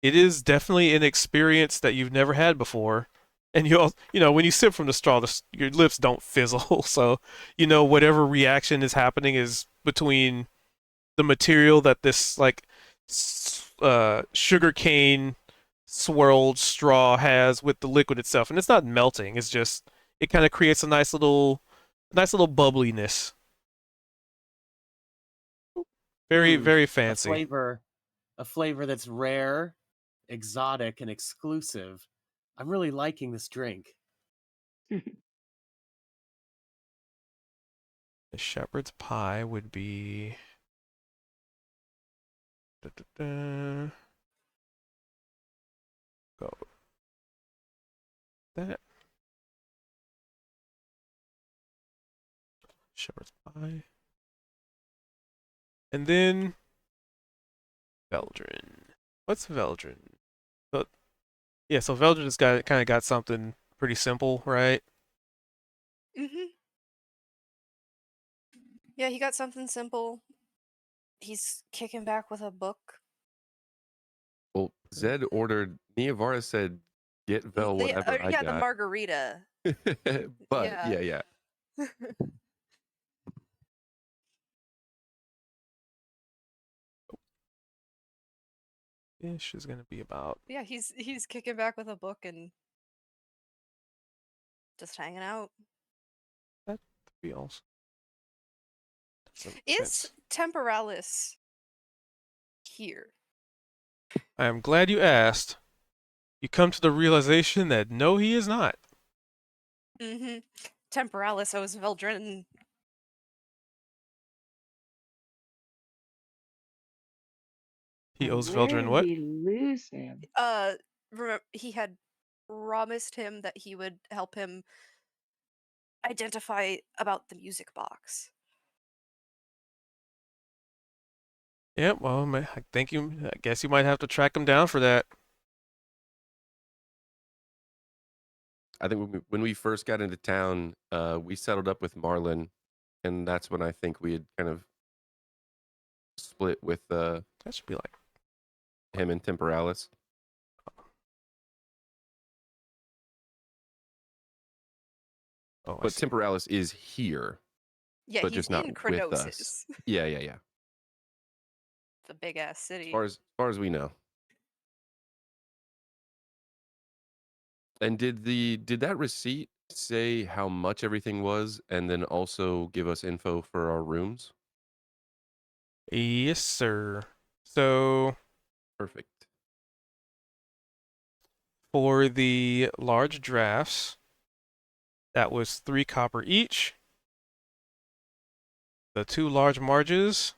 Speaker 1: it is definitely an experience that you've never had before. And when you sip from the straw, your lips don't fizzle, so whatever reaction is happening is between the material that this like sugar cane swirled straw has with the liquid itself, and it's not melting. It's just it kind of creates a nice little bubbliness. Very,
Speaker 6: Mm,
Speaker 1: very
Speaker 6: a
Speaker 1: fancy.
Speaker 6: flavor, a flavor that's rare, exotic, and exclusive. I'm really liking this drink.
Speaker 1: The shepherd's pie would be. Da, da, da. Go that shepherd's pie, and then Veldrin. What's Veldrin? So, yeah, so Veldrin's got kind of got something pretty simple, right?
Speaker 5: Hmm. Yeah, he got something simple. He's kicking back with a book.
Speaker 4: Well, Zed ordered. Niavara said, "Get Vel whatever I
Speaker 5: Yeah, the
Speaker 4: got."
Speaker 5: margarita.
Speaker 4: But
Speaker 5: Yeah.
Speaker 4: yeah.
Speaker 1: Ish is gonna be about
Speaker 5: Yeah, he's kicking back with a book and just hanging out.
Speaker 1: that feels. Doesn't make
Speaker 5: Is
Speaker 1: sense.
Speaker 5: Temporalis here?
Speaker 1: I am glad you asked. You come to the realization that no, he is not.
Speaker 5: Mm-hmm. Temporalis owes Veldrin.
Speaker 1: He
Speaker 2: And
Speaker 1: owes
Speaker 2: where
Speaker 1: Veldrin
Speaker 2: did
Speaker 1: what?
Speaker 2: we lose him?
Speaker 5: He had promised him that he would help him identify about the music box.
Speaker 1: Yeah, well, I think I guess you might have to track him down for that.
Speaker 4: I think when we first got into town, we settled up with Marlin, and that's when I think we had kind of split with
Speaker 1: That should be like,
Speaker 4: him and Temporalis.
Speaker 1: oh, I
Speaker 4: But
Speaker 1: see.
Speaker 4: Temporalis is here,
Speaker 5: Yeah,
Speaker 4: but
Speaker 5: he's
Speaker 4: just not
Speaker 5: in
Speaker 4: with us.
Speaker 5: Kronossus.
Speaker 4: Yeah.
Speaker 5: It's a big ass
Speaker 4: As
Speaker 5: city.
Speaker 4: far as we know. And did that receipt say how much everything was, and then also give us info for our rooms?
Speaker 1: Yes, sir. So
Speaker 4: Perfect.
Speaker 1: for the large drafts, that was 3 copper each. The 2 large marges,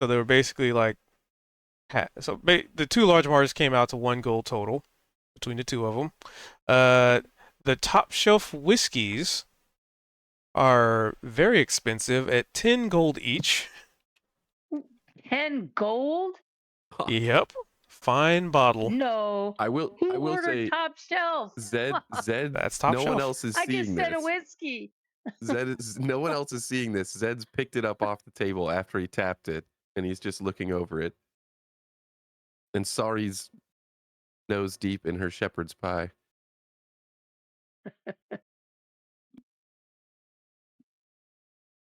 Speaker 1: so they were basically like the 2 large marges came out to 1 gold total between the two of them. The top shelf whiskeys are very expensive at 10 gold each.
Speaker 2: 10 gold?
Speaker 1: Yep, fine bottle.
Speaker 2: No.
Speaker 4: I
Speaker 2: Who
Speaker 4: will
Speaker 2: ordered
Speaker 4: say,
Speaker 2: top shelf?
Speaker 4: Zed,
Speaker 1: That's top
Speaker 4: no one
Speaker 1: shelf.
Speaker 4: else is
Speaker 2: I just
Speaker 4: seeing
Speaker 2: said a
Speaker 4: this.
Speaker 2: whiskey.
Speaker 4: No one else is seeing this. Zed's picked it up off the table after he tapped it, and he's just looking over it. And Sari's nose deep in her shepherd's pie.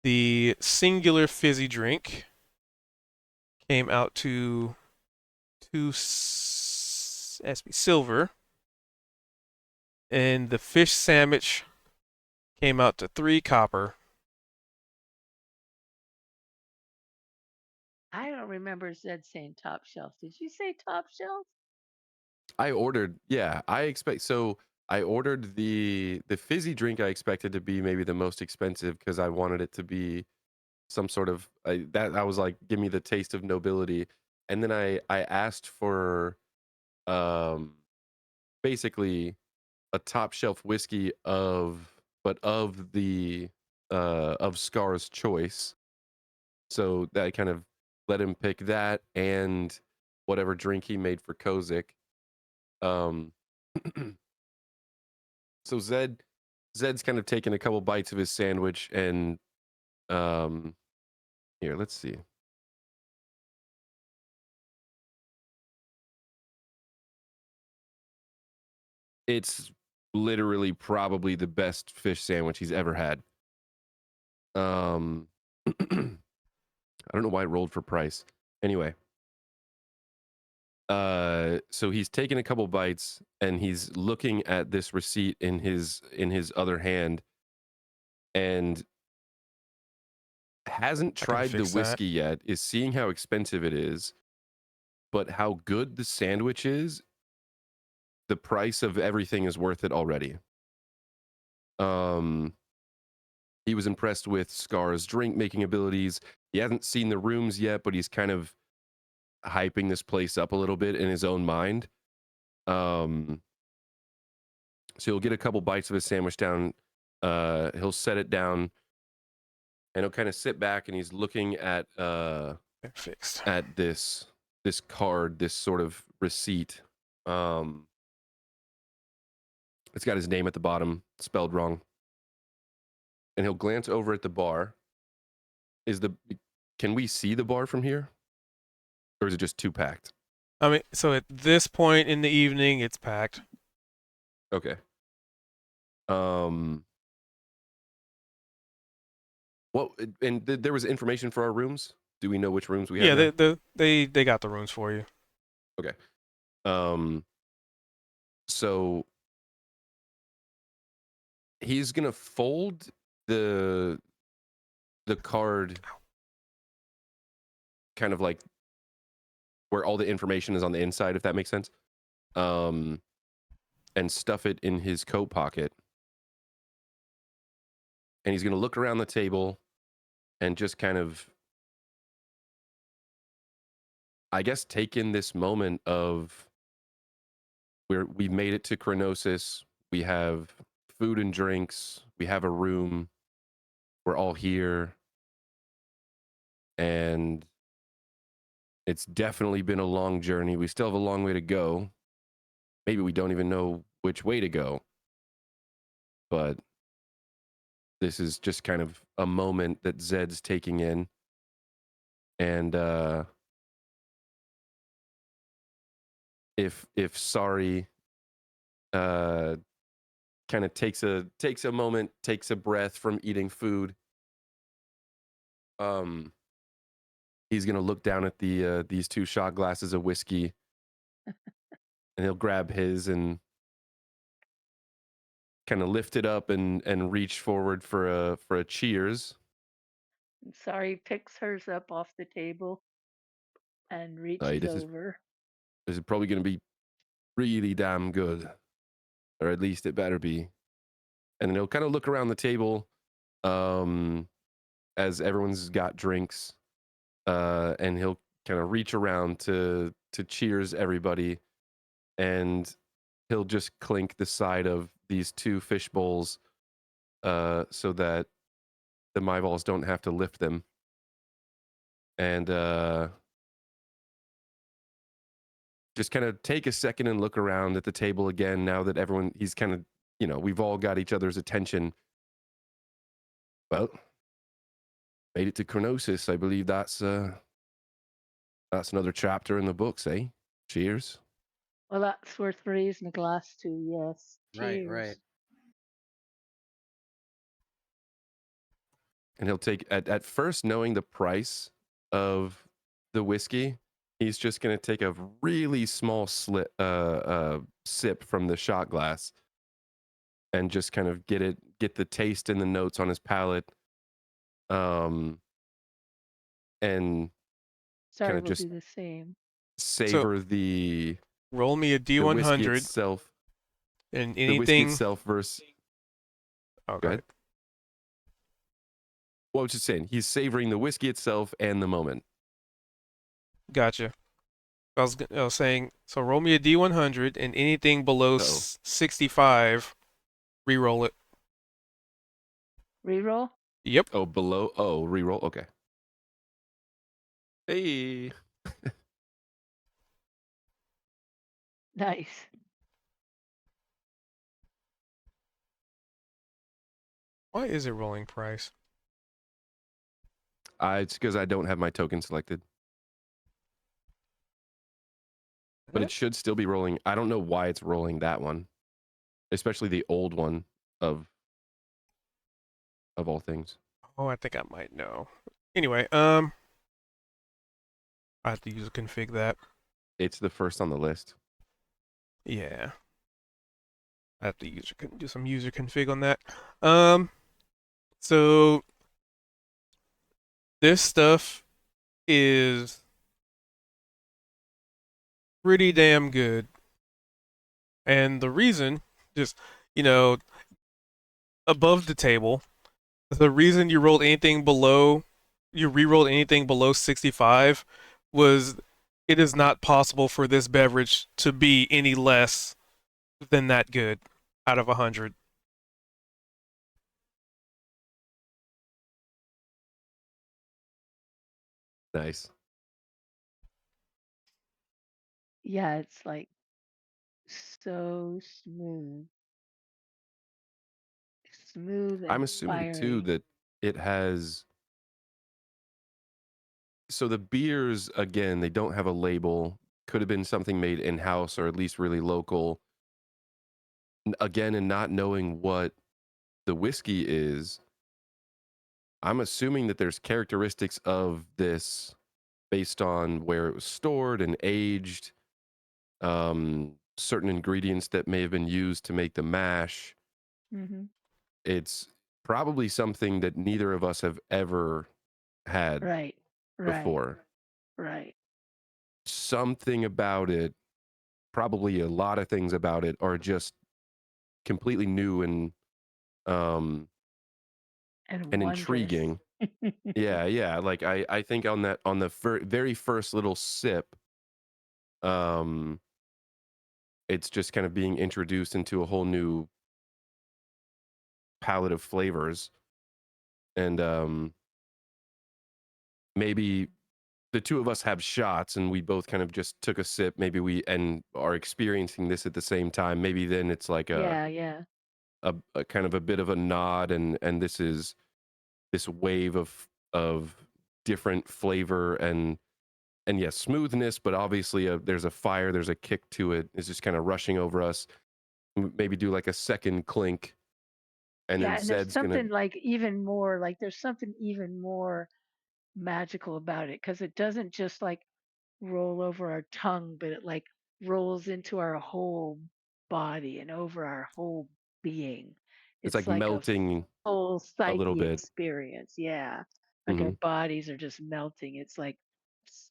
Speaker 1: The singular fizzy drink came out to 2 silver, and the fish sandwich came out to 3 copper.
Speaker 2: I don't remember Zed saying top shelf. Did you say top shelf?
Speaker 4: I ordered, yeah, I ordered the fizzy drink. I expected to be maybe the most expensive because I wanted it to be some sort of I was like, give me the taste of nobility. And then I asked for um basically a top shelf whiskey of the of Scar's choice. So that kind of let him pick that and whatever drink he made for Kozik. Um so Zed's kind of taken a couple bites of his sandwich and um here, let's see. It's literally probably the best fish sandwich he's ever had. I don't know why it rolled for price. Anyway, so he's taken a couple bites and he's looking at this receipt in his other hand and hasn't
Speaker 1: I can
Speaker 4: tried the
Speaker 1: fix that.
Speaker 4: whiskey yet, is seeing how expensive it is, but how good the sandwich is, the price of everything is worth it already. He was impressed with Scar's drink making abilities. He hasn't seen the rooms yet, but he's kind of hyping this place up a little bit in his own mind. So he'll get a couple bites of his sandwich down. He'll set it down, and he'll kind of sit back, and he's looking at
Speaker 1: Fixed.
Speaker 4: this card, this sort of receipt. It's got his name at the bottom, spelled wrong. And he'll glance over at the bar. Can we see the bar from here? Or is it just too packed?
Speaker 1: I mean, so at this point in the evening, it's packed.
Speaker 4: Okay. What and there was information for our rooms? Do we know which rooms we have?
Speaker 1: Yeah, they got the rooms for you.
Speaker 4: Okay. So he's gonna fold the card kind of like where all the information is on the inside, if that makes sense. And stuff it in his coat pocket. And he's gonna look around the table and just kind of, I guess, take in this moment of we've made it to Kronossus. We have food and drinks. We have a room. We're all here. And it's definitely been a long journey. We still have a long way to go. Maybe we don't even know which way to go. But this is just kind of a moment that Zed's taking in. And if Sari kind of takes a moment, takes a breath from eating food, he's gonna look down at these two shot glasses of whiskey, and he'll grab his and kind of lift it up and reach forward for a cheers.
Speaker 2: Sorry, picks hers up off the table and
Speaker 4: Hey,
Speaker 2: reaches over.
Speaker 4: this is probably gonna be really damn good, or at least it better be. And then he'll kind of look around the table, as everyone's got drinks, and he'll kind of reach around to cheers everybody, and he'll just clink the side of these two fish bowls, so that the Myballs don't have to lift them. And just kind of take a second and look around at the table again now that he's kind of, we've all got each other's attention. Well, made it to Kronossus. I believe that's another chapter in the books, eh? Cheers.
Speaker 2: Well, that's worth raising a glass to, yes. Cheers.
Speaker 6: Right.
Speaker 4: And he'll take, at first, knowing the price of the whiskey, he's just going to take a really small sip from the shot glass and just kind of get the taste and the notes on his palate. And
Speaker 2: Sorry,
Speaker 4: kind of
Speaker 2: we'll
Speaker 4: just
Speaker 2: do the same.
Speaker 1: So
Speaker 4: savor
Speaker 1: roll me a
Speaker 4: the whiskey
Speaker 1: D100
Speaker 4: itself,
Speaker 1: and
Speaker 4: the whiskey
Speaker 1: anything.
Speaker 4: itself versus. Go
Speaker 1: Okay,
Speaker 4: ahead. Well, I was just saying, he's savoring the whiskey itself and the moment.
Speaker 1: gotcha. I was saying, so roll me a D100 and anything below
Speaker 4: Uh-oh.
Speaker 1: 65, re-roll it.
Speaker 2: Reroll.
Speaker 1: Yep.
Speaker 4: Oh, below. Oh, reroll. Okay. Hey.
Speaker 2: Nice.
Speaker 1: Why is it rolling price?
Speaker 4: It's because I don't have my token selected, but it should still be rolling. I don't know why it's rolling that one, especially the old one of all things.
Speaker 1: Oh, I think I might know. Anyway, I have to use a config that.
Speaker 4: It's the first on the list.
Speaker 1: Yeah. I have to do some user config on that. So this stuff is pretty damn good. And the reason, just, you know, above the table, the reason you re-rolled anything below 65 was it is not possible for this beverage to be any less than that good out of 100.
Speaker 4: Nice.
Speaker 2: Yeah, it's like so smooth. Smooth
Speaker 4: I'm
Speaker 2: and
Speaker 4: assuming too
Speaker 2: fiery.
Speaker 4: that it has. So the beers, again, they don't have a label. Could have been something made in house or at least really local. Again, and not knowing what the whiskey is, I'm assuming that there's characteristics of this based on where it was stored and aged, certain ingredients that may have been used to make the mash.
Speaker 2: Mm-hmm.
Speaker 4: It's probably something that neither of us have ever had
Speaker 2: Right. Right.
Speaker 4: before.
Speaker 2: Right.
Speaker 4: Something about it, probably a lot of things about it, are just completely new um
Speaker 2: And
Speaker 4: and
Speaker 2: wondrous.
Speaker 4: intriguing. Yeah. Like I think on the very first little sip, um, it's just kind of being introduced into a whole new palette of flavors, and maybe the two of us have shots and we both kind of just took a sip. Maybe we and are experiencing this at the same time. Maybe then it's like
Speaker 2: Yeah, yeah.
Speaker 4: a kind of a bit of a nod, and this is this wave of different flavor and yes, smoothness, but obviously there's a fire, there's a kick to it. It's just kind of rushing over us. Maybe do like a second clink, and then
Speaker 2: Yeah, and there's
Speaker 4: Zed's gonna.
Speaker 2: something like even more like there's something even more magical about it because it doesn't just like roll over our tongue, but it like rolls into our whole body and over our whole being.
Speaker 4: It's
Speaker 2: It's
Speaker 4: like
Speaker 2: like a
Speaker 4: melting
Speaker 2: full
Speaker 4: a little
Speaker 2: psyche
Speaker 4: bit.
Speaker 2: experience. Yeah. Like our
Speaker 4: Hmm.
Speaker 2: bodies are just melting. It's like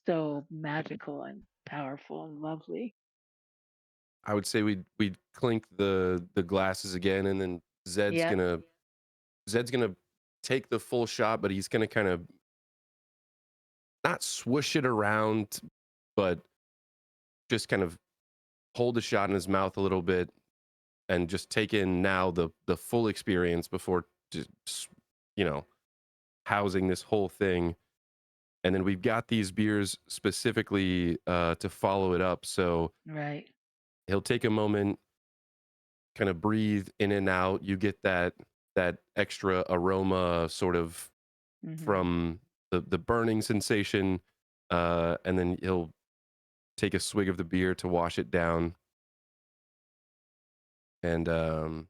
Speaker 2: so magical and powerful and lovely.
Speaker 4: I would say we'd clink the glasses again, and then Zed's
Speaker 2: Yep.
Speaker 4: gonna Zed's gonna take the full shot, but he's gonna kind of not swoosh it around, but just kind of hold the shot in his mouth a little bit and just take in now the full experience before just you know housing this whole thing. And then we've got these beers specifically to follow it up, so
Speaker 2: Right.
Speaker 4: he'll take a moment, kind of breathe in and out. You get that extra aroma sort of
Speaker 2: Hmm.
Speaker 4: from the burning sensation, and then he'll take a swig of the beer to wash it down, and
Speaker 1: Oh,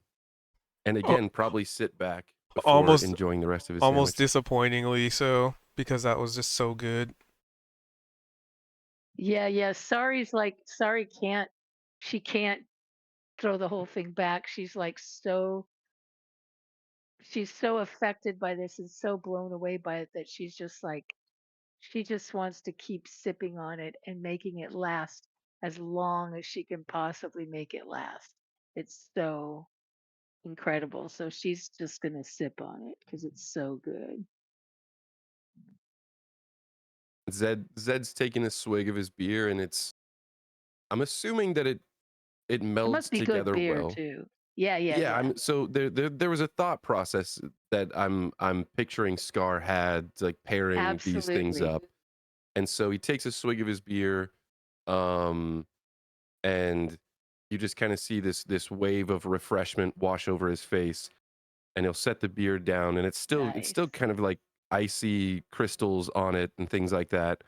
Speaker 4: again probably sit back before
Speaker 1: almost
Speaker 4: enjoying the rest of his
Speaker 1: almost
Speaker 4: sandwich.
Speaker 1: disappointingly so because that was just so good.
Speaker 2: Yeah, yeah. Sorry's like sorry can't she can't throw the whole thing back. She's so affected by this and so blown away by it that she's just like She just wants to keep sipping on it and making it last as long as she can possibly make it last. It's so incredible. So she's just going to sip on it because it's so good.
Speaker 4: Zed's taking a swig of his beer, and I'm assuming that it
Speaker 2: It must
Speaker 4: melds
Speaker 2: be good
Speaker 4: together
Speaker 2: beer
Speaker 4: well.
Speaker 2: too. Yeah, yeah,
Speaker 4: Yeah,
Speaker 2: yeah.
Speaker 4: I'm so there was a thought process that I'm picturing Scar had, like, pairing these things
Speaker 2: Absolutely.
Speaker 4: up. And so he takes a swig of his beer, um, and you just kind of see this wave of refreshment wash over his face, and he'll set the beer down, and it's still
Speaker 2: Nice.
Speaker 4: kind of like icy crystals on it and things like that.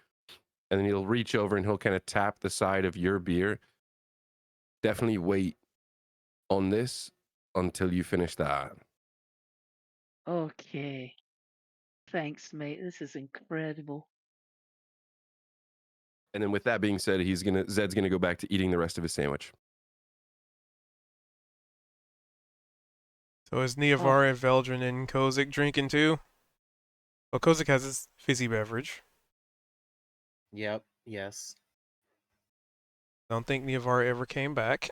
Speaker 4: And then he'll reach over and he'll kind of tap the side of your beer. Definitely wait on this until you finish that.
Speaker 2: Okay. Thanks, mate. This is incredible.
Speaker 4: And then with that being said, Zed's gonna go back to eating the rest of his sandwich.
Speaker 1: So is
Speaker 2: Oh,
Speaker 1: Niavara, Veldrin, and Kozik drinking too? Well, Kozik has his fizzy beverage.
Speaker 6: Yep. Yes.
Speaker 1: I don't think Niavara ever came back.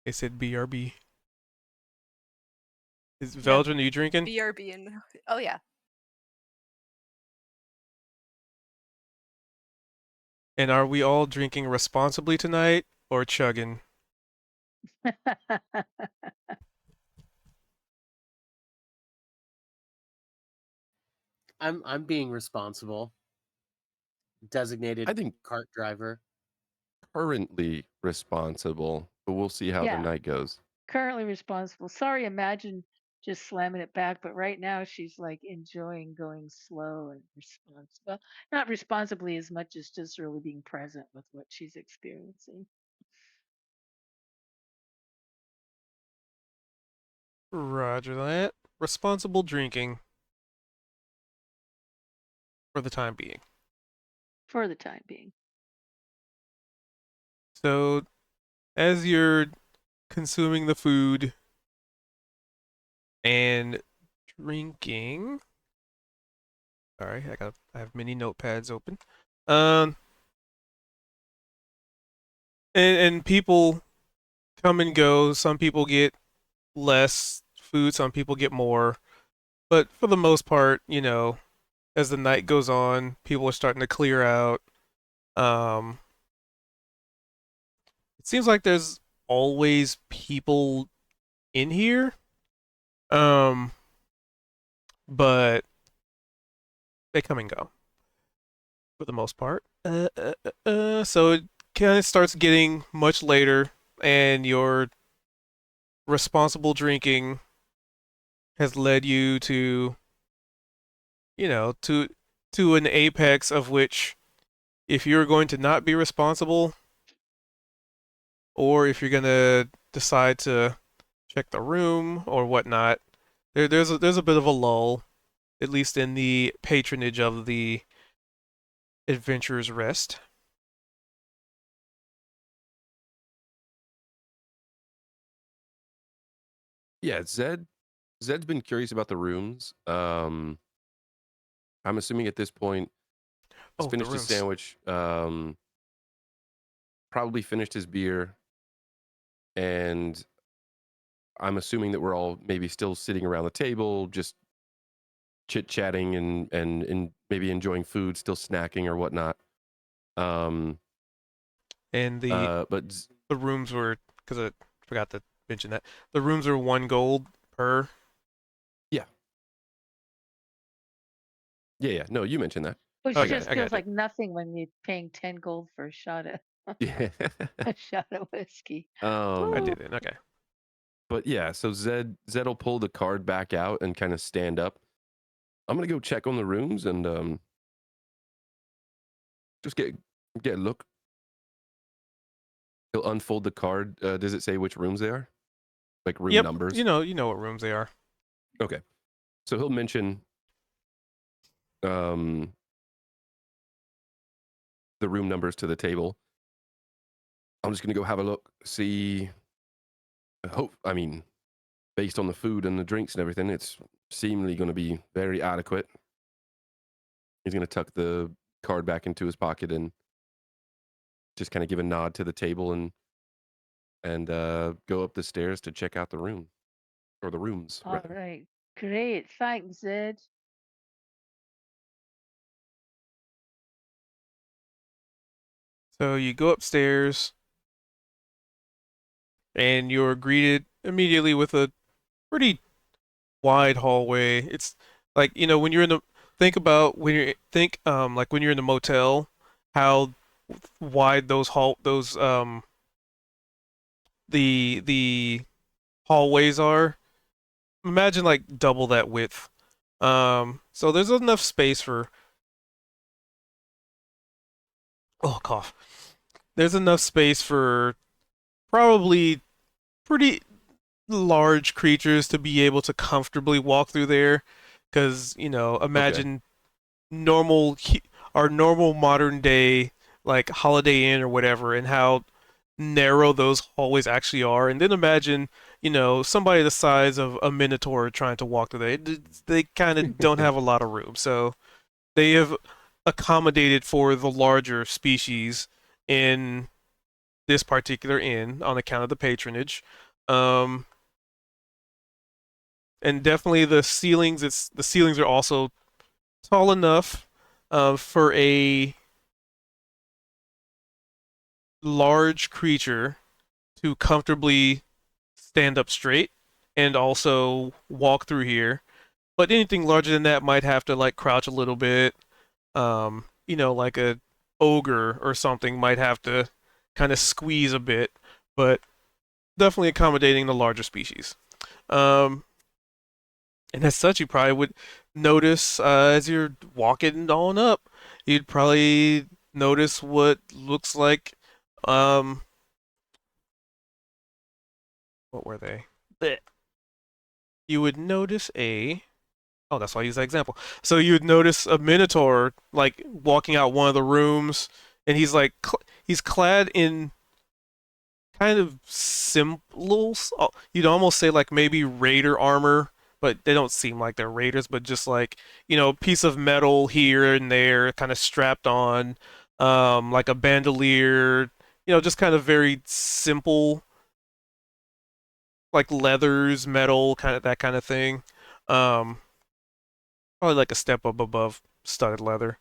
Speaker 1: They said BRB. Is
Speaker 5: Yeah,
Speaker 1: Veldrin, are you drinking?
Speaker 5: BRB and oh yeah.
Speaker 1: And are we all drinking responsibly tonight or chugging?
Speaker 6: I'm being responsible. Designated
Speaker 4: I think
Speaker 6: cart driver.
Speaker 4: currently responsible, but we'll see how the
Speaker 2: Yeah,
Speaker 4: night goes.
Speaker 2: currently responsible. Sorry, imagine just slamming it back, but right now she's like enjoying going slow and responsible. Not responsibly as much as just really being present with what she's experiencing.
Speaker 1: Roger that. Responsible drinking for the time being.
Speaker 2: For the time being.
Speaker 1: So, as you're consuming the food and drinking, sorry, I have many notepads open. Um, and people come and go. Some people get less food, some people get more. But for the most part, as the night goes on, people are starting to clear out. Um, it seems like there's always people in here. Um, but they come and go for the most part. So it kind of starts getting much later, and your responsible drinking has led you to, you know, to an apex of which, if you're going to not be responsible, or if you're gonna decide to check the room or whatnot, there's a bit of a lull, at least in the patronage of the Adventurer's Rest.
Speaker 4: Yeah, Zed's been curious about the rooms. I'm assuming at this point he's
Speaker 1: Oh, the
Speaker 4: finished his
Speaker 1: rooms.
Speaker 4: sandwich, probably finished his beer, and I'm assuming that we're all maybe still sitting around the table, just chit chatting and maybe enjoying food, still snacking or whatnot. Um,
Speaker 1: And
Speaker 4: but
Speaker 1: the rooms were, because I forgot to mention that, the rooms are 1 gold per.
Speaker 4: yeah, yeah. No, you mentioned that.
Speaker 2: Which
Speaker 4: I
Speaker 1: Okay,
Speaker 4: got it.
Speaker 2: just
Speaker 1: I
Speaker 2: feels
Speaker 1: got it.
Speaker 2: like nothing when you're paying 10 gold for a shot of
Speaker 4: Yeah.
Speaker 2: a shot of whiskey.
Speaker 1: I
Speaker 4: um,
Speaker 2: Ooh.
Speaker 1: did it. Okay.
Speaker 4: but yeah, so Zed'll pull the card back out and kind of stand up. I'm gonna go check on the rooms and just get a look. He'll unfold the card. Does it say which rooms they are? Like room
Speaker 1: Yep.
Speaker 4: numbers?
Speaker 1: You know what rooms they are.
Speaker 4: Okay. So he'll mention um, the room numbers to the table. I'm just gonna go have a look, see. I mean, based on the food and the drinks and everything, it's seemingly going to be very adequate. He's gonna tuck the card back into his pocket and just kind of give a nod to the table and go up the stairs to check out the room or the rooms
Speaker 2: All
Speaker 4: rather.
Speaker 2: right. Great. Thanks, Zed.
Speaker 1: So you go upstairs and you're greeted immediately with a pretty wide hallway. It's like, when you're in the think about when you think like when you're in the motel, how wide those the hallways are. Imagine like double that width. So there's enough space for cough. There's enough space for probably pretty large creatures to be able to comfortably walk through there. Because,
Speaker 4: Okay.
Speaker 1: imagine normal our normal modern day like Holiday Inn or whatever, and how narrow those hallways actually are, and then imagine somebody the size of a minotaur trying to walk through there. They kind of don't have a lot of room, so they have accommodated for the larger species in this particular inn on account of the patronage. um and definitely the ceilings are also tall enough for a large creature to comfortably stand up straight and also walk through here. But anything larger than that might have to like crouch a little bit. Like a ogre or something might have to kind of squeeze a bit, but definitely accommodating the larger species. Um, and as such, you probably would notice as you're walking on up, you'd probably notice what looks like um, what were they? Blech. You would notice a Oh, that's why I use that example. So you would notice a minotaur like walking out one of the rooms, and he's like he's clad in kind of simple. You'd almost say like maybe raider armor, but they don't seem like they're raiders, but just like piece of metal here and there, kind of strapped on, like a bandolier. Just kind of very simple, like leathers, metal, kind of that kind of thing. Um, Probably like a step up above studded leather,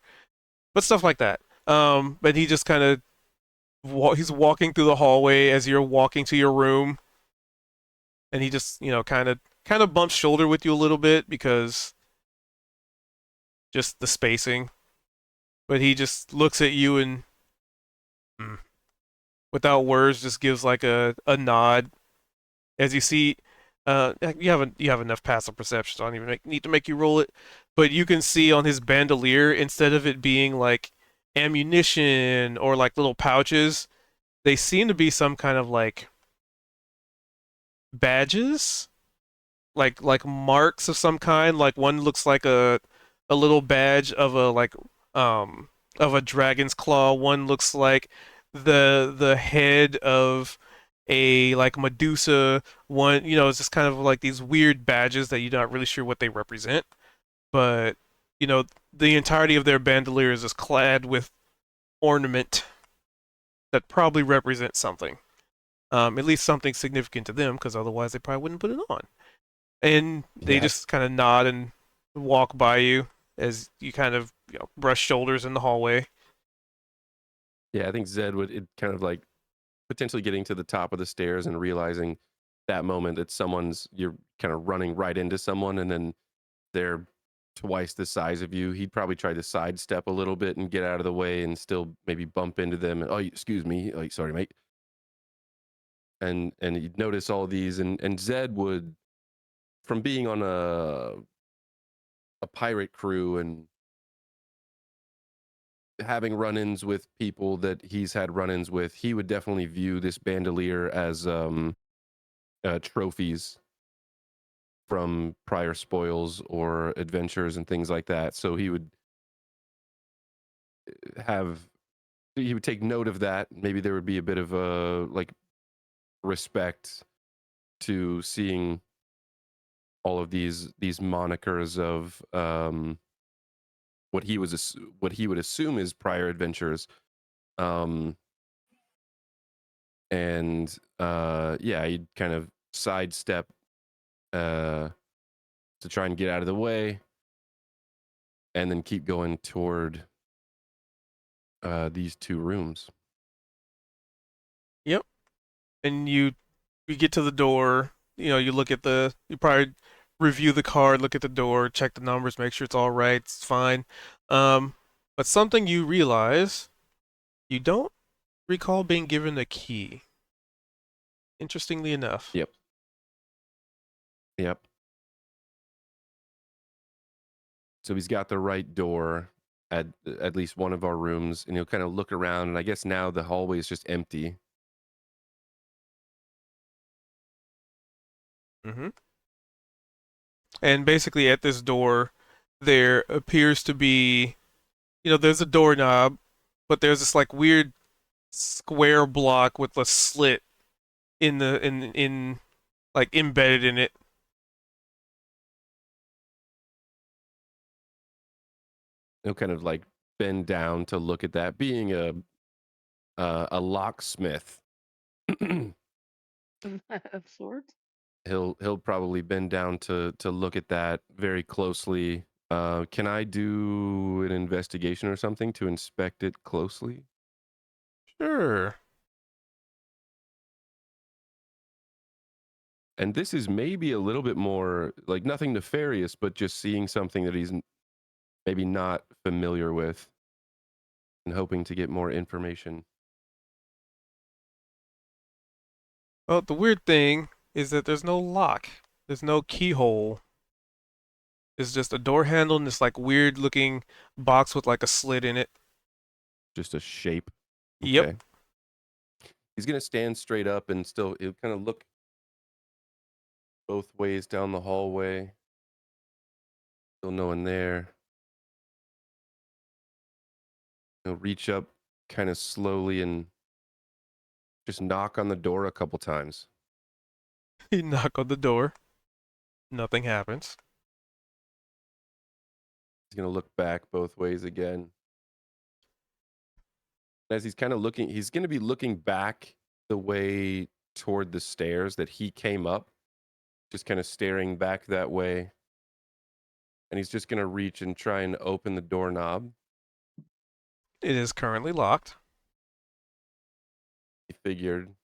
Speaker 1: but stuff like that. But he just kind of he's walking through the hallway as you're walking to your room, and he just kind of bumps shoulder with you a little bit because just the spacing. But he just looks at you and mm, without words just gives like a nod as you see. You have enough passive perception, so I don't even need to make you roll it. But you can see on his bandolier, instead of it being like ammunition or like little pouches, they seem to be some kind of like badges, like marks of some kind. Like one looks like a little badge of a like of a dragon's claw. One looks like the head of a like Medusa. One, it's just kind of like these weird badges that you're not really sure what they represent. But you know, the entirety of their bandolier is just clad with ornament that probably represents something. At least something significant to them, because otherwise they probably wouldn't put it on. And they
Speaker 4: Yeah.
Speaker 1: just kind of nod and walk by you as you kind of brush shoulders in the hallway.
Speaker 4: Yeah, I think Zed would kind of like potentially getting to the top of the stairs and realizing that moment that you're kind of running right into someone and then they're twice the size of you. He'd probably try to sidestep a little bit and get out of the way and still maybe bump into them. And, oh, excuse me. Like, sorry, mate. And you'd notice all these and Zed would, from being on a pirate crew and having run-ins with people that he's had run-ins with, he would definitely view this bandolier as trophies from prior spoils or adventures and things like that. So have he would take note of that. Maybe there would be a bit of a like respect to seeing all of these monikers of what he would assume is prior adventures. Um, and yeah, he'd kind of sidestep to try and get out of the way, and then keep going toward these two rooms.
Speaker 1: Yep. And you get to the door. You look at you probably review the card, look at the door, check the numbers, make sure it's all right, it's fine. But something you realize, you don't recall being given a key. Interestingly enough.
Speaker 4: Yep. Yep. So he's got the right door at least one of our rooms, and he'll kind of look around, and I guess now the hallway is just empty.
Speaker 1: Mm-hmm. And basically at this door, there appears to be, there's a doorknob, but there's this like weird square block with a slit in like embedded in it.
Speaker 4: He'll kind of like bend down to look at that, being a locksmith.
Speaker 2: Of sorts.
Speaker 4: He'll probably bend down to look at that very closely. Can I do an investigation or something to inspect it closely?
Speaker 1: Sure.
Speaker 4: And this is maybe a little bit more like nothing nefarious, but just seeing something that he's maybe not familiar with and hoping to get more information.
Speaker 1: Well, the weird thing is that there's no lock. There's no keyhole. It's just a door handle and this like weird looking box with like a slit in it.
Speaker 4: Just a shape.
Speaker 1: Yep.
Speaker 4: Okay. He's gonna stand straight up and he'll kind of look both ways down the hallway. Still no one there. He'll reach up kind of slowly and just knock on the door a couple times.
Speaker 1: You knock on the door. Nothing happens.
Speaker 4: He's gonna look back both ways again. As he's kind of looking, he's gonna be looking back the way toward the stairs that he came up, just kind of staring back that way. And he's just gonna reach and try and open the doorknob.
Speaker 1: It is currently locked.
Speaker 4: He figured.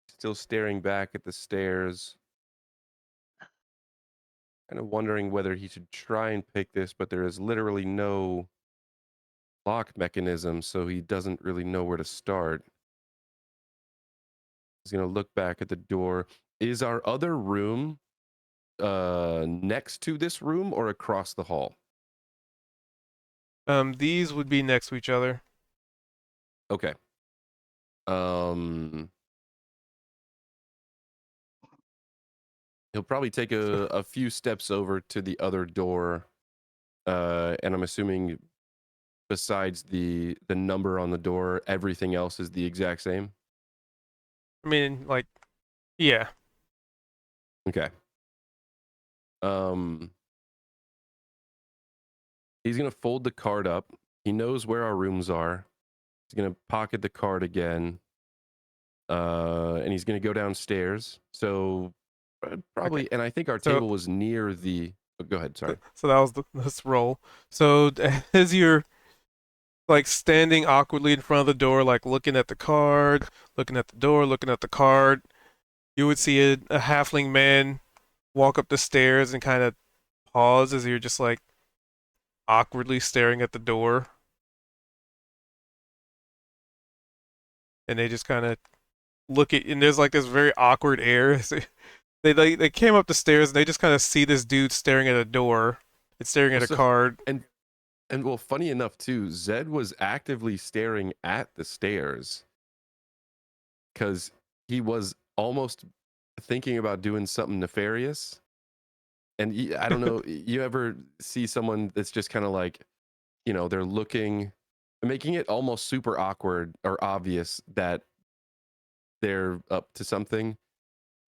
Speaker 4: Still staring back at the stairs. Kind of wondering whether he should try and pick this, but there is literally no lock mechanism, so he doesn't really know where to start. He's gonna look back at the door. Is our other room next to this room or across the hall?
Speaker 1: These would be next to each other.
Speaker 4: Okay. He'll probably take a few steps over to the other door, and I'm assuming besides the number on the door, everything else is the exact same.
Speaker 1: I mean, like, yeah.
Speaker 4: Okay. He's gonna fold the card up. He knows where our rooms are. He's gonna pocket the card again, and he's gonna go downstairs. So probably,
Speaker 1: Okay.
Speaker 4: and I think our
Speaker 1: So-
Speaker 4: table was near the. Oh, go ahead. Sorry.
Speaker 1: So that was this roll. So as you're like standing awkwardly in front of the door, like looking at the card, looking at the door, looking at the card, you would see a halfling man walk up the stairs and kind of pause as you're just like awkwardly staring at the door. And they just kind of look at, and there's like this very awkward air. They came up the stairs and they just kind of see this dude staring at a door and staring at a
Speaker 4: So-
Speaker 1: card.
Speaker 4: And well, funny enough too, Zed was actively staring at the stairs because he was almost thinking about doing something nefarious. And I don't know, you ever see someone that's just kind of like, they're looking, making it almost super awkward or obvious that they're up to something.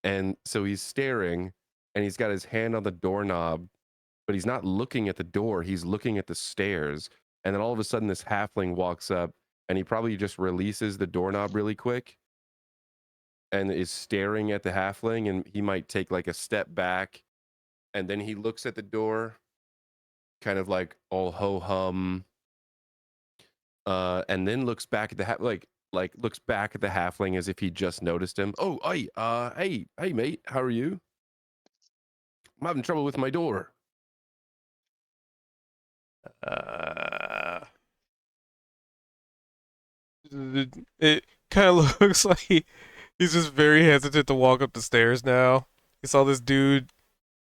Speaker 4: And so he's staring and he's got his hand on the doorknob, but he's not looking at the door. He's looking at the stairs. And then all of a sudden, this halfling walks up, and he probably just releases the doorknob really quick and is staring at the halfling. And he might take like a step back, and then he looks at the door, kind of like all ho hum, and then looks back at the like looks back at the halfling as if he just noticed him. Oh, hey, mate, how are you? I'm having trouble with my door.
Speaker 1: It kind of looks like he's just very hesitant to walk up the stairs now. He saw this dude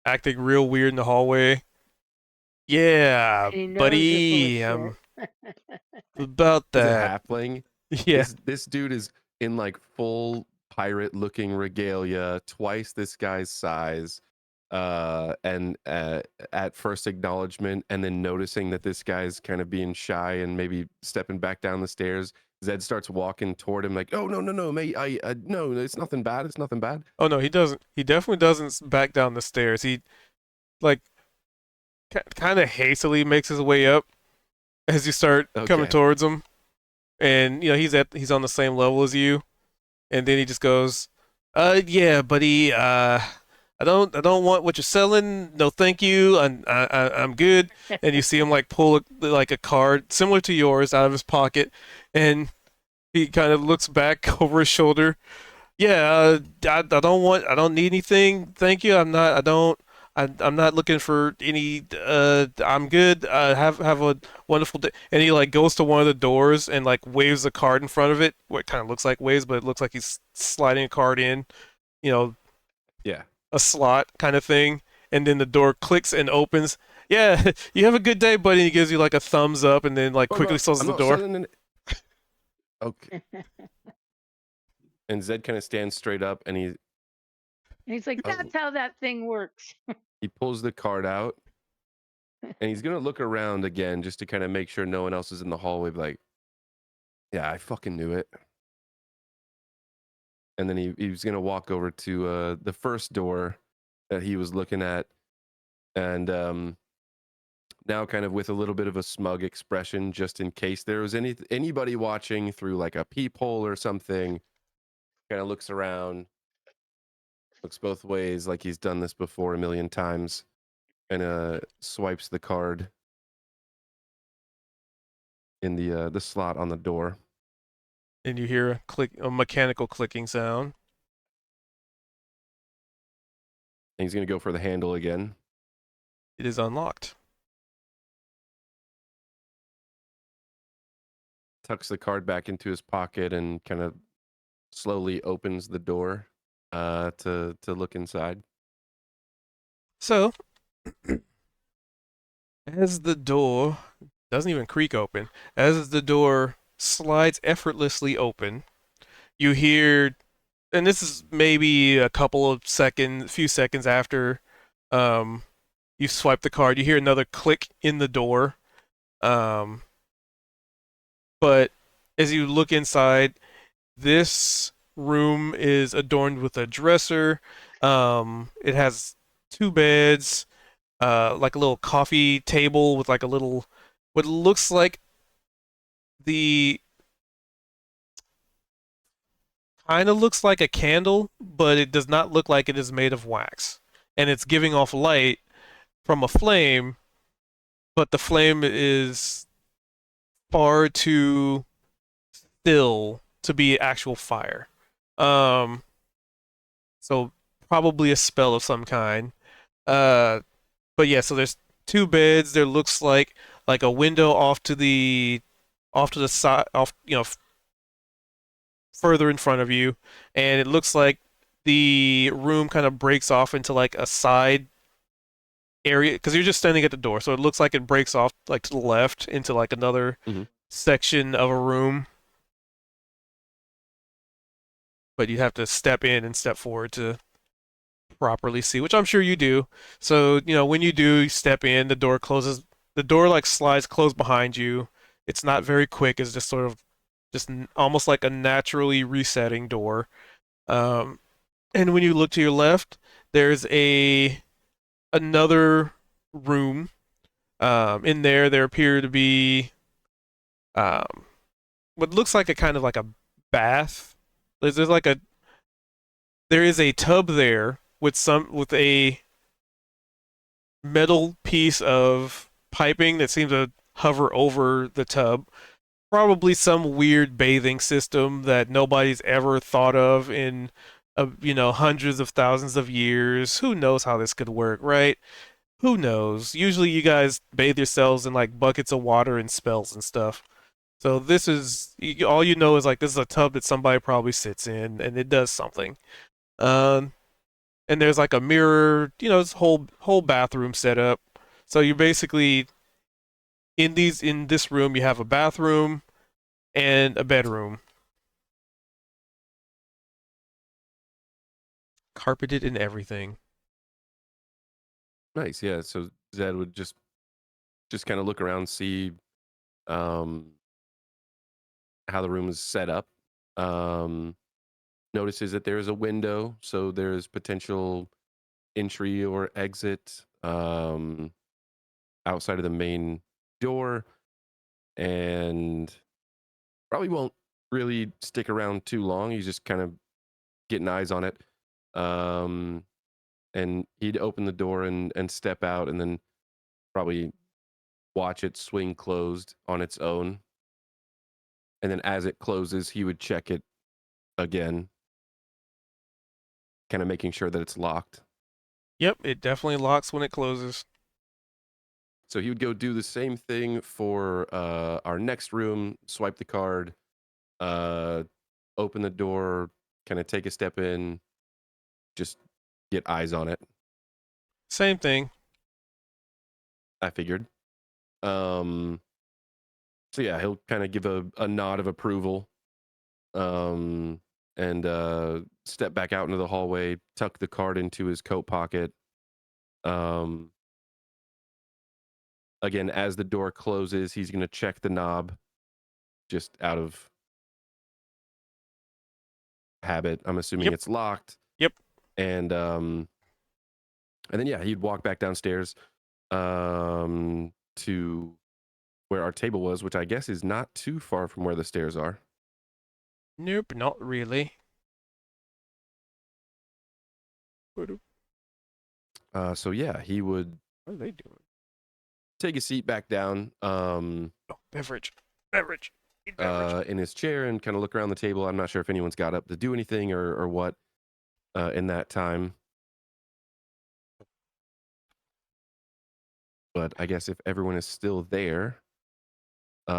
Speaker 1: acting real weird in the hallway. Yeah,
Speaker 2: He knows
Speaker 1: buddy,
Speaker 2: you're full
Speaker 1: I'm
Speaker 2: of
Speaker 1: about
Speaker 4: He's a
Speaker 1: that.
Speaker 4: halfling.
Speaker 1: Yeah.
Speaker 4: This dude is in like full pirate looking regalia, twice this guy's size. And at first acknowledgement, and then noticing that this guy's kind of being shy and maybe stepping back down the stairs, Zed starts walking toward him like, "Oh, no, mate, no, it's nothing bad. It's nothing bad."
Speaker 1: Oh no, he doesn't. He definitely doesn't back down the stairs. He like kind of hastily makes his way up as you start coming
Speaker 4: Okay.
Speaker 1: towards him, and you know he's on the same level as you, and then he just goes, yeah, buddy, I don't want what you're selling. No, thank you. I'm good." And you see him like pull like a card similar to yours out of his pocket, and he kind of looks back over his shoulder. Yeah, I don't need anything. Thank you. I'm not looking for any. I'm good. Have a wonderful day. And he like goes to one of the doors and like waves a card in front of it. What kind of looks like waves, but it looks like he's sliding a card in. You know,
Speaker 4: Yeah.
Speaker 1: a slot kind of thing. And then the door clicks and opens. Yeah, you have a good day, buddy. And he gives you like a thumbs up, and then like
Speaker 4: Oh,
Speaker 1: quickly
Speaker 4: no,
Speaker 1: closes
Speaker 4: I'm
Speaker 1: the
Speaker 4: not
Speaker 1: door.
Speaker 4: selling Okay. And Zed kind of stands straight up, and
Speaker 2: And he's like,
Speaker 4: Oh.
Speaker 2: "That's how that thing works."
Speaker 4: he pulls the card out, and he's gonna look around again just to kind of make sure no one else is in the hallway. Like, yeah, I fucking knew it. And then he was gonna walk over to the first door that he was looking at, and now kind of with a little bit of a smug expression, just in case there was anybody watching through like a peephole or something. Kind of looks around, looks both ways like he's done this before a million times, and swipes the card in the slot on the door.
Speaker 1: And you hear a mechanical clicking sound.
Speaker 4: And he's gonna go for the handle again.
Speaker 1: It is unlocked.
Speaker 4: Tucks the card back into his pocket and kind of slowly opens the door to look inside.
Speaker 1: So, as the door doesn't even creak open, as the door slides effortlessly open, you hear, and this is maybe a few seconds after you swipe the card, you hear another click in the door. But as you look inside, this room is adorned with a dresser. It has two beds, like a little coffee table with like a little, what looks like the kind of looks like a candle, but it does not look like it is made of wax. And it's giving off light from a flame, but the flame is far too still to be actual fire. So probably a spell of some kind. But yeah, so there's two beds. There looks like a window off to the side, off further in front of you, and it looks like the room kind of breaks off into like a side area because you're just standing at the door. So it looks like it breaks off like to the left into like another section of a room. But you have to step in and step forward to properly see, which I'm sure you do. So, when you do step in, the door closes. The door like slides closed behind you. It's not very quick. It's just sort of almost like a naturally resetting door. And when you look to your left, there's another room. In there appear to be what looks like a kind of like a bath. There's like a there is a tub there with a metal piece of piping that seems to hover over the tub. Probably some weird bathing system that nobody's ever thought of in hundreds of thousands of years. Who knows how this could work, right? Who knows? Usually you guys bathe yourselves in like buckets of water and spells and stuff. So this is all you know is like this is a tub that somebody probably sits in and it does something. Um, and there's like a mirror, this whole bathroom set up. So you basically in this room you have a bathroom and a bedroom, carpeted and everything.
Speaker 4: Nice. Yeah. So Zed would just kind of look around, see um, how the room is set up. Notices that there is a window, so there's potential entry or exit outside of the main door, and probably won't really stick around too long. He's just kind of getting eyes on it. And he'd open the door and step out, and then probably watch it swing closed on its own. And then as it closes, he would check it again, kind of making sure that it's locked.
Speaker 1: Yep, it definitely locks when it closes.
Speaker 4: So he would go do the same thing for our next room, swipe the card, open the door, kind of take a step in, just get eyes on it.
Speaker 1: Same thing.
Speaker 4: I figured. So yeah, he'll kind of give a nod of approval, and step back out into the hallway, tuck the card into his coat pocket. Again, as the door closes, he's going to check the knob, just out of habit. I'm assuming
Speaker 1: Yep.
Speaker 4: it's locked.
Speaker 1: Yep.
Speaker 4: And then yeah, he'd walk back downstairs to where our table was, which I guess is not too far from where the stairs are.
Speaker 1: Nope, not really. What
Speaker 4: So yeah, he would
Speaker 1: are they doing?
Speaker 4: take a seat back down
Speaker 1: Oh, beverage. Beverage. Need beverage.
Speaker 4: in his chair and kind of look around the table. I'm not sure if anyone's got up to do anything or what in that time. But I guess if everyone is still there, he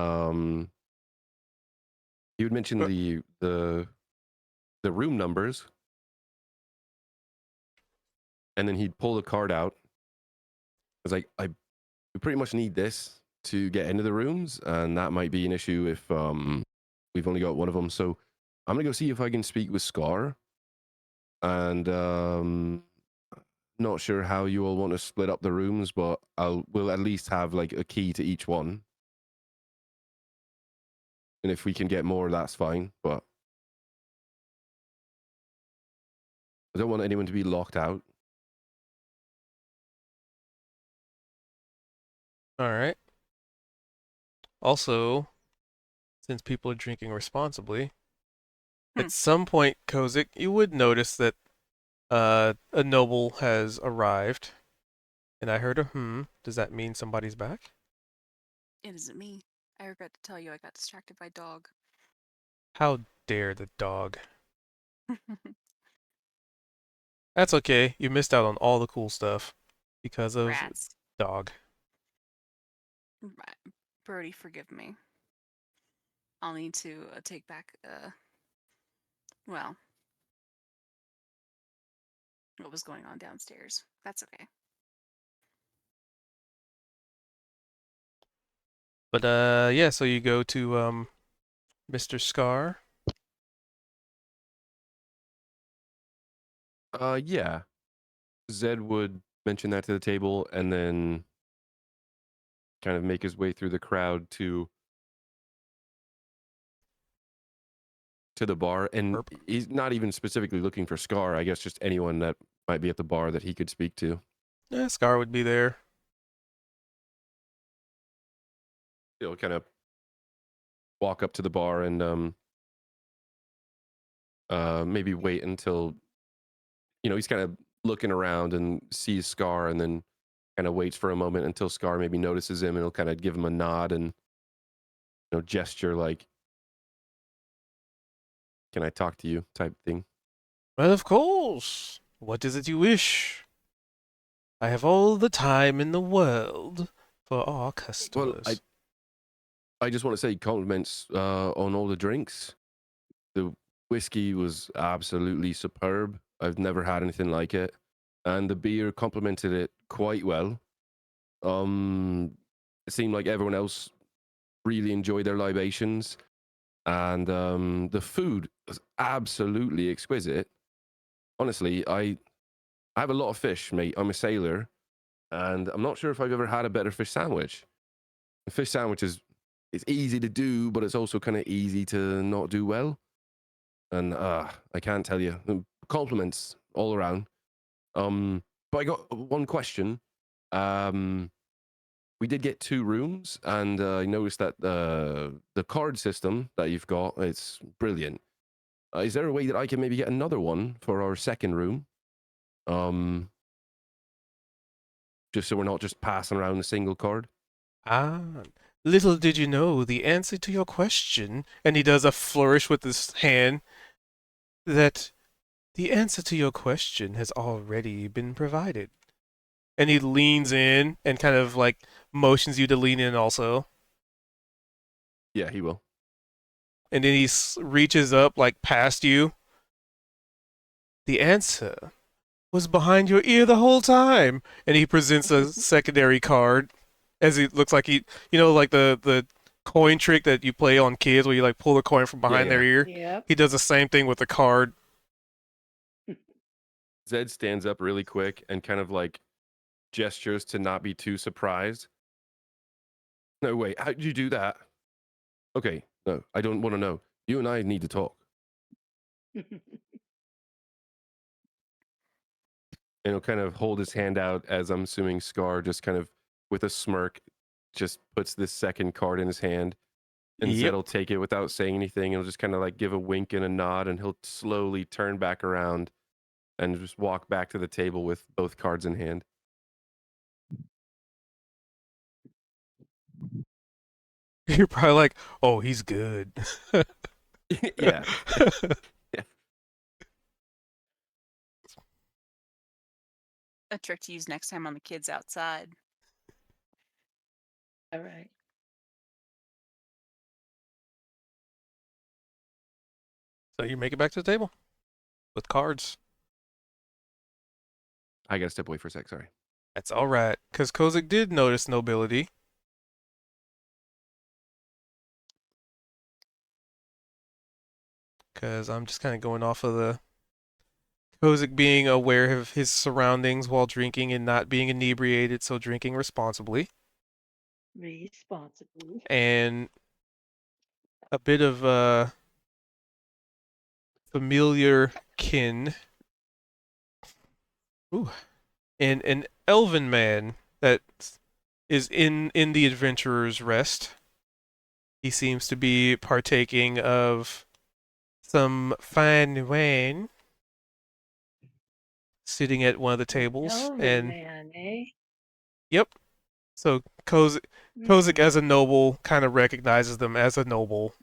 Speaker 4: would mention the room numbers, and then he'd pull the card out. I was like, we pretty much need this to get into the rooms, and that might be an issue if we've only got one of them. So I'm gonna go see if I can speak with Scar, and not sure how you all want to split up the rooms, but we'll at least have like a key to each one. And if we can get more, that's fine. But I don't want anyone to be locked out.
Speaker 1: All right. Also, since people are drinking responsibly, at some point, Kozik, you would notice that a noble has arrived. And I heard a hmm. Does that mean somebody's back?
Speaker 7: It isn't me. I regret to tell you I got distracted by dog.
Speaker 1: How dare the dog? That's okay. You missed out on all the cool stuff because of
Speaker 7: Rats.
Speaker 1: dog.
Speaker 7: Brody, forgive me. I'll need to take back, well, what was going on downstairs. That's okay.
Speaker 1: But yeah, so you go to Mr. Scar.
Speaker 4: Yeah. Zed would mention that to the table and then kind of make his way through the crowd to the bar. And
Speaker 1: Burp.
Speaker 4: he's not even specifically looking for Scar. I guess just anyone that might be at the bar that he could speak to.
Speaker 1: Yeah, Scar would be there.
Speaker 4: he'll kind of walk up to the bar and maybe wait until he's kind of looking around and sees Scar, and then kind of waits for a moment until Scar maybe notices him, and he'll kind of give him a nod and gesture like, "Can I talk to you?" type thing.
Speaker 1: Well, of course. What is it you wish? I have all the time in the world for our
Speaker 4: Well,
Speaker 1: customers.
Speaker 4: I just want to say compliments on all the drinks. The whiskey was absolutely superb. I've never had anything like it, and the beer complemented it quite well. It seemed like everyone else really enjoyed their libations, and the food was absolutely exquisite. Honestly, I have a lot of fish, mate. I'm a sailor, and I'm not sure if I've ever had a better fish sandwich. A fish sandwich is it's easy to do, but it's also kind of easy to not do well. And I can't tell you. Compliments all around. But I got one question. Um, we did get 2 rooms, and I noticed that the card system that you've got, it's brilliant. Is there a way that I can maybe get another one for our second room? Um, just so we're not just passing around a single card.
Speaker 1: Ah, little did you know the answer to your question, and he does a flourish with his hand, that the answer to your question has already been provided. And he leans in and kind of like motions you to lean in also.
Speaker 4: Yeah, he will.
Speaker 1: And then he reaches up like past you. The answer was behind your ear the whole time. And he presents a secondary card as he looks like like the coin trick that you play on kids where you like pull the coin from
Speaker 4: Yeah,
Speaker 1: behind their
Speaker 4: yeah.
Speaker 1: ear.
Speaker 2: Yep.
Speaker 1: He does the same thing with the card.
Speaker 4: Zed stands up really quick and kind of like gestures to not be too surprised. No, wait, how did you do that? Okay, no, I don't want to know. You and I need to talk. And he'll kind of hold his hand out as I'm assuming Scar just kind of with a smirk just puts this second card in his hand. And Zed
Speaker 1: Yep.
Speaker 4: will take it without saying anything. And he'll just kind of like give a wink and a nod, and he'll slowly turn back around and just walk back to the table with both cards in hand.
Speaker 1: You're probably like, oh, he's good.
Speaker 4: Yeah. Yeah.
Speaker 7: A trick to use next time on the kids outside.
Speaker 2: All right.
Speaker 1: So you make it back to the table with cards.
Speaker 4: I gotta step away for a sec, sorry.
Speaker 1: That's all right, because Kozik did notice nobility. Because I'm just kind of going off of the Kozik being aware of his surroundings while drinking and not being inebriated, so drinking responsibly.
Speaker 2: Responsibly.
Speaker 1: And a bit of familiar kin. Ooh. And an elven man that is in the adventurer's rest. He seems to be partaking of some fine wine, sitting at one of the tables.
Speaker 2: Elven
Speaker 1: And
Speaker 2: man, eh?
Speaker 1: yep, so Kozik as a noble kind of recognizes them as a noble.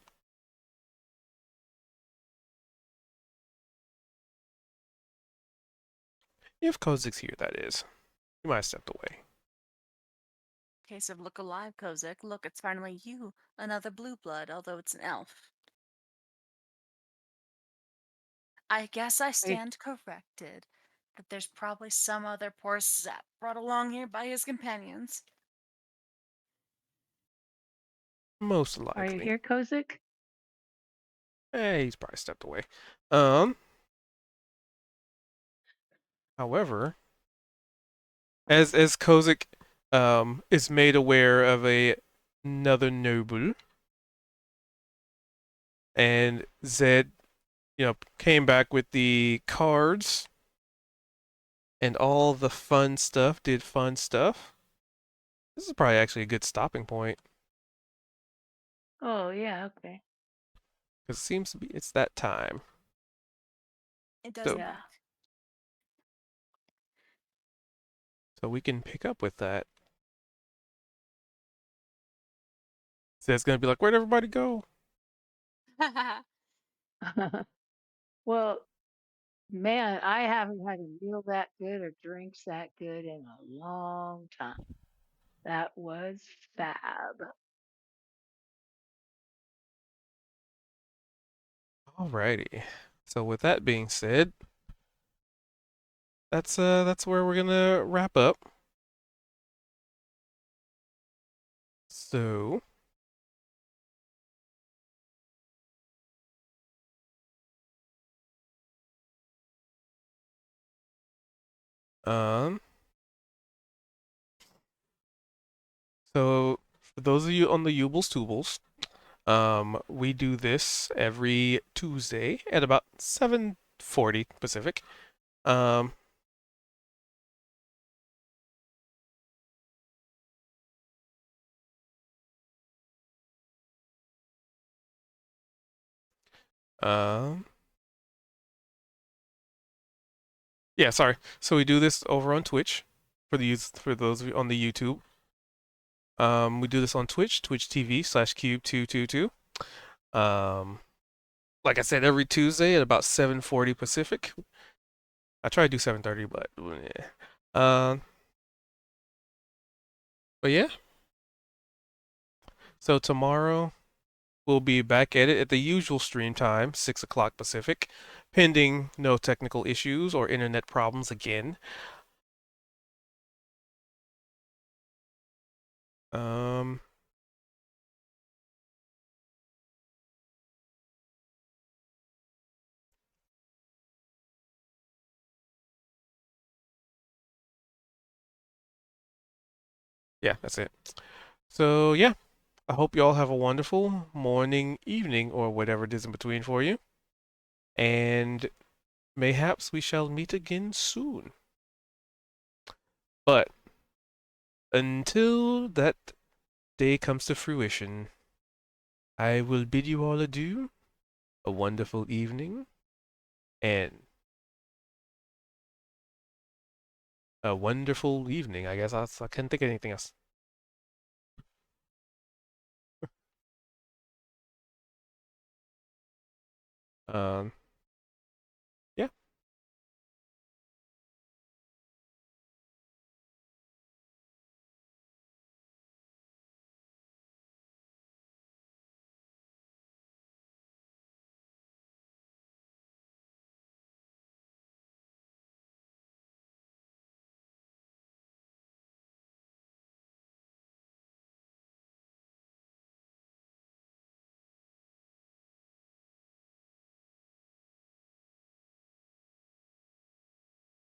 Speaker 1: If Kozik's here, that is. He might have stepped away.
Speaker 7: Case of look alive, Kozak. Look, it's finally you. Another blue blood, although it's an elf. I guess I stand corrected. That there's probably some other poor sap brought along here by his companions.
Speaker 1: Most
Speaker 2: Are you
Speaker 1: likely.
Speaker 2: here, Kozik?
Speaker 1: He's probably stepped away. However, as Kozik is made aware of another noble, and Zed, came back with the cards and all the fun stuff, did fun stuff. This is probably actually a good stopping point.
Speaker 2: Oh, yeah, okay.
Speaker 1: Because it seems to be it's that time.
Speaker 7: It does
Speaker 1: So,
Speaker 7: indeed.
Speaker 2: Yeah.
Speaker 1: so we can pick up with that. So it's gonna be like, where'd everybody go?
Speaker 2: Well, man, I haven't had a meal that good or drinks that good in a long time. That was fab.
Speaker 1: Alrighty. So with that being said, that's where we're gonna wrap up. So um so for those of you on the Yubles Tubles, we do this every Tuesday at about 7:40 Pacific. Um um yeah, sorry. So we do this over on Twitch for those of you on the YouTube. We do this on Twitch, Twitch TV/Cube222. Like I said, every Tuesday at about 7:40 Pacific. I try to do 7:30, but yeah. But yeah. So tomorrow we'll be back at it at the usual stream time, 6 o'clock Pacific, pending no technical issues or internet problems again. Um, yeah, that's it. So yeah, I hope you all have a wonderful morning, evening, or whatever it is in between for you. And mayhaps we shall meet again soon. But until that day comes to fruition, I will bid you all adieu, a wonderful evening, and a wonderful evening. I guess I can't think of anything else. Um,